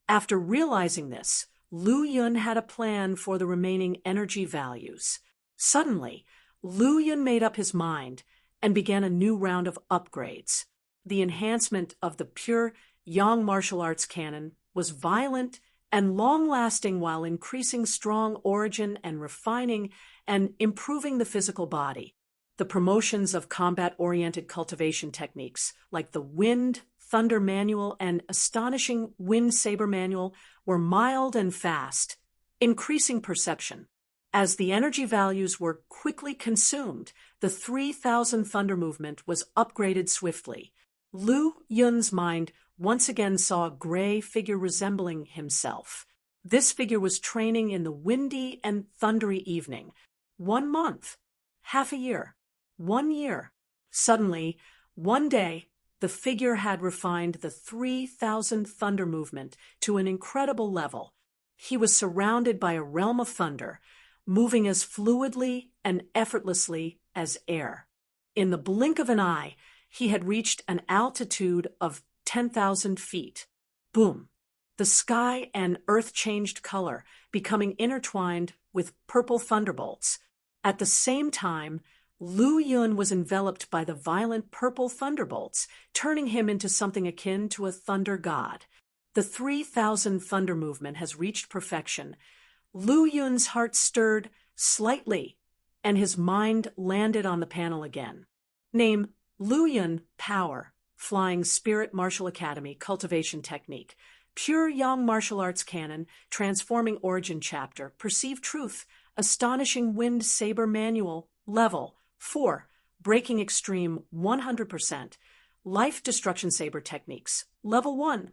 After realizing this, Lu Yun had a plan for the remaining energy values. Suddenly, Lu Yun made up his mind and began a new round of upgrades. The enhancement of the pure Yang martial arts canon was violent and long-lasting while increasing strong origin and refining and improving the physical body. The promotions of combat-oriented cultivation techniques like the Wind Thunder Manual and Astonishing Wind Saber Manual were mild and fast, increasing perception. As the energy values were quickly consumed, the 3,000 Thunder movement was upgraded swiftly. Lu Yun's mind once again saw a gray figure resembling himself. This figure was training in the windy and thundery evening. 1 month, half a year, 1 year. Suddenly, one day, the figure had refined the 3,000 Thunder movement to an incredible level. He was surrounded by a realm of thunder, moving as fluidly and effortlessly as air. In the blink of an eye, he had reached an altitude of 10,000 feet. Boom! The sky and earth changed color, becoming intertwined with purple thunderbolts. At the same time, Lu Yun was enveloped by the violent purple thunderbolts, turning him into something akin to a thunder god. The 3,000 Thunder movement has reached perfection. Lu Yun's heart stirred slightly, and his mind landed on the panel again. Name: Lu Yun Power, Flying Spirit Martial Academy, Cultivation Technique, Pure Yang Martial Arts Canon, Transforming Origin Chapter, Perceive Truth, Astonishing Wind Saber Manual, Level 4, Breaking Extreme 100%, Life Destruction Saber Techniques, Level 1,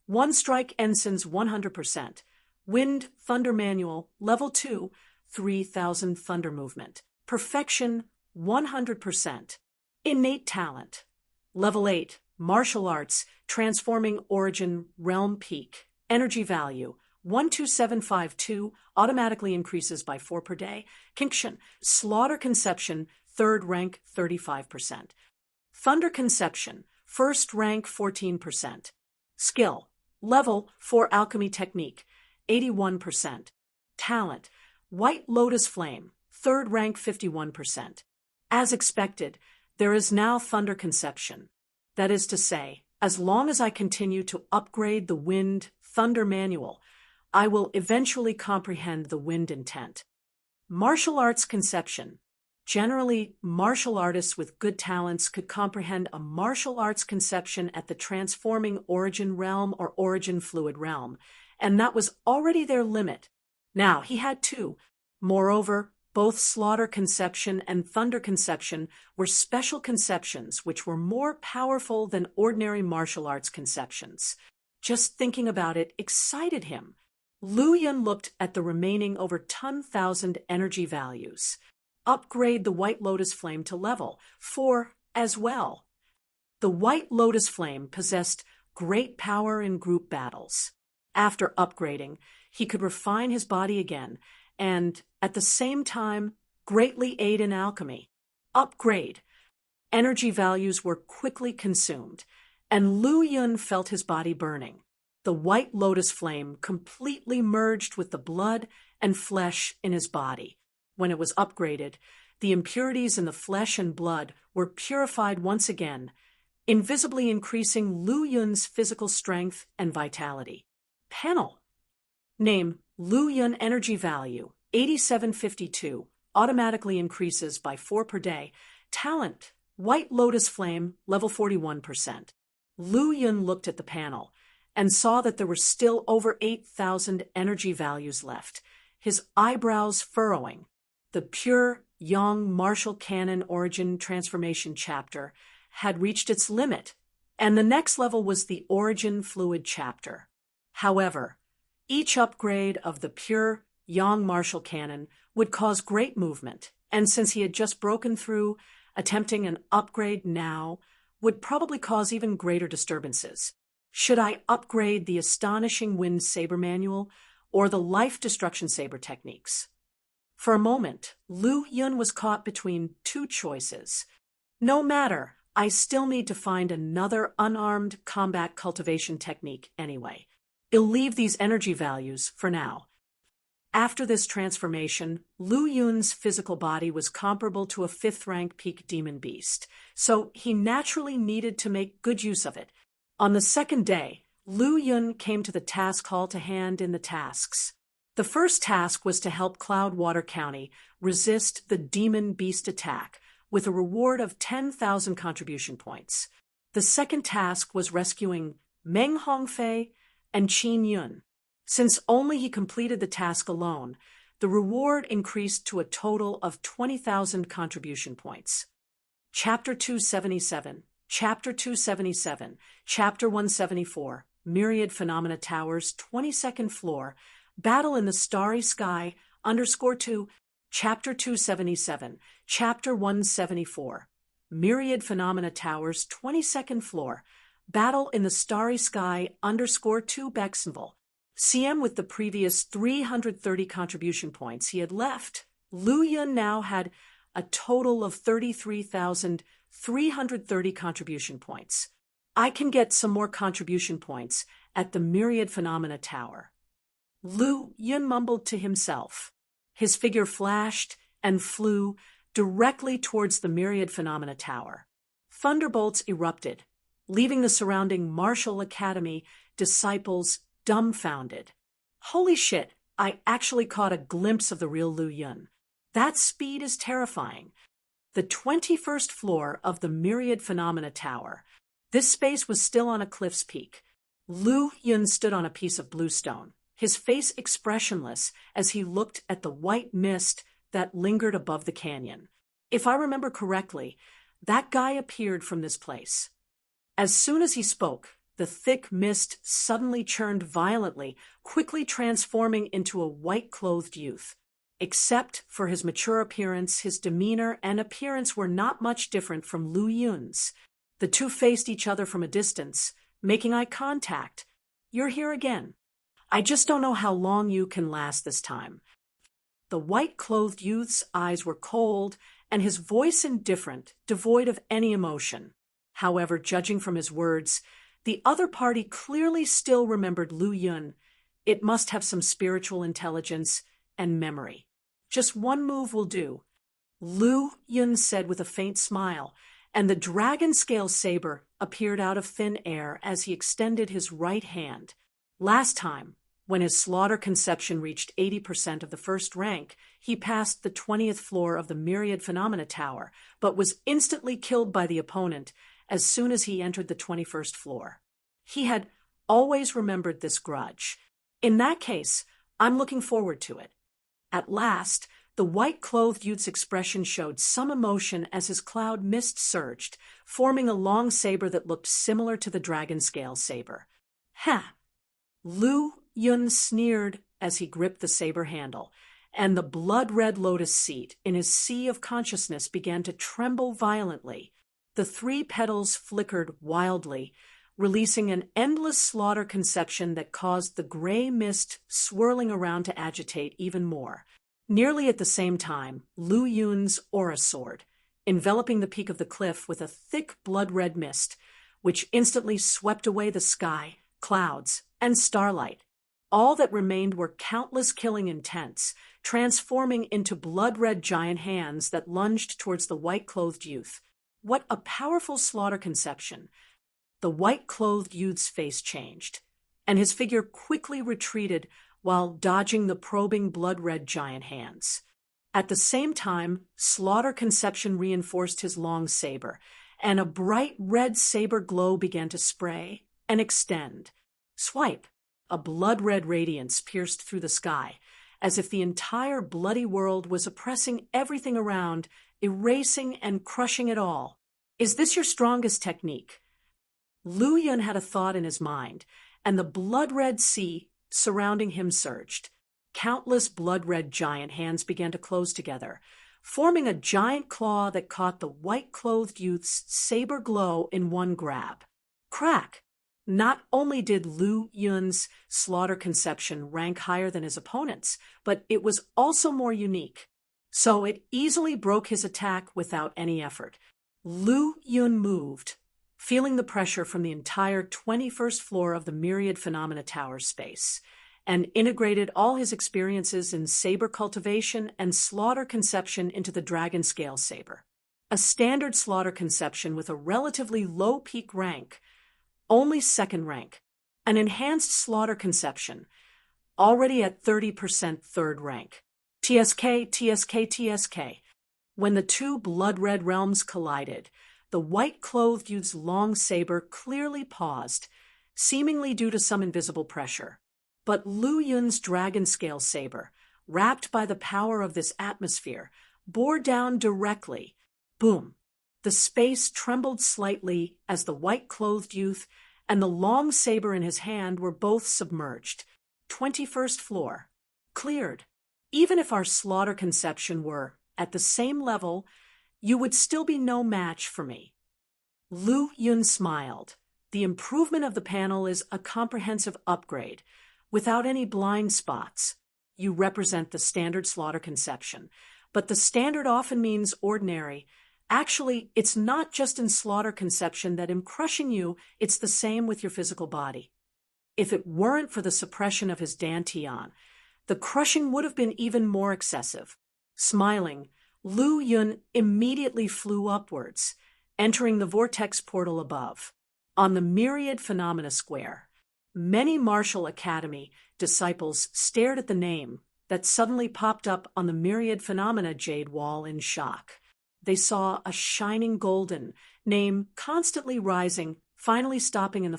One Strike Ensigns 100%, Wind Thunder Manual, Level 2, 3,000 Thunder Movement, Perfection 100%, Innate Talent, Level 8, Martial Arts, Transforming Origin Realm Peak, Energy Value 12752 automatically increases by 4 per day. Kinction, Slaughter Conception, 3rd rank 35%. Thunder Conception, 1st rank 14%. Skill, Level 4 Alchemy Technique, 81%. Talent, White Lotus Flame, 3rd rank 51%. As expected, there is now Thunder Conception. That is to say, as long as I continue to upgrade the Wind Thunder Manual, I will eventually comprehend the Wind intent. Martial Arts Conception. Generally, martial artists with good talents could comprehend a martial arts conception at the transforming origin realm or origin fluid realm, and that was already their limit. Now, he had two. Moreover, both Slaughter Conception and Thunder Conception were special conceptions which were more powerful than ordinary martial arts conceptions. Just thinking about it excited him. Lu Yun looked at the remaining over 10,000 energy values. Upgrade the White Lotus Flame to level 4 as well. The White Lotus Flame possessed great power in group battles. After upgrading, he could refine his body again and, at the same time, greatly aid in alchemy. Upgrade. Energy values were quickly consumed, and Lu Yun felt his body burning. The White Lotus Flame completely merged with the blood and flesh in his body. When it was upgraded, the impurities in the flesh and blood were purified once again, invisibly increasing Lu Yun's physical strength and vitality. Panel. Name, Lu Yun Energy Value, 8752, automatically increases by 4 per day. Talent, White Lotus Flame, level 41%. Lu Yun looked at the panel and saw that there were still over 8,000 energy values left, his eyebrows furrowing. The pure Yang Martial Cannon Origin Transformation chapter had reached its limit, and the next level was the Origin Fluid chapter. However, each upgrade of the pure Yang Martial Cannon would cause great movement, and since he had just broken through, attempting an upgrade now would probably cause even greater disturbances. Should I upgrade the Astonishing Wind Saber Manual or the Life Destruction Saber techniques? For a moment, Lu Yun was caught between two choices. No matter, I still need to find another unarmed combat cultivation technique anyway. I'll leave these energy values for now. After this transformation, Lu Yun's physical body was comparable to a 5th rank peak demon beast, so he naturally needed to make good use of it. On the second day, Lu Yun came to the task hall to hand in the tasks. The first task was to help Cloudwater County resist the demon beast attack with a reward of 10,000 contribution points. The second task was rescuing Meng Hongfei and Qin Yun. Since only he completed the task alone, the reward increased to a total of 20,000 contribution points. Chapter 277, Chapter 277, Chapter 174, Myriad Phenomena Towers, 22nd floor, Battle in the Starry Sky, _2, Chapter 277, Chapter 174, Myriad Phenomena Towers, 22nd floor, Battle in the Starry Sky, _2, Bexenville. CM with the previous 330 contribution points he had left. Lu Yun now had a total of 33,330 contribution points. I can get some more contribution points at the Myriad Phenomena Tower. Lu Yun mumbled to himself. His figure flashed and flew directly towards the Myriad Phenomena Tower. Thunderbolts erupted, leaving the surrounding Martial Academy disciples dumbfounded. Holy shit, I actually caught a glimpse of the real Lu Yun. That speed is terrifying. The 21st floor of the Myriad Phenomena Tower. This space was still on a cliff's peak. Lu Yun stood on a piece of bluestone, his face expressionless as he looked at the white mist that lingered above the canyon. If I remember correctly, that guy appeared from this place. As soon as he spoke, the thick mist suddenly churned violently, quickly transforming into a white-clothed youth. Except for his mature appearance, his demeanor and appearance were not much different from Lu Yun's. The two faced each other from a distance, making eye contact. "You're here again." I just don't know how long you can last this time. The white-clothed youth's eyes were cold, and his voice indifferent, devoid of any emotion. However, judging from his words, the other party clearly still remembered Lu Yun. It must have some spiritual intelligence and memory. Just one move will do, Lu Yun said with a faint smile, and the dragon scale saber appeared out of thin air as he extended his right hand. Last time, when his slaughter conception reached 80% of the first rank, he passed the 20th floor of the Myriad Phenomena Tower, but was instantly killed by the opponent as soon as he entered the 21st floor. He had always remembered this grudge. In that case, I'm looking forward to it. At last, the white-clothed youth's expression showed some emotion as his cloud mist surged, forming a long saber that looked similar to the dragon scale saber. Ha! Lu Yun sneered as he gripped the saber handle, and the blood-red lotus seat in his sea of consciousness began to tremble violently. The 3 petals flickered wildly, releasing an endless slaughter conception that caused the gray mist swirling around to agitate even more. Nearly at the same time, Lu Yun's aura soared, enveloping the peak of the cliff with a thick blood-red mist, which instantly swept away the sky, clouds, and starlight. All that remained were countless killing intents, transforming into blood-red giant hands that lunged towards the white-clothed youth. What a powerful slaughter conception! The white-clothed youth's face changed, and his figure quickly retreated while dodging the probing blood-red giant hands. At the same time, slaughter conception reinforced his long saber, and a bright red saber glow began to spray and extend. Swipe! A blood-red radiance pierced through the sky, as if the entire bloody world was oppressing everything around, erasing and crushing it all. Is this your strongest technique? Lu Yun had a thought in his mind, and the blood-red sea surrounding him surged. Countless blood-red giant hands began to close together, forming a giant claw that caught the white-clothed youth's saber glow in one grab. Crack! Not only did Lu Yun's slaughter conception rank higher than his opponent's, but it was also more unique. So it easily broke his attack without any effort. Lu Yun moved, feeling the pressure from the entire 21st floor of the Myriad Phenomena Tower space, and integrated all his experiences in saber cultivation and slaughter conception into the dragon scale saber. A standard slaughter conception with a relatively low peak rank, only 2nd rank. An enhanced slaughter conception, already at 30% 3rd rank. TSK, TSK, TSK. When the 2 blood-red realms collided, the white-clothed youth's long saber clearly paused, seemingly due to some invisible pressure. But Lu Yun's dragon scale saber, wrapped by the power of this atmosphere, bore down directly. Boom! The space trembled slightly as the white-clothed youth and the long saber in his hand were both submerged. 21st floor. Cleared. Even if our slaughter conception were at the same level, you would still be no match for me. Lu Yun smiled. The improvement of the panel is a comprehensive upgrade, without any blind spots. You represent the standard slaughter conception, but the standard often means ordinary. Actually, it's not just in slaughter conception that I'm crushing you, it's the same with your physical body. If it weren't for the suppression of his dantian, the crushing would have been even more excessive. Smiling, Lu Yun immediately flew upwards, entering the vortex portal above. On the Myriad Phenomena Square, many martial academy disciples stared at the name that suddenly popped up on the Myriad Phenomena jade wall in shock. They saw a shining golden name constantly rising, finally stopping in the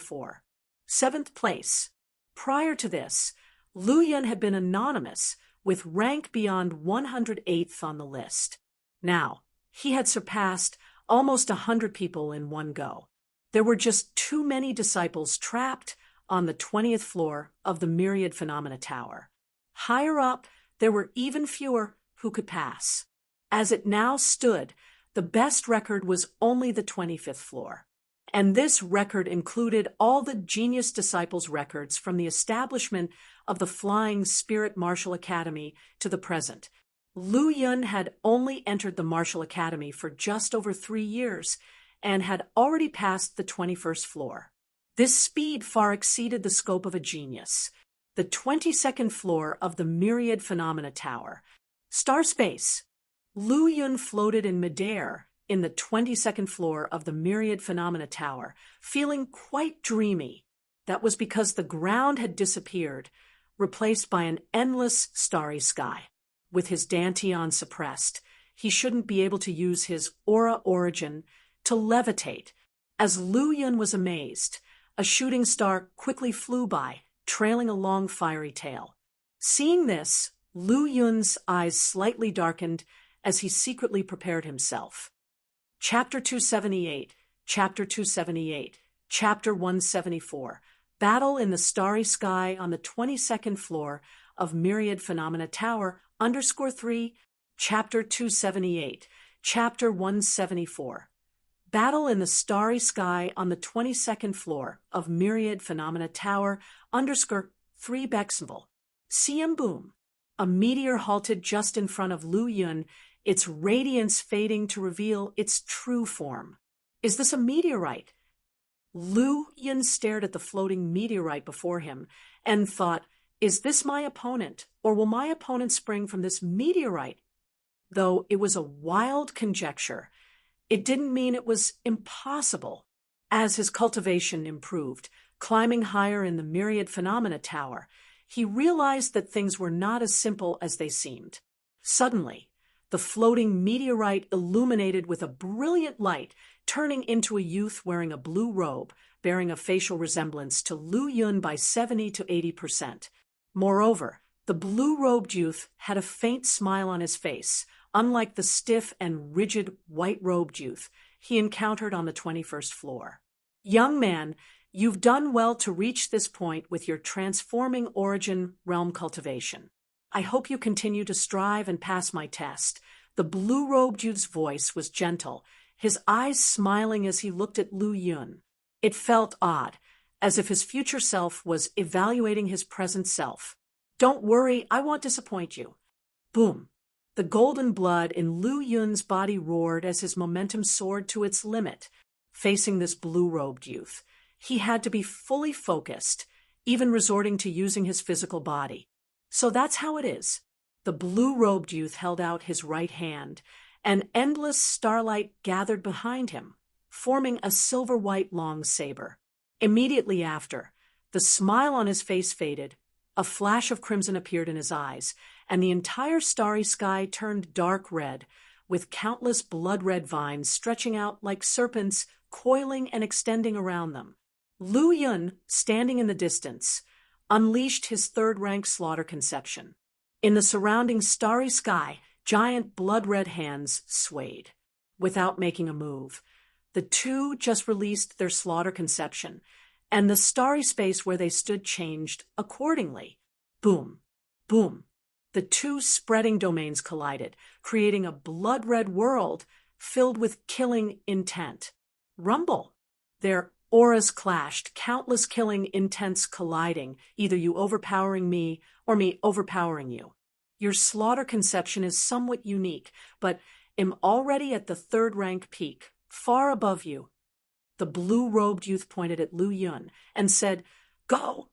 7th place. Prior to this, Lu Yun had been anonymous, with rank beyond 108th on the list. Now, he had surpassed almost 100 people in one go. There were just too many disciples trapped on the 20th floor of the Myriad Phenomena Tower. Higher up, there were even fewer who could pass. As it now stood, the best record was only the 25th floor. and this record included all the genius disciples' records from the establishment of the Flying Spirit Martial Academy to the present. Lu Yun had only entered the Martial Academy for just over 3 years and had already passed the 21st floor. This speed far exceeded the scope of a genius. The 22nd floor of the Myriad Phenomena Tower. Star space. Lu Yun floated in midair in the 22nd floor of the Myriad Phenomena Tower, feeling quite dreamy. That was because the ground had disappeared, replaced by an endless starry sky. With his dantian suppressed, he shouldn't be able to use his aura origin to levitate. As Lu Yun was amazed, a shooting star quickly flew by, trailing a long fiery tail. Seeing this, Lu Yun's eyes slightly darkened as he secretly prepared himself. Chapter 278, Chapter 278, Chapter 174, Battle in the Starry Sky on the 22nd floor of Myriad Phenomena Tower, _3, Chapter 278, Chapter 174. Battle in the Starry Sky on the 22nd floor of Myriad Phenomena Tower, _3 Bexville. CM boom. A meteor halted just in front of Lu Yun, its radiance fading to reveal its true form. Is this a meteorite? Lu Yun stared at the floating meteorite before him and thought, is this my opponent, or will my opponent spring from this meteorite? Though it was a wild conjecture, it didn't mean it was impossible. As his cultivation improved, climbing higher in the Myriad Phenomena Tower, he realized that things were not as simple as they seemed. Suddenly, the floating meteorite illuminated with a brilliant light, turning into a youth wearing a blue robe, bearing a facial resemblance to Lu Yun by 70 to 80%. Moreover, the blue-robed youth had a faint smile on his face, unlike the stiff and rigid white-robed youth he encountered on the 21st floor. Young man, you've done well to reach this point with your transforming origin realm cultivation. I hope you continue to strive and pass my test. The blue-robed youth's voice was gentle, his eyes smiling as he looked at Lu Yun. It felt odd, as if his future self was evaluating his present self. Don't worry, I won't disappoint you. Boom. The golden blood in Lu Yun's body roared as his momentum soared to its limit. Facing this blue-robed youth, he had to be fully focused, even resorting to using his physical body. So that's how it is. The blue-robed youth held out his right hand, and endless starlight gathered behind him, forming a silver-white long saber. Immediately after, the smile on his face faded, a flash of crimson appeared in his eyes, and the entire starry sky turned dark red, with countless blood-red vines stretching out like serpents, coiling and extending around them. Lu Yun, standing in the distance, unleashed his third-rank slaughter conception. In the surrounding starry sky, giant blood-red hands swayed. Without making a move, the two just released their slaughter conception, and the starry space where they stood changed accordingly. Boom, boom. The two spreading domains collided, creating a blood-red world filled with killing intent. Rumble. Their auras clashed, countless killing intents colliding, either you overpowering me or me overpowering you. Your slaughter conception is somewhat unique, but am already at the third-rank peak, far above you. The blue-robed youth pointed at Lu Yun and said, "Go!"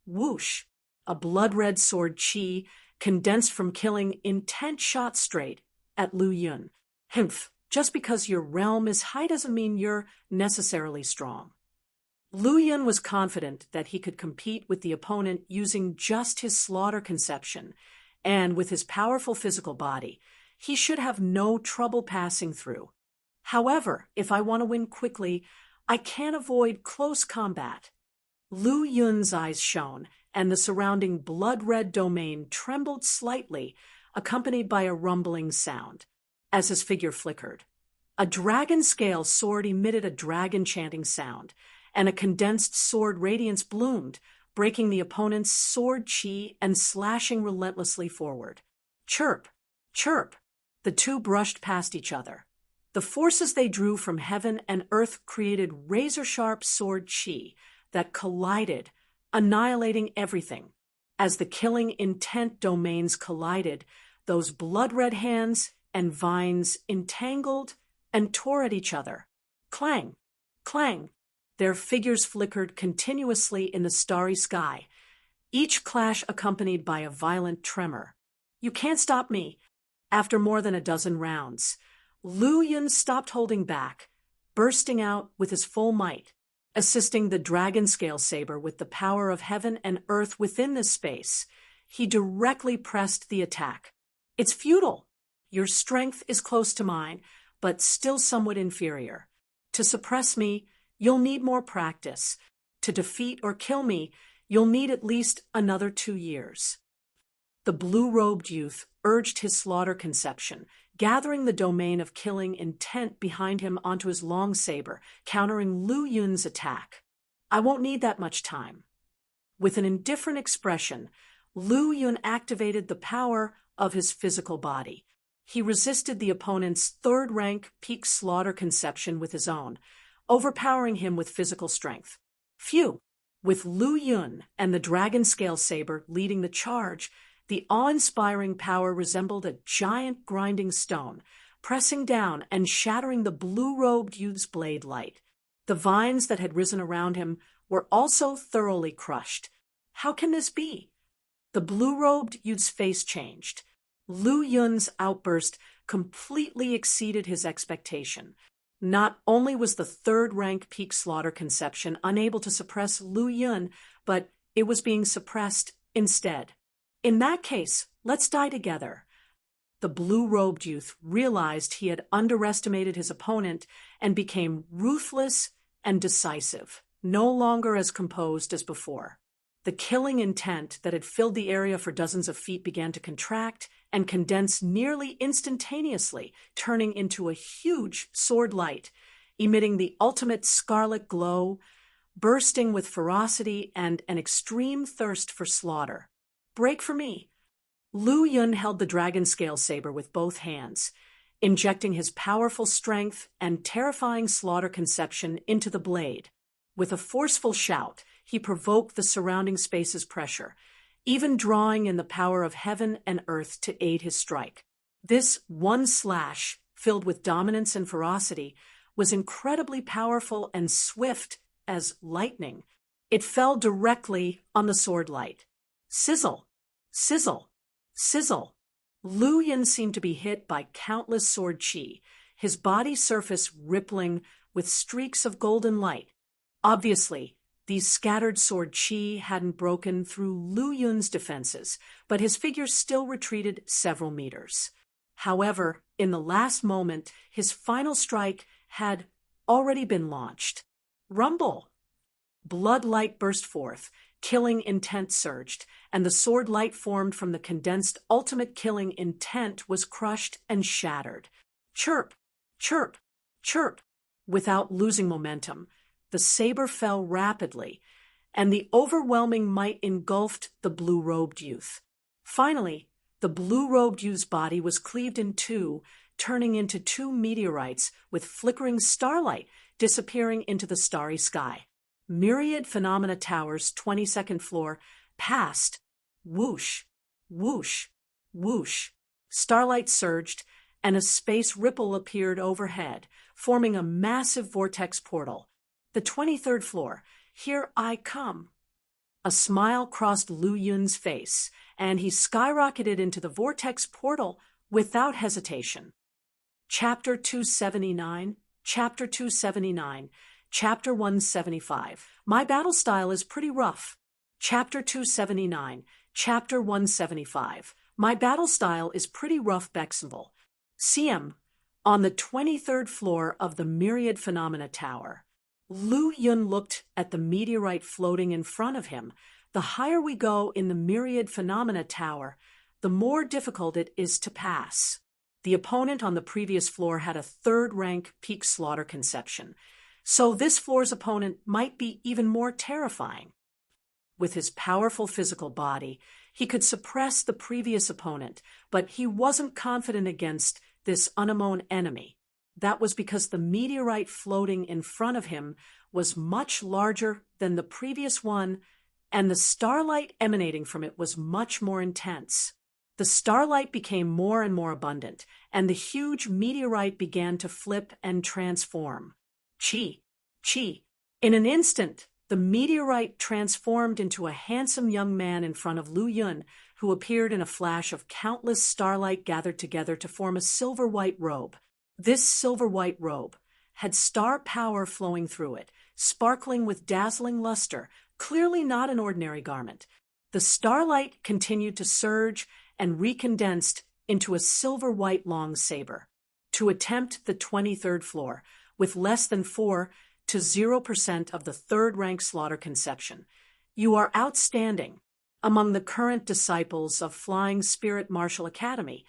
Whoosh! A blood-red sword chi, condensed from killing intent, shot straight at Lu Yun. Humph! Just because your realm is high doesn't mean you're necessarily strong. Lu Yun was confident that he could compete with the opponent using just his slaughter conception, and with his powerful physical body, he should have no trouble passing through. However, if I want to win quickly, I can't avoid close combat. Lu Yun's eyes shone, and the surrounding blood-red domain trembled slightly, accompanied by a rumbling sound, as his figure flickered. A dragon scale sword emitted a dragon-chanting sound, and a condensed sword radiance bloomed, breaking the opponent's sword chi and slashing relentlessly forward. Chirp! Chirp! The two brushed past each other. The forces they drew from heaven and earth created razor-sharp sword chi that collided, annihilating everything. As the killing intent domains collided, those blood-red hands and vines entangled and tore at each other. Clang, clang. Their figures flickered continuously in the starry sky, each clash accompanied by a violent tremor. You can't stop me. After more than a dozen rounds, Lu Yun stopped holding back, bursting out with his full might. Assisting the dragon scale saber with the power of heaven and earth within this space, he directly pressed the attack. It's futile. Your strength is close to mine, but still somewhat inferior. To suppress me, you'll need more practice. To defeat or kill me, you'll need at least another 2 years. The blue-robed youth urged his slaughter conception, gathering the domain of killing intent behind him onto his long saber, countering Lu Yun's attack. I won't need that much time. With an indifferent expression, Lu Yun activated the power of his physical body. He resisted the opponent's third-rank peak slaughter conception with his own, overpowering him with physical strength. Phew! With Lu Yun and the dragon scale saber leading the charge, the awe-inspiring power resembled a giant grinding stone, pressing down and shattering the blue-robed youth's blade light. The vines that had risen around him were also thoroughly crushed. How can this be? The blue-robed youth's face changed. Lu Yun's outburst completely exceeded his expectation. Not only was the third-rank peak slaughter conception unable to suppress Lu Yun, but it was being suppressed instead. In that case, let's die together. The blue-robed youth realized he had underestimated his opponent and became ruthless and decisive, no longer as composed as before. The killing intent that had filled the area for dozens of feet began to contract and condense nearly instantaneously, turning into a huge sword light, emitting the ultimate scarlet glow, bursting with ferocity and an extreme thirst for slaughter. Break for me. Lu Yun held the dragon scale saber with both hands, injecting his powerful strength and terrifying slaughter conception into the blade. With a forceful shout, he provoked the surrounding space's pressure, even drawing in the power of heaven and earth to aid his strike. This one slash, filled with dominance and ferocity, was incredibly powerful and swift as lightning. It fell directly on the sword light. Sizzle, sizzle, sizzle. Lu Yun seemed to be hit by countless sword chi, his body surface rippling with streaks of golden light. Obviously, these scattered sword chi hadn't broken through Lu Yun's defenses, but his figure still retreated several meters. However, in the last moment, his final strike had already been launched. Rumble! Blood light burst forth, killing intent surged, and the sword light formed from the condensed ultimate killing intent was crushed and shattered. Chirp, chirp, chirp. Without losing momentum, the saber fell rapidly, and the overwhelming might engulfed the blue-robed youth. Finally, the blue-robed youth's body was cleaved in two, turning into 2 meteorites with flickering starlight disappearing into the starry sky. Myriad Phenomena Tower's 22nd floor passed. Whoosh, whoosh, whoosh. Starlight surged, and a space ripple appeared overhead, forming a massive vortex portal. The 23rd floor. Here I come. A smile crossed Lu Yun's face, and he skyrocketed into the vortex portal without hesitation. Chapter 279, Chapter 279, Chapter 175. My battle style is pretty rough. Chapter 279, Chapter 175. My battle style is pretty rough, Bexenville. CM, on the 23rd floor of the Myriad Phenomena Tower. Lu Yun looked at the meteorite floating in front of him. The higher we go in the Myriad Phenomena Tower, the more difficult it is to pass. The opponent on the previous floor had a third-rank peak slaughter conception, so this floor's opponent might be even more terrifying. With his powerful physical body, he could suppress the previous opponent, but he wasn't confident against this unknown enemy. that was because the meteorite floating in front of him was much larger than the previous one, and the starlight emanating from it was much more intense. The starlight became more and more abundant, and the huge meteorite began to flip and transform. Chi, chi. In an instant, the meteorite transformed into a handsome young man in front of Lu Yun, who appeared in a flash of countless starlight gathered together to form a silver-white robe. This silver-white robe had star power flowing through it, sparkling with dazzling luster, clearly not an ordinary garment. The starlight continued to surge and recondensed into a silver-white long saber. To attempt the 23rd floor, with less than 4 to 0% of the third-rank slaughter conception, you are outstanding. Among the current disciples of Flying Spirit Martial Academy,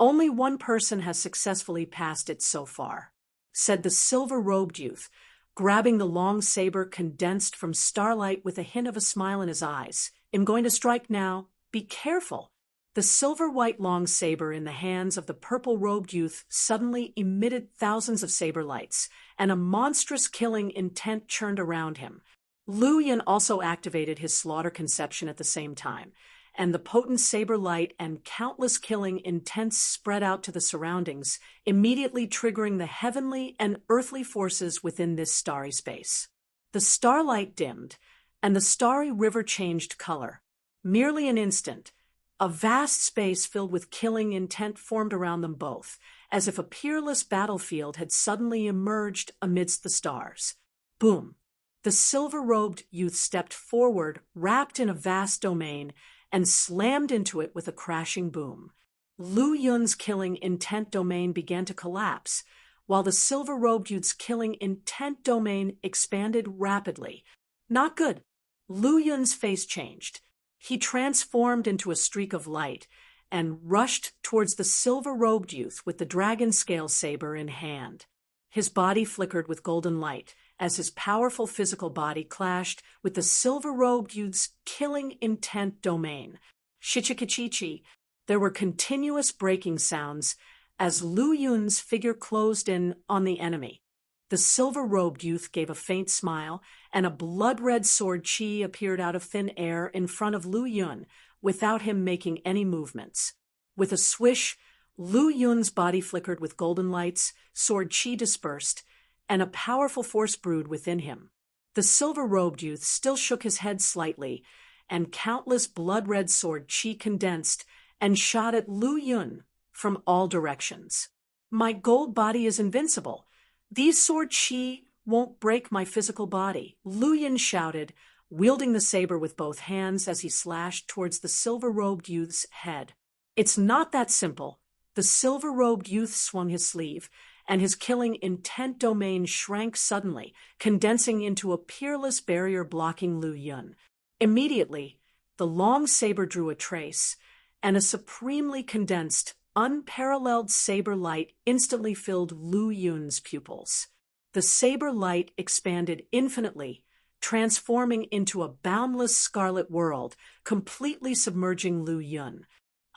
only one person has successfully passed it so far, said the silver-robed youth, grabbing the long saber condensed from starlight with a hint of a smile in his eyes. I'm going to strike now. Be careful. The silver-white long saber in the hands of the purple-robed youth suddenly emitted thousands of saber lights, and a monstrous killing intent churned around him. Lu Yun also activated his slaughter conception at the same time, and the potent saber light and countless killing intents spread out to the surroundings, immediately triggering the heavenly and earthly forces within this starry space. The starlight dimmed, and the starry river changed color. Merely an instant, a vast space filled with killing intent formed around them both, as if a peerless battlefield had suddenly emerged amidst the stars. Boom! The silver-robed youth stepped forward, wrapped in a vast domain, and slammed into it with a crashing boom. Lu Yun's killing intent domain began to collapse, while the silver-robed youth's killing intent domain expanded rapidly. Not good. Lu Yun's face changed. He transformed into a streak of light and rushed towards the silver-robed youth with the dragon scale saber in hand. His body flickered with golden light as his powerful physical body clashed with the silver-robed youth's killing intent domain. Shichikichichi, there were continuous breaking sounds as Lu Yun's figure closed in on the enemy. The silver-robed youth gave a faint smile, and a blood-red sword chi appeared out of thin air in front of Lu Yun, without him making any movements. With a swish, Lu Yun's body flickered with golden lights, sword chi dispersed, and a powerful force brewed within him. The silver-robed youth still shook his head slightly, and countless blood-red sword chi condensed and shot at Lu Yun from all directions. My gold body is invincible. These sword chi won't break my physical body, Lu Yun shouted, wielding the saber with both hands as he slashed towards the silver-robed youth's head. It's not that simple. The silver-robed youth swung his sleeve, and his killing intent domain shrank suddenly, condensing into a peerless barrier blocking Lu Yun. Immediately, the long saber drew a trace, and a supremely condensed, unparalleled saber light instantly filled Lu Yun's pupils. The saber light expanded infinitely, transforming into a boundless scarlet world, completely submerging Lu Yun.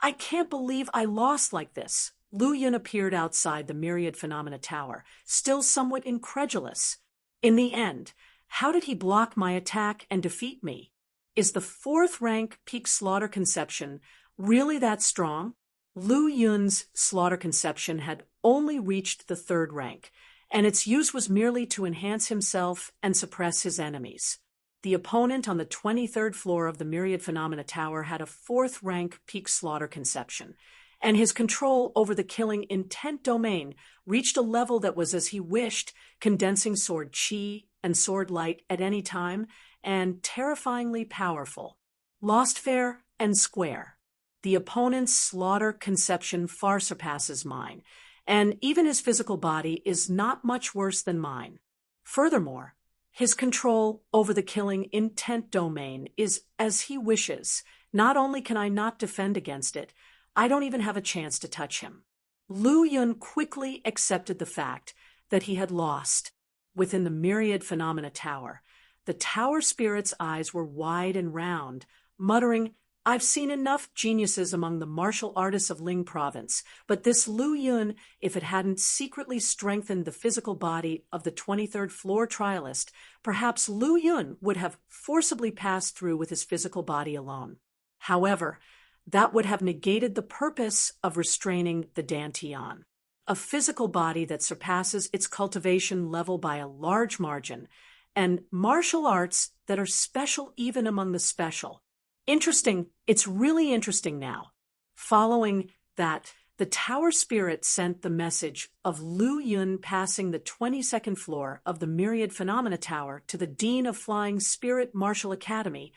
I can't believe I lost like this. Lu Yun appeared outside the Myriad Phenomena Tower, still somewhat incredulous. In the end, how did he block my attack and defeat me? Is the 4th rank peak slaughter conception really that strong? Lu Yun's slaughter conception had only reached the 3rd rank, and its use was merely to enhance himself and suppress his enemies. The opponent on the 23rd floor of the Myriad Phenomena Tower had a 4th rank peak slaughter conception, and his control over the killing intent domain reached a level that was as he wished, condensing sword chi and sword light at any time, and terrifyingly powerful. Lost fair and square. The opponent's slaughter conception far surpasses mine, and even his physical body is not much worse than mine. Furthermore, his control over the killing intent domain is as he wishes. Not only can I not defend against it, I don't even have a chance to touch him. Lu Yun quickly accepted the fact that he had lost. Within the Myriad Phenomena Tower, the tower spirit's eyes were wide and round, muttering, I've seen enough geniuses among the martial artists of Ling province, but this Lu Yun, if it hadn't secretly strengthened the physical body of the 23rd floor trialist, perhaps Lu Yun would have forcibly passed through with his physical body alone. However, that would have negated the purpose of restraining the Dantian, a physical body that surpasses its cultivation level by a large margin, and martial arts that are special even among the special. Interesting, it's really interesting now. Following that, the Tower Spirit sent the message of Lu Yun passing the 22nd floor of the Myriad Phenomena Tower to the Dean of Flying Spirit Martial Academy,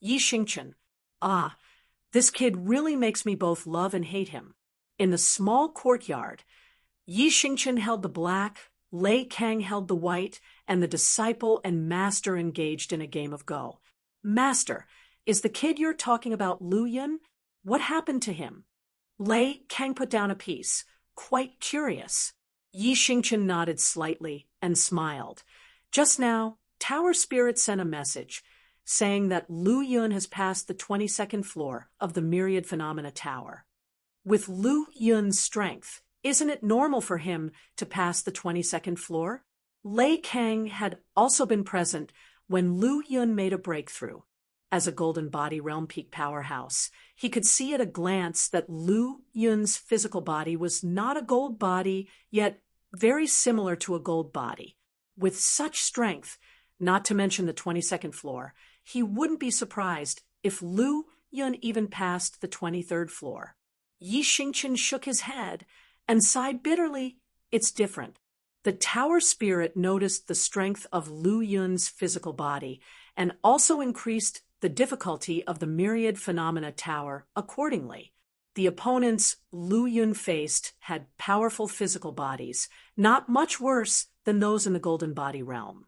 Yi Xingchen. Ah, this kid really makes me both love and hate him. In the small courtyard, Yi Xingchen held the black, Lei Kang held the white, and the disciple and master engaged in a game of Go. Master, is the kid you're talking about Lu Yun? What happened to him? Lei Kang put down a piece, quite curious. Yi Xingchen nodded slightly and smiled. Just now, Tower Spirit sent a message saying that Lu Yun has passed the 22nd floor of the Myriad Phenomena Tower. With Lu Yun's strength, isn't it normal for him to pass the 22nd floor? Lei Kang had also been present when Lu Yun made a breakthrough. As a Golden Body Realm Peak powerhouse, he could see at a glance that Lu Yun's physical body was not a gold body, yet very similar to a gold body. With such strength, not to mention the 22nd floor, he wouldn't be surprised if Lu Yun even passed the 23rd floor. Yi Xingchen shook his head and sighed bitterly. It's different. The Tower Spirit noticed the strength of Lu Yun's physical body and also increased the difficulty of the Myriad Phenomena Tower accordingly. The opponents Lu Yun faced had powerful physical bodies, not much worse than those in the Golden Body Realm.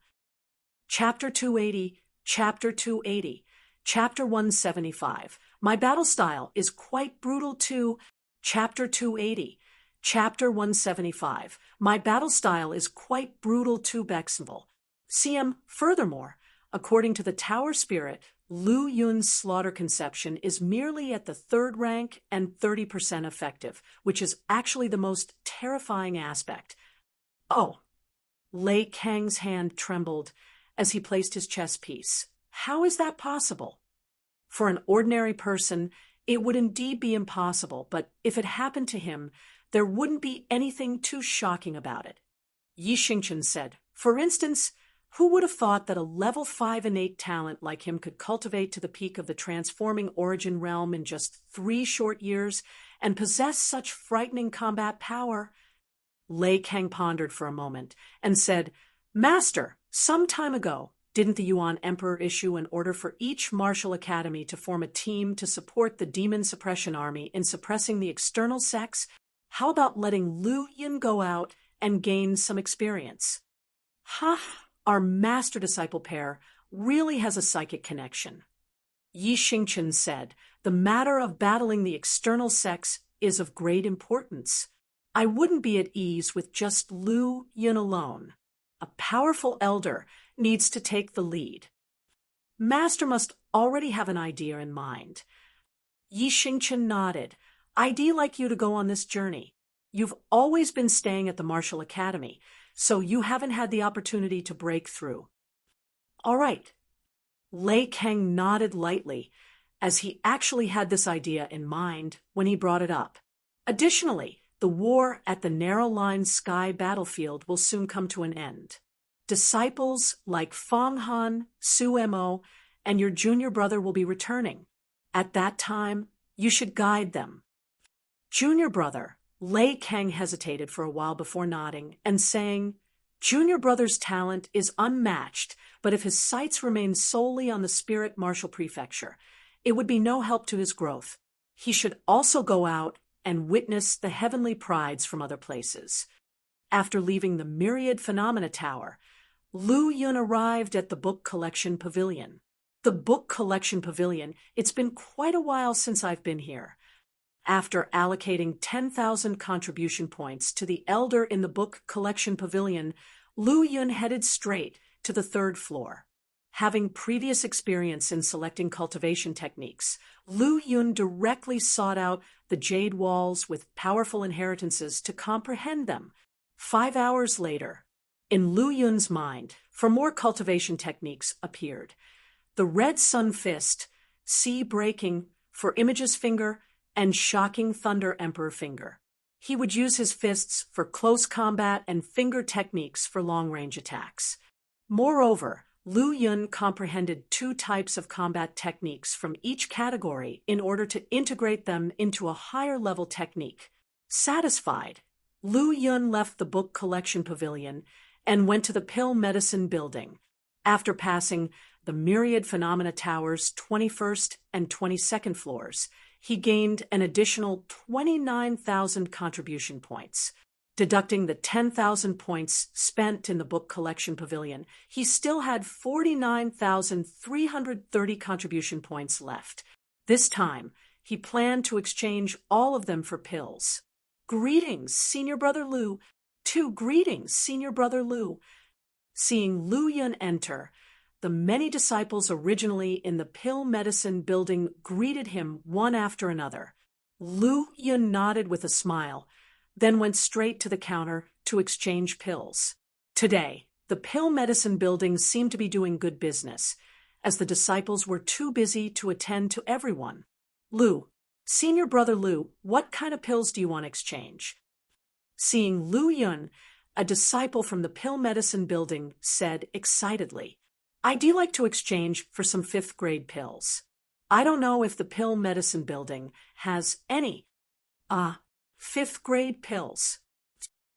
Chapter 280, Chapter 280, Chapter 175. My battle style is quite brutal too. Chapter 280, Chapter 175. My battle style is quite brutal too, Bexenville. CM, furthermore, according to the Tower Spirit, Lu Yun's slaughter conception is merely at the 3rd rank and 30% effective, which is actually the most terrifying aspect. Oh, Lei Kang's hand trembled as he placed his chess piece. How is that possible? For an ordinary person, it would indeed be impossible, but if it happened to him, there wouldn't be anything too shocking about it. Yi Xingchen said, for instance, who would have thought that a level 5 innate talent like him could cultivate to the peak of the transforming origin realm in just 3 short years and possess such frightening combat power? Lei Kang pondered for a moment and said, Master, some time ago, didn't the Yuan Emperor issue an order for each martial academy to form a team to support the Demon Suppression Army in suppressing the external sects? How about letting Lu Yun go out and gain some experience? Ha! Our master-disciple pair really has a psychic connection. Yi Xingchen said, the matter of battling the external sects is of great importance. I wouldn't be at ease with just Lu Yun alone. A powerful elder needs to take the lead. Master must already have an idea in mind. Yi Xingchen nodded. I'd like you to go on this journey. You've always been staying at the Martial Academy, so you haven't had the opportunity to break through. All right. Lei Kang nodded lightly, as he actually had this idea in mind when he brought it up. Additionally, the war at the Narrow Line Sky battlefield will soon come to an end. Disciples like Feng Han, Su Mo, and your junior brother will be returning. At that time, you should guide them. Junior brother, Lei Kang hesitated for a while before nodding and saying, Junior brother's talent is unmatched, but if his sights remain solely on the Spirit Martial Prefecture, it would be no help to his growth. He should also go out and witness the heavenly prides from other places. After leaving the Myriad Phenomena Tower, Lu Yun arrived at the Book Collection Pavilion. The Book Collection Pavilion, it's been quite a while since I've been here. After allocating 10,000 contribution points to the elder in the Book Collection Pavilion, Lu Yun headed straight to the 3rd floor. Having previous experience in selecting cultivation techniques, Lu Yun directly sought out the jade walls with powerful inheritances to comprehend them. 5 hours later, in Lu Yun's mind, for more cultivation techniques appeared. The Red Sun Fist, Sea Breaking for Image's Finger, and Shocking Thunder Emperor Finger. He would use his fists for close combat and finger techniques for long-range attacks. Moreover, Lu Yun comprehended 2 types of combat techniques from each category in order to integrate them into a higher-level technique. Satisfied, Lu Yun left the book collection pavilion and went to the Pill Medicine Building. After passing the Myriad Phenomena Tower's 21st and 22nd floors, he gained an additional 29,000 contribution points. Deducting the 10,000 points spent in the book collection pavilion, he still had 49,330 contribution points left. This time, he planned to exchange all of them for pills. Greetings, Senior Brother Lu. Greetings, Senior Brother Lu. Seeing Lu Yun enter, the many disciples originally in the Pill Medicine Building greeted him one after another. Lu Yun nodded with a smile, then went straight to the counter to exchange pills. Today, the Pill Medicine Building seemed to be doing good business, as the disciples were too busy to attend to everyone. Lu, Senior Brother Lu, what kind of pills do you want to exchange? Seeing Lu Yun, a disciple from the Pill Medicine Building said excitedly, I'd like to exchange for some 5th grade pills. I don't know if the Pill Medicine Building has any. 5th grade pills.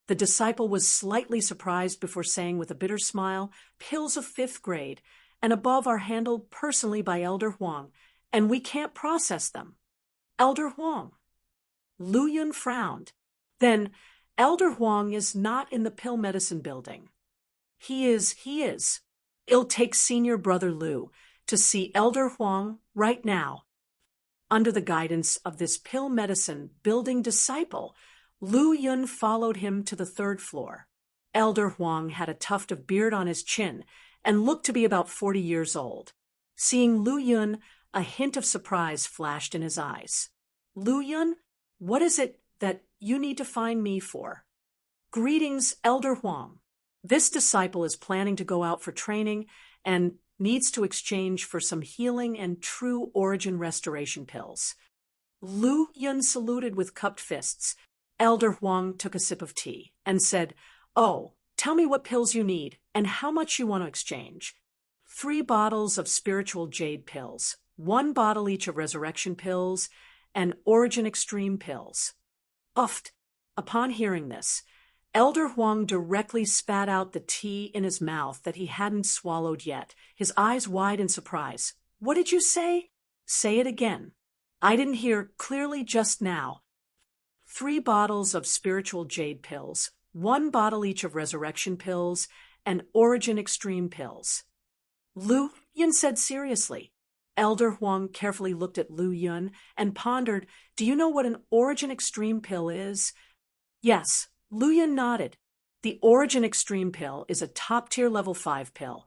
The disciple was slightly surprised before saying with a bitter smile, pills of 5th grade, and above are handled personally by Elder Huang, and we can't process them. Elder Huang. Lu Yun frowned. Then, Elder Huang is not in the Pill Medicine Building. He is. It'll take Senior Brother Lu to see Elder Huang right now. Under the guidance of this Pill Medicine Building disciple, Lu Yun followed him to the 3rd floor. Elder Huang had a tuft of beard on his chin and looked to be about 40 years old. Seeing Lu Yun, a hint of surprise flashed in his eyes. Lu Yun, what is it that you need to find me for? Greetings, Elder Huang. This disciple is planning to go out for training and needs to exchange for some healing and true origin restoration pills. Lu Yun saluted with cupped fists. Elder Huang took a sip of tea and said, Oh, tell me what pills you need and how much you want to exchange. 3 bottles of spiritual jade pills, 1 bottle each of resurrection pills, and origin extreme pills. Uffed. Upon hearing this, Elder Huang directly spat out the tea in his mouth that he hadn't swallowed yet, his eyes wide in surprise. What did you say? Say it again. I didn't hear clearly just now. 3 bottles of spiritual jade pills, 1 bottle each of resurrection pills, and origin extreme pills. Lu Yun said seriously. Elder Huang carefully looked at Lu Yun and pondered, Do you know what an origin extreme pill is? Yes. Lu Yun nodded. The Origin Extreme pill is a top-tier level 5 pill,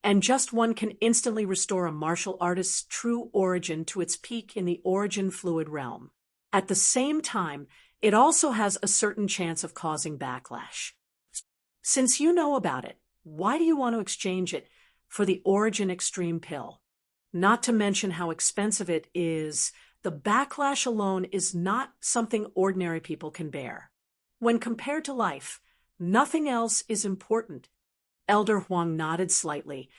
and just one can instantly restore a martial artist's true origin to its peak in the origin fluid realm. At the same time, it also has a certain chance of causing backlash. Since you know about it, why do you want to exchange it for the Origin Extreme pill? Not to mention how expensive it is, the backlash alone is not something ordinary people can bear. When compared to life, nothing else is important. Elder Huang nodded slightly.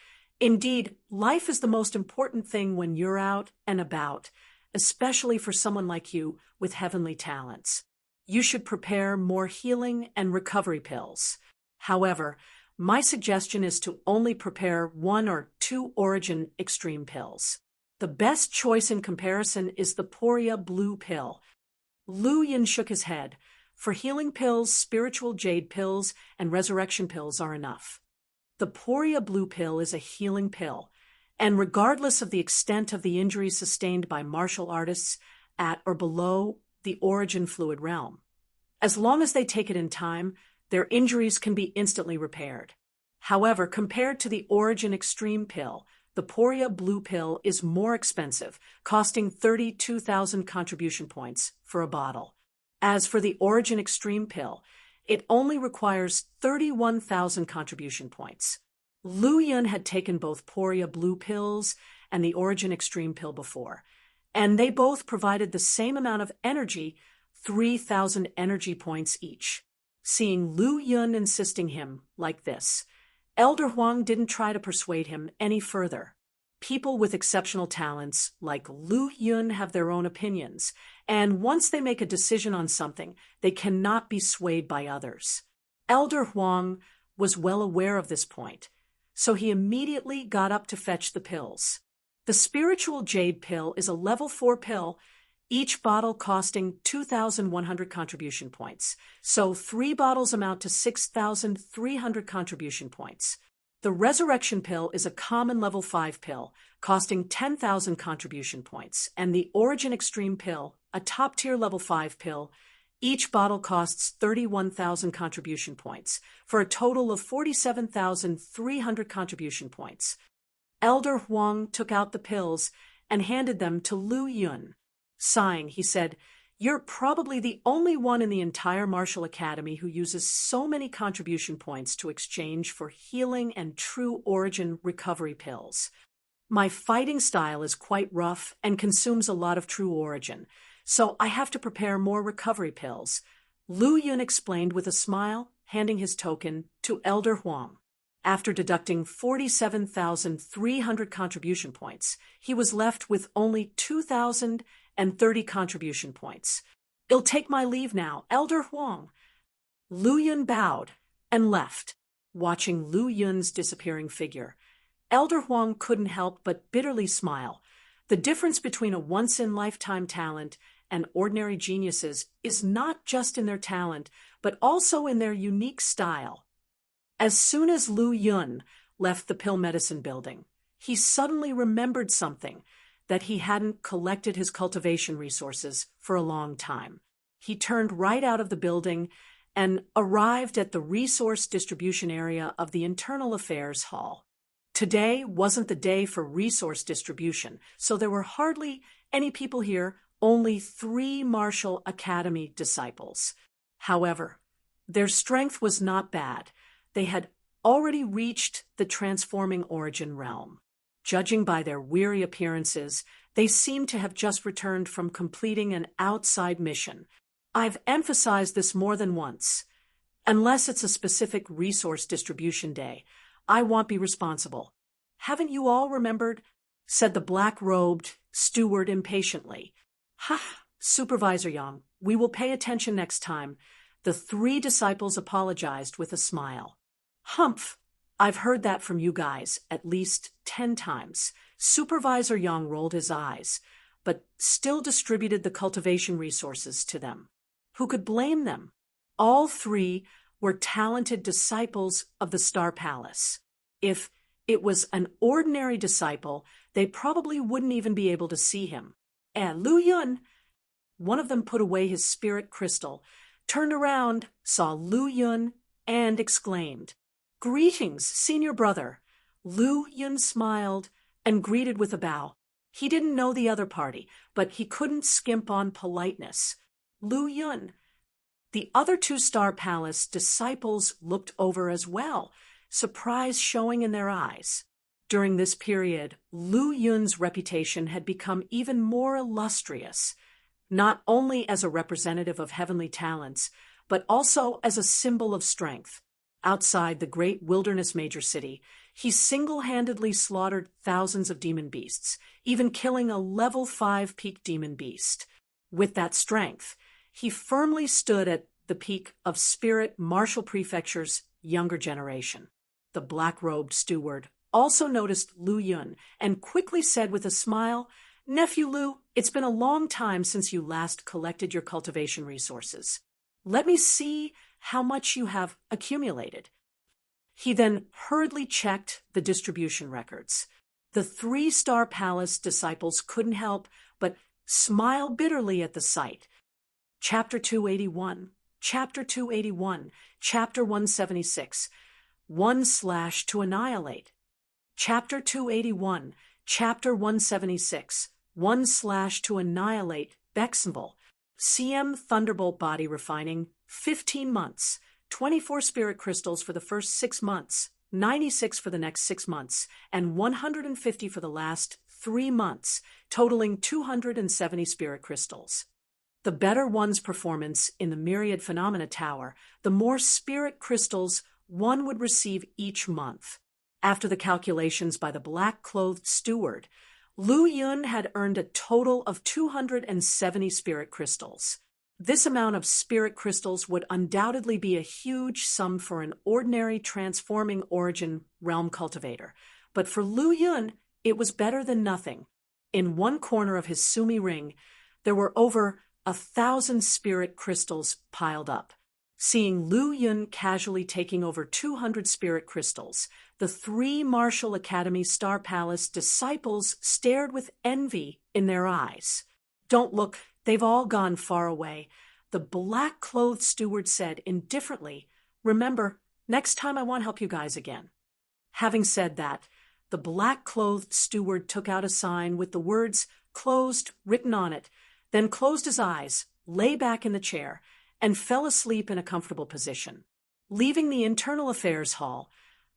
Indeed, life is the most important thing when you're out and about, especially for someone like you with heavenly talents. You should prepare more healing and recovery pills. However, my suggestion is to only prepare 1 or 2 Origin Extreme pills. The best choice in comparison is the Poria Blue pill. Lu Yun shook his head. For healing pills, spiritual jade pills, and resurrection pills are enough. The Poria Blue pill is a healing pill, and regardless of the extent of the injuries sustained by martial artists at or below the origin fluid realm, as long as they take it in time, their injuries can be instantly repaired. However, compared to the Origin Extreme pill, the Poria Blue Pill is more expensive, costing 32,000 contribution points for a bottle. As for the Origin Extreme Pill, it only requires 31,000 contribution points. Lu Yun had taken both Poria Blue Pills and the Origin Extreme Pill before, and they both provided the same amount of energy, 3,000 energy points each. Seeing Lu Yun insisting him like this, Elder Huang didn't try to persuade him any further. People with exceptional talents like Lu Yun have their own opinions, and once they make a decision on something, they cannot be swayed by others. Elder Huang was well aware of this point, so he immediately got up to fetch the pills. The Spiritual Jade Pill is a level 4 pill, each bottle costing 2,100 contribution points, so 3 bottles amount to 6,300 contribution points. The Resurrection Pill is a common level 5 pill, costing 10,000 contribution points, and the Origin Extreme Pill, a top-tier level 5 pill, each bottle costs 31,000 contribution points, for a total of 47,300 contribution points. Elder Huang took out the pills and handed them to Lu Yun. Sighing, he said, "You're probably the only one in the entire martial academy who uses so many contribution points to exchange for healing and true origin recovery pills. My fighting style is quite rough and consumes a lot of true origin, so I have to prepare more recovery pills," Lu Yun explained with a smile, handing his token to Elder Huang. After deducting 47,300 contribution points, he was left with only 2,030 contribution points. "I'll take my leave now, Elder Huang." Lu Yun bowed and left. Watching Lu Yun's disappearing figure, Elder Huang couldn't help but bitterly smile. The difference between a once-in-lifetime talent and ordinary geniuses is not just in their talent, but also in their unique style. As soon as Lu Yun left the pill medicine building, he suddenly remembered something, that he hadn't collected his cultivation resources for a long time. He turned right out of the building and arrived at the resource distribution area of the Internal Affairs Hall. Today wasn't the day for resource distribution, so there were hardly any people here, only 3 Martial Academy disciples. However, their strength was not bad. They had already reached the transforming origin realm. Judging by their weary appearances, they seemed to have just returned from completing an outside mission. I've emphasized this more than once. Unless it's a specific resource distribution day, I won't be responsible. Haven't you all remembered? Said the black-robed steward impatiently. Ha, Supervisor Yang, we will pay attention next time. The 3 disciples apologized with a smile. Humph, I've heard that from you guys at least 10 times. Supervisor Yang rolled his eyes, but still distributed the cultivation resources to them. Who could blame them? All 3 were talented disciples of the Star Palace. If it was an ordinary disciple, they probably wouldn't even be able to see him. And Lu Yun, one of them put away his spirit crystal, turned around, saw Lu Yun, and exclaimed, "Greetings, senior brother." Lu Yun smiled and greeted with a bow. He didn't know the other party, but he couldn't skimp on politeness. Lu Yun. The other 2 Star Palace disciples looked over as well, surprise showing in their eyes. During this period, Lu Yun's reputation had become even more illustrious, not only as a representative of heavenly talents, but also as a symbol of strength. Outside the great wilderness major city, he single-handedly slaughtered thousands of demon beasts, even killing a level 5 peak demon beast. With that strength, he firmly stood at the peak of Spirit Martial Prefecture's younger generation. The black-robed steward also noticed Lu Yun and quickly said with a smile, "Nephew Lu, it's been a long time since you last collected your cultivation resources. Let me see how much you have accumulated." He then hurriedly checked the distribution records. The 3 Star Palace disciples couldn't help but smile bitterly at the sight. Chapter 281, Chapter 281, Chapter 176, 1/ to annihilate. Chapter 281, Chapter 176, 1/ to annihilate Beximble. CM Thunderbolt body refining, 15 months, 24 spirit crystals for the first 6 months, 96 for the next 6 months, and 150 for the last 3 months, totaling 270 spirit crystals. The better one's performance in the Myriad Phenomena Tower, the more spirit crystals one would receive each month. After the calculations by the black-clothed steward, Lu Yun had earned a total of 270 spirit crystals. This amount of spirit crystals would undoubtedly be a huge sum for an ordinary transforming origin realm cultivator, but for Lu Yun, it was better than nothing. In one corner of his Sumi ring, there were over 1,000 spirit crystals piled up. Seeing Lu Yun casually taking over 200 spirit crystals, the 3 Martial Academy Star Palace disciples stared with envy in their eyes. "Don't look, they've all gone far away," the black-clothed steward said indifferently. "Remember, next time I won't help you guys again." Having said that, the black-clothed steward took out a sign with the words "closed" written on it, then closed his eyes, lay back in the chair, and fell asleep in a comfortable position. Leaving the Internal Affairs Hall,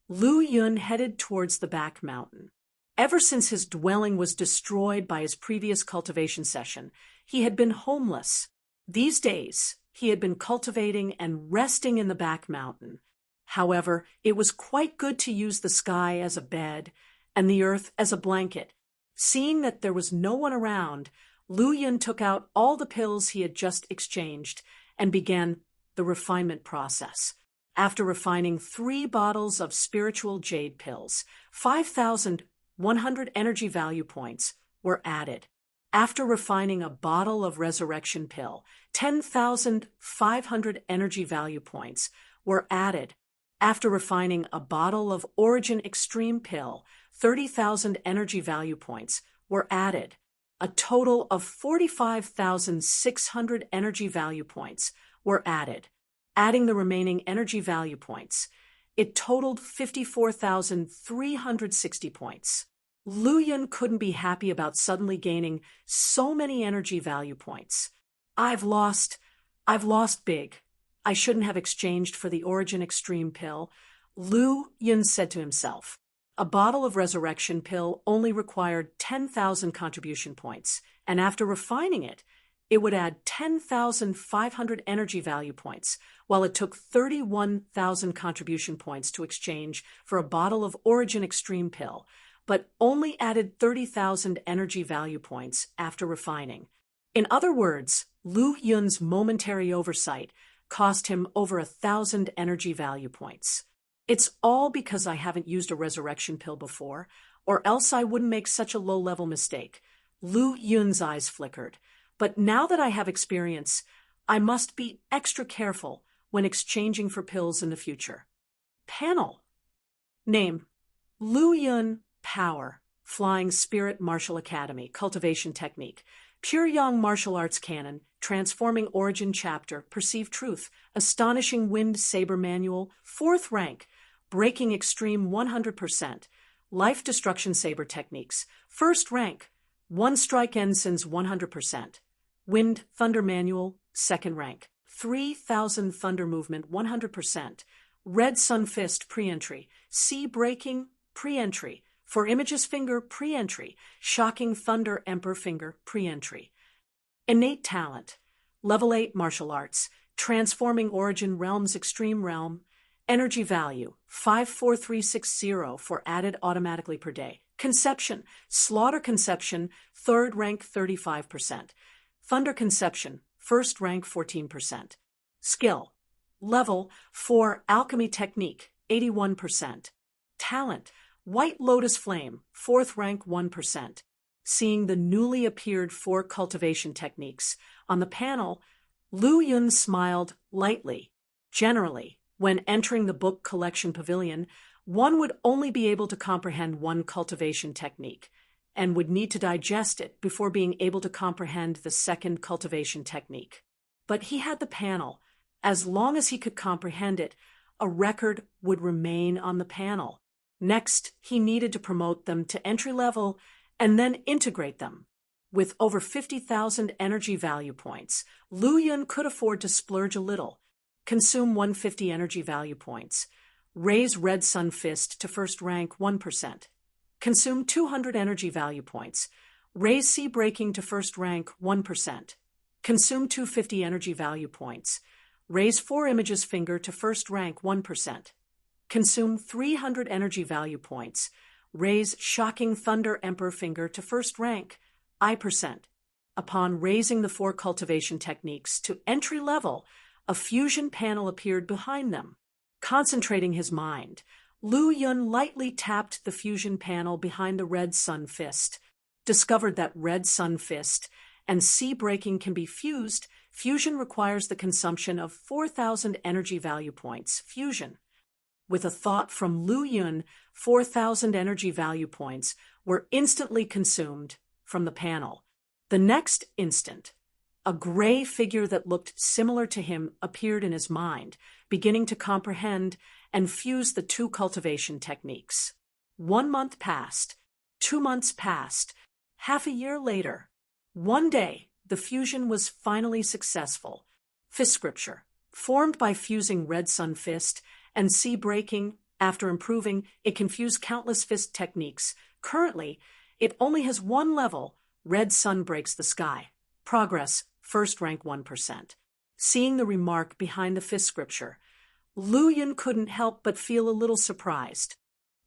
Lu Yun headed towards the back mountain. Ever since his dwelling was destroyed by his previous cultivation session, he had been homeless. These days, he had been cultivating and resting in the back mountain. However, it was quite good to use the sky as a bed and the earth as a blanket. Seeing that there was no one around, Lu Yun took out all the pills he had just exchanged and began the refinement process. After refining 3 bottles of spiritual jade pills, 5,100 energy value points were added. After refining a bottle of resurrection pill, 10,500 energy value points were added. After refining a bottle of Origin Extreme pill, 30,000 energy value points were added. A total of 45,600 energy value points were added. Adding the remaining energy value points, it totaled 54,360 points. Lu Yun couldn't be happy about suddenly gaining so many energy value points. I've lost big. I shouldn't have exchanged for the Origin Extreme pill," Lu Yun said to himself. A bottle of resurrection pill only required 10,000 contribution points, and after refining it, it would add 10,500 energy value points, while it took 31,000 contribution points to exchange for a bottle of Origin Extreme pill, but only added 30,000 energy value points after refining. In other words, Lu Yun's momentary oversight cost him over 1,000 energy value points. "It's all because I haven't used a resurrection pill before, or else I wouldn't make such a low-level mistake." Lu Yun's eyes flickered. "But now that I have experience, I must be extra careful when exchanging for pills in the future." Panel. Name: Lu Yun. Power: Flying Spirit Martial Academy. Cultivation Technique: Pure Yang Martial Arts Canon. Transforming Origin Chapter. Perceive Truth. Astonishing Wind Saber Manual. 4th rank. Breaking Extreme 100%. Life Destruction Saber Techniques. 1st rank. 1 Strike Ensigns 100%. Wind Thunder Manual. 2nd rank. 3,000 Thunder Movement 100%. Red Sun Fist Pre-Entry. Sea Breaking Pre-Entry. For Images Finger Pre-Entry. Shocking Thunder Emperor Finger Pre-Entry. Innate Talent: Level 8 Martial Arts. Transforming Origin Realms Extreme Realm. Energy Value: 54360 for added automatically per day. Conception: Slaughter Conception, 3rd rank 35%. Thunder Conception, 1st rank 14%. Skill: Level 4 Alchemy Technique, 81%. Talent: White Lotus Flame, 4th rank 1%. Seeing the newly appeared 4 cultivation techniques on the panel, Lu Yun smiled lightly. Generally, when entering the book collection pavilion, one would only be able to comprehend 1 cultivation technique, and would need to digest it before being able to comprehend the 2nd cultivation technique. But he had the panel. As long as he could comprehend it, a record would remain on the panel. Next, he needed to promote them to entry level and then integrate them. With over 50,000 energy value points, Lu Yun could afford to splurge a little. Consume 150 energy value points. Raise Red Sun Fist to first rank 1%. Consume 200 energy value points. Raise Sea Breaking to first rank 1%. Consume 250 energy value points. Raise 4 Images Finger to first rank 1%. Consume 300 energy value points. Raise Shocking Thunder Emperor Finger to first rank I%. Upon raising the 4 cultivation techniques to entry level, a fusion panel appeared behind them. Concentrating his mind, Lu Yun lightly tapped the fusion panel behind the Red Sun Fist, discovered that Red Sun Fist and Sea Breaking can be fused. Fusion requires the consumption of 4,000 energy value points. Fusion. With a thought from Lu Yun, 4,000 energy value points were instantly consumed from the panel. The next instant, a gray figure that looked similar to him appeared in his mind, beginning to comprehend and fuse the 2 cultivation techniques. 1 month passed, 2 months passed, half a year later. One day, the fusion was finally successful. Fist Scripture, formed by fusing Red Sun Fist and Sea Breaking. After improving, it can fuse countless fist techniques. Currently, it only has 1 level. Red Sun Breaks the Sky. Progress, first rank 1%. Seeing the remark behind the Fist Scripture, Lu Yun couldn't help but feel a little surprised.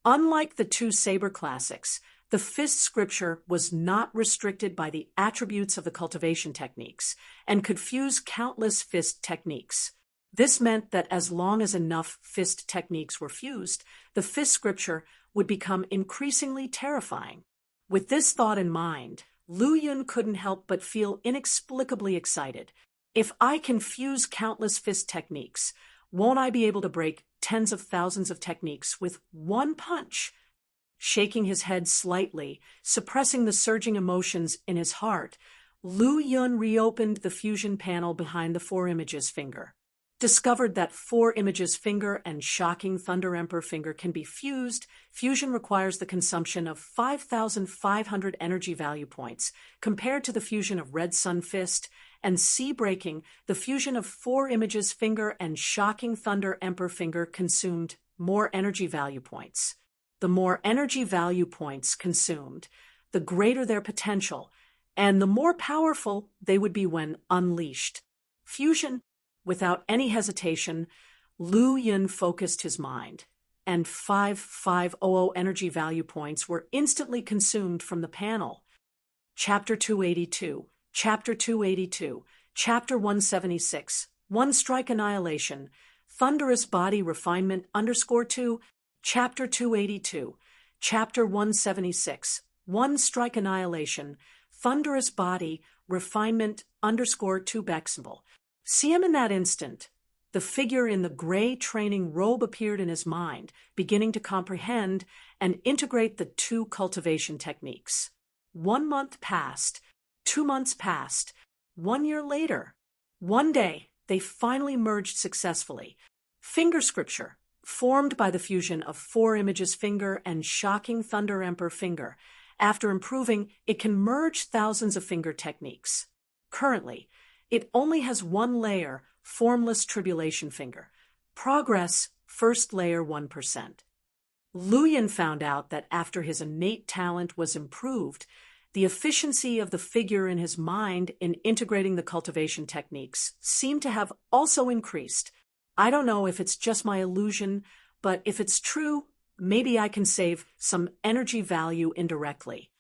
Unlike the 2 Saber Classics, the Fist Scripture was not restricted by the attributes of the cultivation techniques and could fuse countless fist techniques. This meant that as long as enough fist techniques were fused, the Fist Scripture would become increasingly terrifying. With this thought in mind, Lu Yun couldn't help but feel inexplicably excited. If I can fuse countless fist techniques, won't I be able to break tens of thousands of techniques with 1 punch? Shaking his head slightly, suppressing the surging emotions in his heart, Lu Yun reopened the fusion panel behind the 4 Images Finger. Discovered that 4 Images Finger and Shocking Thunder Emperor Finger can be fused. Fusion requires the consumption of 5,500 energy value points. Compared to the fusion of Red Sun Fist and Sea Breaking, the fusion of 4 Images Finger and Shocking Thunder Emperor Finger consumed more energy value points. The more energy value points consumed, the greater their potential, and the more powerful they would be when unleashed. Fusion. Without any hesitation, Lu Yun focused his mind, and 5,500 energy value points were instantly consumed from the panel. Chapter 282, Chapter 282, Chapter 176, One Strike Annihilation, Thunderous Body Refinement _2, Chapter 282, Chapter 176, One Strike Annihilation, Thunderous Body Refinement _2 Bexible. See him in that instant. The figure in the gray training robe appeared in his mind, beginning to comprehend and integrate the 2 cultivation techniques. 1 month passed, 2 months passed, 1 year later. One day, they finally merged successfully. Finger Scripture, formed by the fusion of 4 Images Finger and Shocking Thunder Emperor Finger. After improving, it can merge thousands of finger techniques. Currently, it only has 1 layer, Formless Tribulation Finger. Progress, first layer 1%. Lu Yun found out that after his innate talent was improved, the efficiency of the figure in his mind in integrating the cultivation techniques seemed to have also increased. I don't know if it's just my illusion, but if it's true, maybe I can save some energy value indirectly.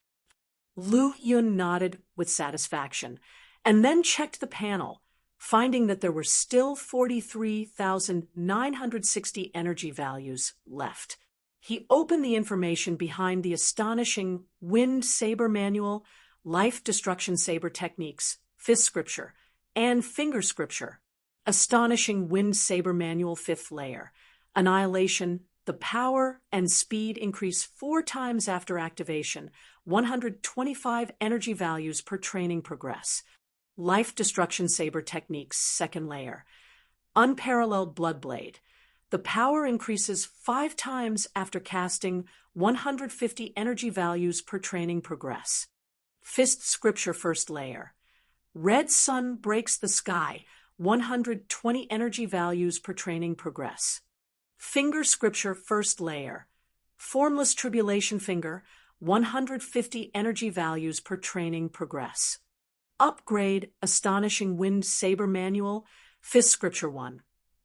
Lu Yun nodded with satisfaction, and then checked the panel, finding that there were still 43,960 energy values left. He opened the information behind the astonishing Wind Saber Manual, Life Destruction Saber Techniques, Fist Scripture, and Finger Scripture. Astonishing Wind Saber Manual 5th Layer. Annihilation. The power and speed increase 4 times after activation. 125 energy values per training progress. Life Destruction Saber Techniques, 2nd Layer. Unparalleled Bloodblade. The power increases 5 times after casting 150 energy values per training progress. Fist Scripture First Layer. Red Sun breaks the sky, 120 energy values per training progress. Finger Scripture First Layer. Formless Tribulation Finger, 150 energy values per training progress. Upgrade Astonishing Wind Saber Manual, Fist Scripture 1.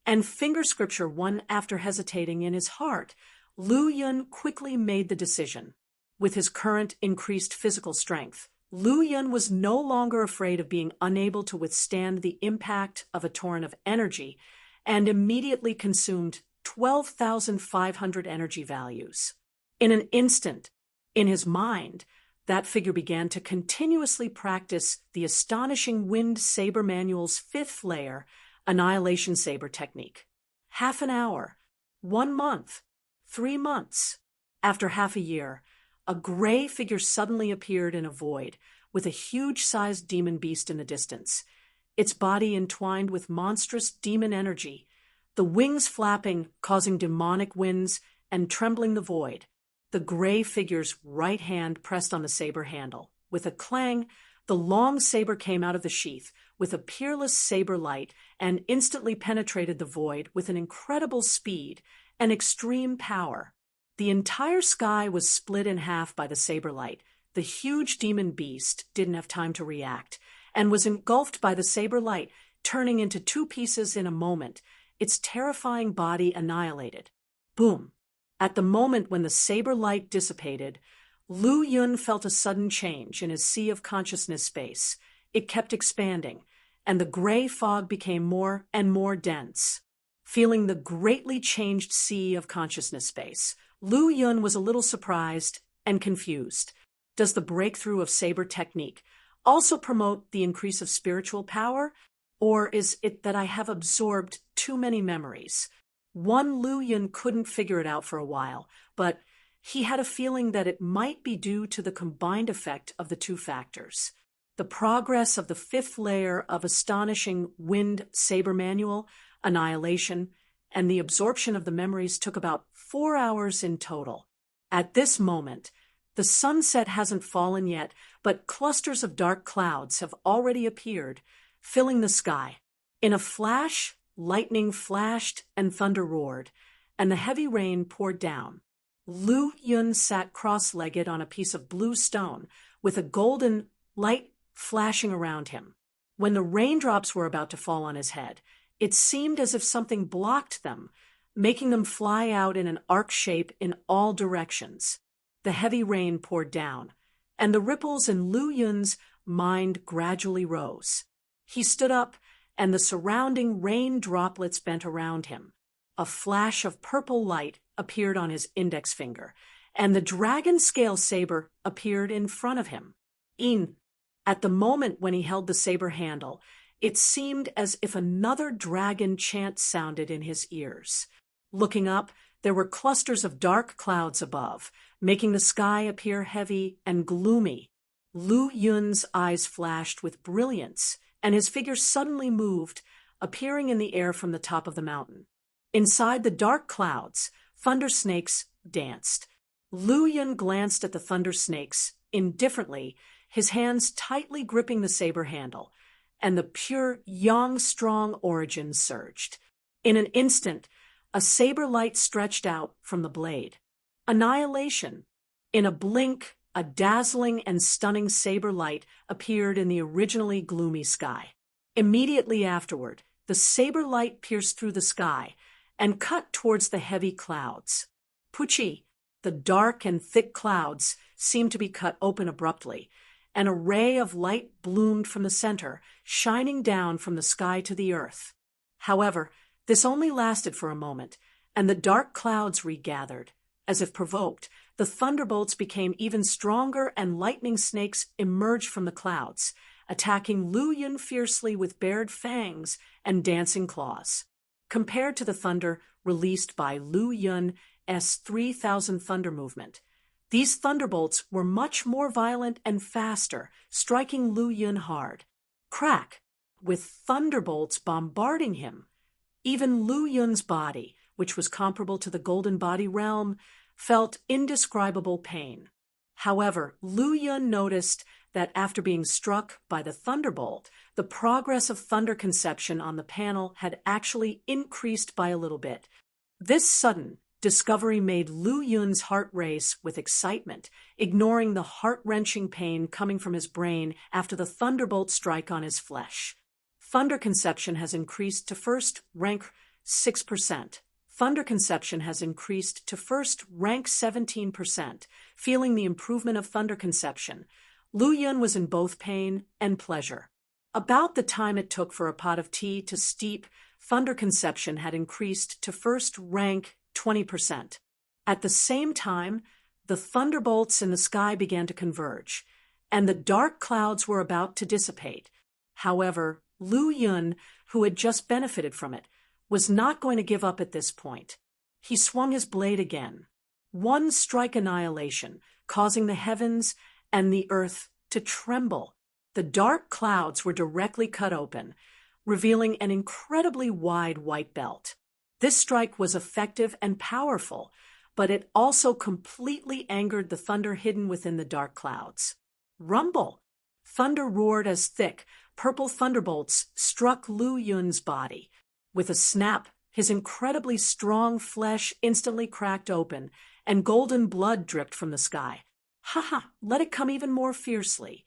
And Finger Scripture 1. After hesitating in his heart, Lu Yun quickly made the decision. With his current increased physical strength, Lu Yun was no longer afraid of being unable to withstand the impact of a torrent of energy and immediately consumed 12,500 energy values. In an instant, in his mind, that figure began to continuously practice the Astonishing Wind Saber Manual's 5th layer, Annihilation Saber technique. Half an hour, 1 month, 3 months. After half a year, a gray figure suddenly appeared in a void, with a huge-sized demon beast in the distance, its body entwined with monstrous demon energy, the wings flapping, causing demonic winds and trembling the void. The gray figure's right hand pressed on the saber handle. With a clang, the long saber came out of the sheath with a peerless saber light and instantly penetrated the void with an incredible speed and extreme power. The entire sky was split in half by the saber light. The huge demon beast didn't have time to react and was engulfed by the saber light, turning into 2 pieces in a moment, its terrifying body annihilated. Boom! At the moment when the saber light dissipated, Lu Yun felt a sudden change in his sea of consciousness space. It kept expanding, and the gray fog became more and more dense. Feeling the greatly changed sea of consciousness space, Lu Yun was a little surprised and confused. Does the breakthrough of saber technique also promote the increase of spiritual power? Or is it that I have absorbed too many memories? Lu Yun couldn't figure it out for a while, but he had a feeling that it might be due to the combined effect of the 2 factors. The progress of the 5th layer of Astonishing Wind Saber Manual, Annihilation, and the absorption of the memories took about 4 hours in total. At this moment, the sunset hasn't fallen yet, but clusters of dark clouds have already appeared, filling the sky. In a flash, lightning flashed and thunder roared, and the heavy rain poured down. Lu Yun sat cross-legged on a piece of blue stone, with a golden light flashing around him. When the raindrops were about to fall on his head, it seemed as if something blocked them, making them fly out in an arc shape in all directions. The heavy rain poured down, and the ripples in Lu Yun's mind gradually rose. He stood up, and the surrounding rain droplets bent around him. A flash of purple light appeared on his index finger, and the dragon scale saber appeared in front of him. At the moment when he held the saber handle, it seemed as if another dragon chant sounded in his ears. Looking up, there were clusters of dark clouds above, making the sky appear heavy and gloomy. Lu Yun's eyes flashed with brilliance, and his figure suddenly moved, appearing in the air from the top of the mountain. Inside the dark clouds, thunder snakes danced. Lu Yun glanced at the thunder snakes indifferently, his hands tightly gripping the saber handle, and the pure yang-strong origin surged. In an instant, a saber light stretched out from the blade. Annihilation. In a blink, a dazzling and stunning saber light appeared in the originally gloomy sky. Immediately afterward, the saber light pierced through the sky and cut towards the heavy clouds. Puchi, the dark and thick clouds, seemed to be cut open abruptly, and a ray of light bloomed from the center, shining down from the sky to the earth. However, this only lasted for a moment, and the dark clouds regathered. As if provoked, the thunderbolts became even stronger, and lightning snakes emerged from the clouds, attacking Lu Yun fiercely with bared fangs and dancing claws. Compared to the thunder released by Lu Yun's 3,000 thunder movement, these thunderbolts were much more violent and faster, striking Lu Yun hard. Crack! With thunderbolts bombarding him, even Lu Yun's body, which was comparable to the golden body realm, felt indescribable pain. However, Lu Yun noticed that after being struck by the thunderbolt, the progress of thunder conception on the panel had actually increased by a little bit. This sudden discovery made Lu Yun's heart race with excitement, ignoring the heart-wrenching pain coming from his brain after the thunderbolt strike on his flesh. Thunder conception has increased to first rank 6%. Thunder conception has increased to first rank 17%. Feeling the improvement of thunder conception, Lu Yun was in both pain and pleasure. About the time it took for a pot of tea to steep, thunder conception had increased to first rank 20%. At the same time, the thunderbolts in the sky began to converge, and the dark clouds were about to dissipate. However, Lu Yun, who had just benefited from it, was not going to give up at this point. He swung his blade again. One strike annihilation, causing the heavens and the earth to tremble. The dark clouds were directly cut open, revealing an incredibly wide white belt. This strike was effective and powerful, but it also completely angered the thunder hidden within the dark clouds. Rumble! Thunder roared as thick, purple thunderbolts struck Lu Yun's body. With a snap, his incredibly strong flesh instantly cracked open, and golden blood dripped from the sky. Ha! Let it come even more fiercely.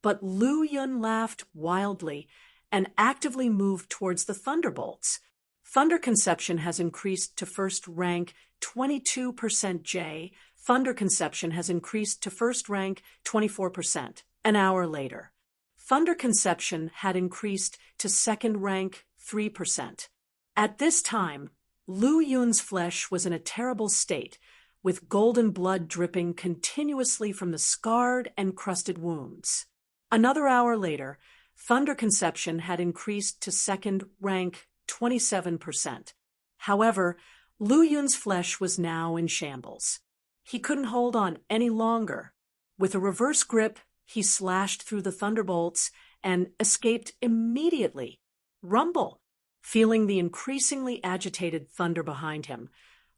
But Lu Yun laughed wildly and actively moved towards the thunderbolts. Thunder conception has increased to first rank 22% J. Thunder conception has increased to first rank 24%. An hour later, thunder conception had increased to second rank 3%. At this time, Lu Yun's flesh was in a terrible state, with golden blood dripping continuously from the scarred and crusted wounds. Another hour later, thunder conception had increased to second rank 27%. However, Lu Yun's flesh was now in shambles. He couldn't hold on any longer. With a reverse grip, he slashed through the thunderbolts and escaped immediately. Rumble! Feeling the increasingly agitated thunder behind him,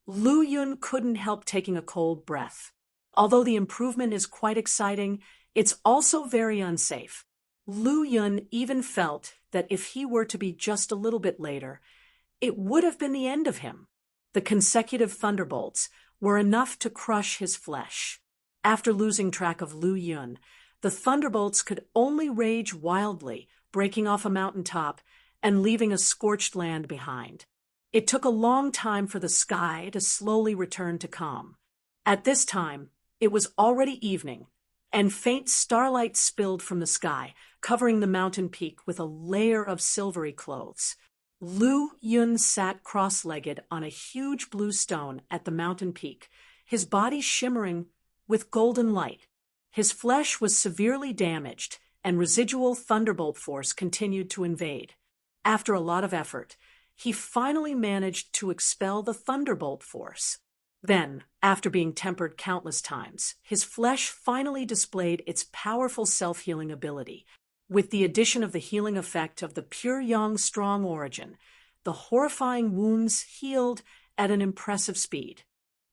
Lu Yun couldn't help taking a cold breath. Although the improvement is quite exciting, it's also very unsafe. Lu Yun even felt that if he were to be just a little bit later, it would have been the end of him. The consecutive thunderbolts were enough to crush his flesh. After losing track of Lu Yun, the thunderbolts could only rage wildly, breaking off a mountaintop and leaving a scorched land behind. It took a long time for the sky to slowly return to calm. At this time, it was already evening, and faint starlight spilled from the sky, covering the mountain peak with a layer of silvery clothes. Lu Yun sat cross-legged on a huge blue stone at the mountain peak, his body shimmering with golden light. His flesh was severely damaged, and residual thunderbolt force continued to invade. After a lot of effort, he finally managed to expel the thunderbolt force. Then, after being tempered countless times, his flesh finally displayed its powerful self-healing ability. With the addition of the healing effect of the pure yang strong origin, the horrifying wounds healed at an impressive speed.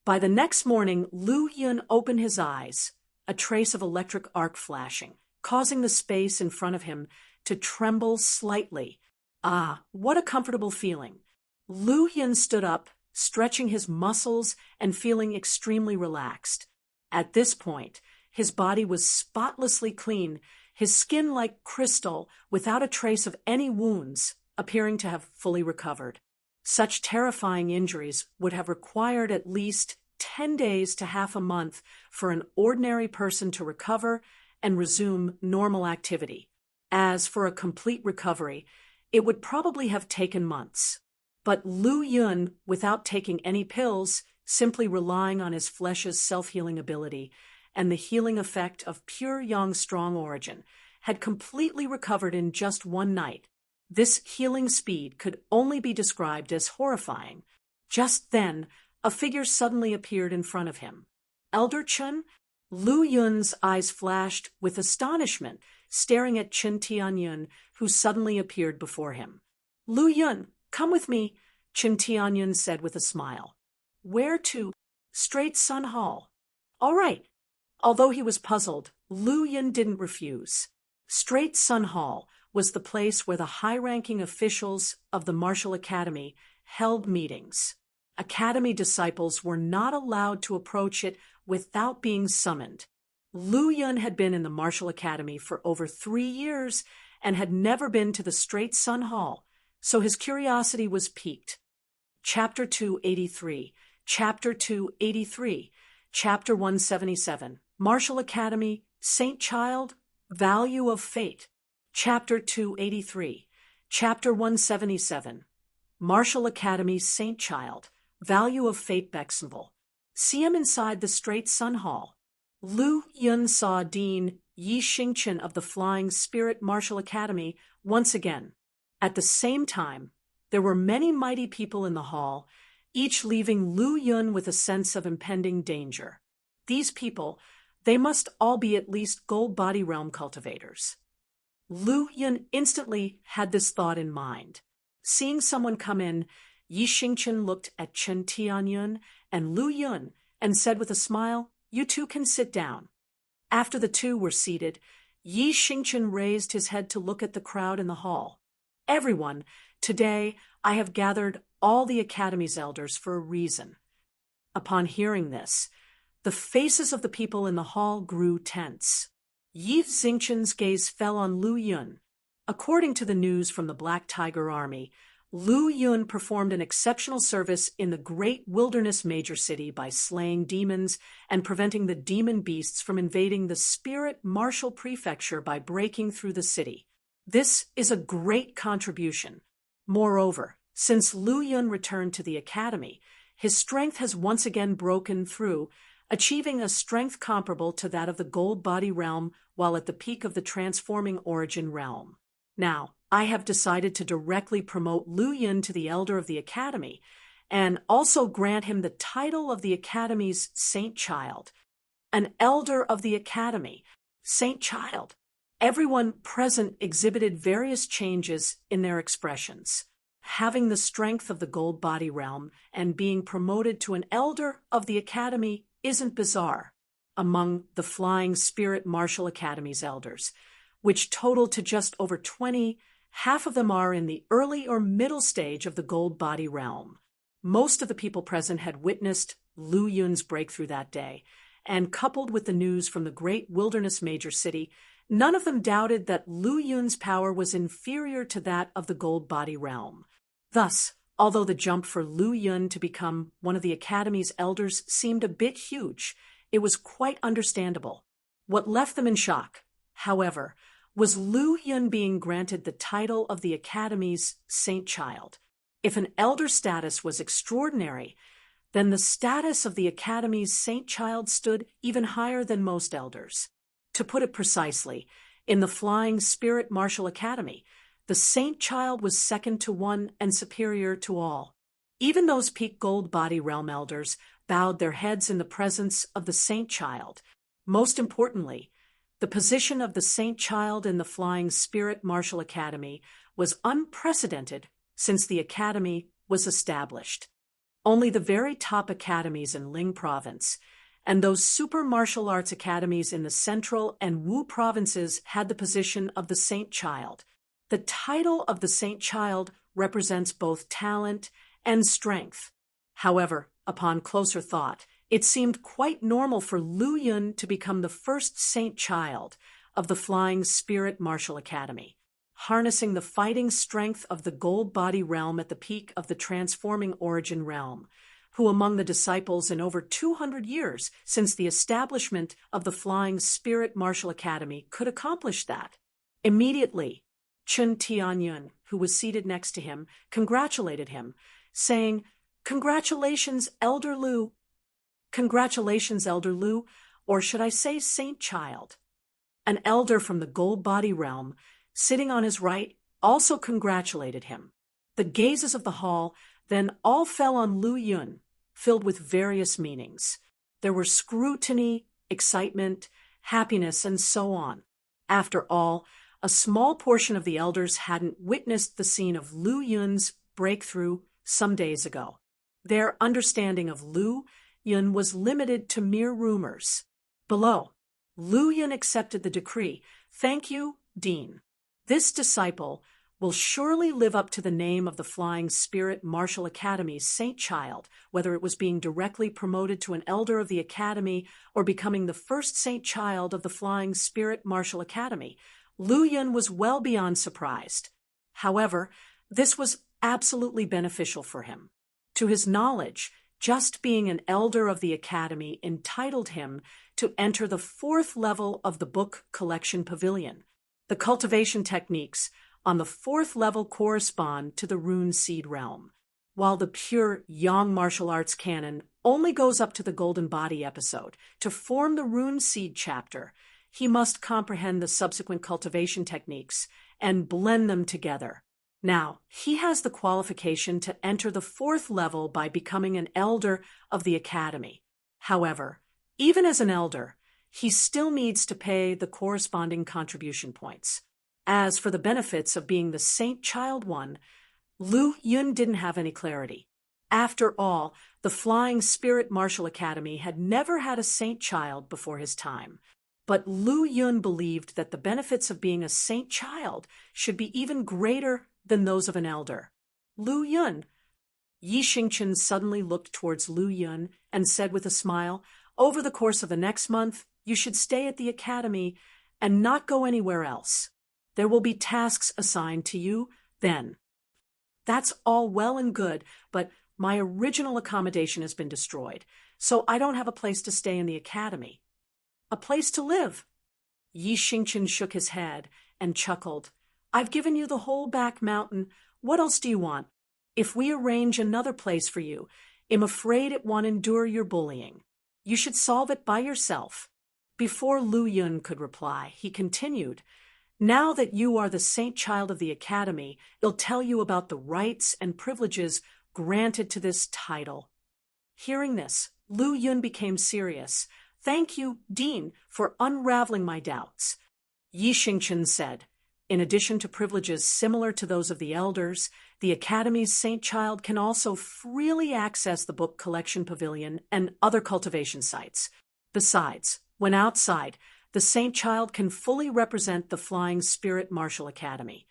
By the next morning, Lu Yun opened his eyes, a trace of electric arc flashing, causing the space in front of him to tremble slightly. Ah, what a comfortable feeling. Lu Yun stood up, stretching his muscles and feeling extremely relaxed. At this point, his body was spotlessly clean, his skin like crystal, without a trace of any wounds, appearing to have fully recovered. Such terrifying injuries would have required at least 10 days to half a month for an ordinary person to recover and resume normal activity. As for a complete recovery, it would probably have taken months. But Lu Yun, without taking any pills, simply relying on his flesh's self-healing ability and the healing effect of pure yang strong origin, had completely recovered in just one night. This healing speed could only be described as horrifying. Just then, a figure suddenly appeared in front of him. Elder Chun? Lu Yun's eyes flashed with astonishment, staring at Chen Tianyun, who suddenly appeared before him. Lu Yun, come with me. Chen Tianyun said with a smile. Where to? Straight Sun Hall. All right. Although he was puzzled, Lu Yun didn't refuse. Straight Sun Hall was the place where the high-ranking officials of the Martial Academy held meetings. Academy disciples were not allowed to approach it without being summoned. Lu Yun had been in the Martial Academy for over 3 years and had never been to the Straight Sun Hall, so his curiosity was piqued. Chapter 283, Chapter 283, Chapter 177, Martial Academy, Saint Child, Value of Fate. Chapter 283, Chapter 177, Martial Academy, Saint Child, Value of Fate Bexenville. See him inside the Straight Sun Hall. Lu Yun saw Dean Yi Xingchen of the Flying Spirit Martial Academy once again. At the same time, there were many mighty people in the hall, each leaving Lu Yun with a sense of impending danger. These people, they must all be at least Gold Body Realm cultivators. Lu Yun instantly had this thought in mind. Seeing someone come in, Yi Xingchen looked at Chen Tianyun and Lu Yun and said with a smile, "You two can sit down." After the two were seated, Yi Xingchen raised his head to look at the crowd in the hall. "Everyone, today I have gathered all the Academy's elders for a reason." Upon hearing this, the faces of the people in the hall grew tense. Yi Xingchen's gaze fell on Lu Yun. According to the news from the Black Tiger Army, Lu Yun performed an exceptional service in the great wilderness major city by slaying demons and preventing the demon beasts from invading the Spirit Martial Prefecture by breaking through the city. This is a great contribution. Moreover, since Lu Yun returned to the academy, his strength has once again broken through, achieving a strength comparable to that of the Gold Body Realm while at the peak of the Transforming Origin Realm. Now, I have decided to directly promote Lu Yun to the Elder of the Academy, and also grant him the title of the Academy's Saint Child. An Elder of the Academy, Saint Child. Everyone present exhibited various changes in their expressions. Having the strength of the Gold Body Realm and being promoted to an Elder of the Academy isn't bizarre. Among the Flying Spirit Martial Academy's elders, which total to just over 20, half of them are in the early or middle stage of the Gold Body Realm. Most of the people present had witnessed Lu Yun's breakthrough that day, and coupled with the news from the great wilderness major city, none of them doubted that Lu Yun's power was inferior to that of the Gold Body Realm. Thus, although the jump for Lu Yun to become one of the Academy's elders seemed a bit huge, it was quite understandable. What left them in shock, however, was Lu Yun being granted the title of the Academy's Saint Child. If an elder status was extraordinary, then the status of the Academy's Saint Child stood even higher than most elders. To put it precisely, in the Flying Spirit Martial Academy, the Saint Child was second to one and superior to all. Even those peak Gold Body Realm elders bowed their heads in the presence of the Saint Child. Most importantly, the position of the Saint Child in the Flying Spirit Martial Academy was unprecedented since the Academy was established. Only the very top academies in Ling Province and those super martial arts academies in the Central and Wu provinces had the position of the Saint Child. The title of the Saint Child represents both talent and strength. However, upon closer thought, it seemed quite normal for Lu Yun to become the first Saint Child of the Flying Spirit Martial Academy, harnessing the fighting strength of the Gold Body Realm at the peak of the Transforming Origin Realm, who among the disciples in over 200 years since the establishment of the Flying Spirit Martial Academy could accomplish that. Immediately, Chen Tianyun, who was seated next to him, congratulated him, saying, "Congratulations, Elder Lu." "Congratulations, Elder Lu," or should I say Saint Child. An elder from the Gold Body Realm, sitting on his right, also congratulated him. The gazes of the hall then all fell on Lu Yun, filled with various meanings. There were scrutiny, excitement, happiness, and so on. After all, a small portion of the elders hadn't witnessed the scene of Lu Yun's breakthrough some days ago. Their understanding of Lu Yun was limited to mere rumors. Below, Lu Yun accepted the decree. Thank you, Dean. This disciple will surely live up to the name of the Flying Spirit Martial Academy's Saint Child, whether it was being directly promoted to an elder of the Academy or becoming the first Saint Child of the Flying Spirit Martial Academy. Lu Yun was well beyond surprised. However, this was absolutely beneficial for him. To his knowledge, just being an elder of the Academy entitled him to enter the 4th level of the book collection pavilion. The cultivation techniques on the 4th level correspond to the rune seed realm, while the pure yang martial arts canon only goes up to the Golden Body episode. To form the rune seed chapter, he must comprehend the subsequent cultivation techniques and blend them together. Now, he has the qualification to enter the 4th level by becoming an elder of the Academy. However, even as an elder, he still needs to pay the corresponding contribution points. As for the benefits of being the Saint Child one, Lu Yun didn't have any clarity. After all, the Flying Spirit Martial Academy had never had a Saint Child before his time. But Lu Yun believed that the benefits of being a Saint Child should be even greater than those of an elder. Lu Yun. Yi Xingchen suddenly looked towards Lu Yun and said with a smile, "Over the course of the next month, you should stay at the Academy and not go anywhere else. There will be tasks assigned to you then." "That's all well and good, but my original accommodation has been destroyed, so I don't have a place to stay in the Academy." "A place to live?" Yi Xingchen shook his head and chuckled. "I've given you the whole back mountain. What else do you want? If we arrange another place for you, I'm afraid it won't endure your bullying. You should solve it by yourself." Before Lu Yun could reply, he continued, "Now that you are the Saint Child of the Academy, I'll tell you about the rights and privileges granted to this title." Hearing this, Lu Yun became serious. "Thank you, Dean, for unraveling my doubts." Yi Xingchen said, "In addition to privileges similar to those of the elders, the Academy's Saint Child can also freely access the book collection pavilion and other cultivation sites. Besides, when outside, the Saint Child can fully represent the Flying Spirit Martial Academy."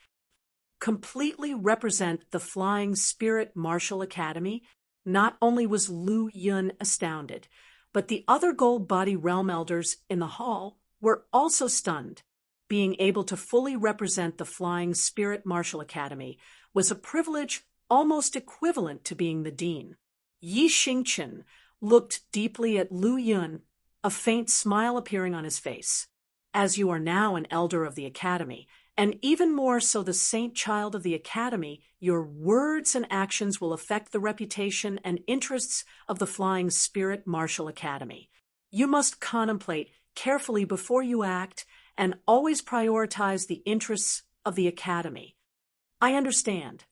Completely represent the Flying Spirit Martial Academy? Not only was Lu Yun astounded, but the other Gold Body Realm Elders in the hall were also stunned. Being able to fully represent the Flying Spirit Martial Academy was a privilege almost equivalent to being the dean. Yi Xingchen looked deeply at Lu Yun, a faint smile appearing on his face. "As you are now an elder of the Academy, and even more so the Saint Child of the Academy, your words and actions will affect the reputation and interests of the Flying Spirit Martial Academy. You must contemplate carefully before you act and always prioritize the interests of the Academy." "I understand."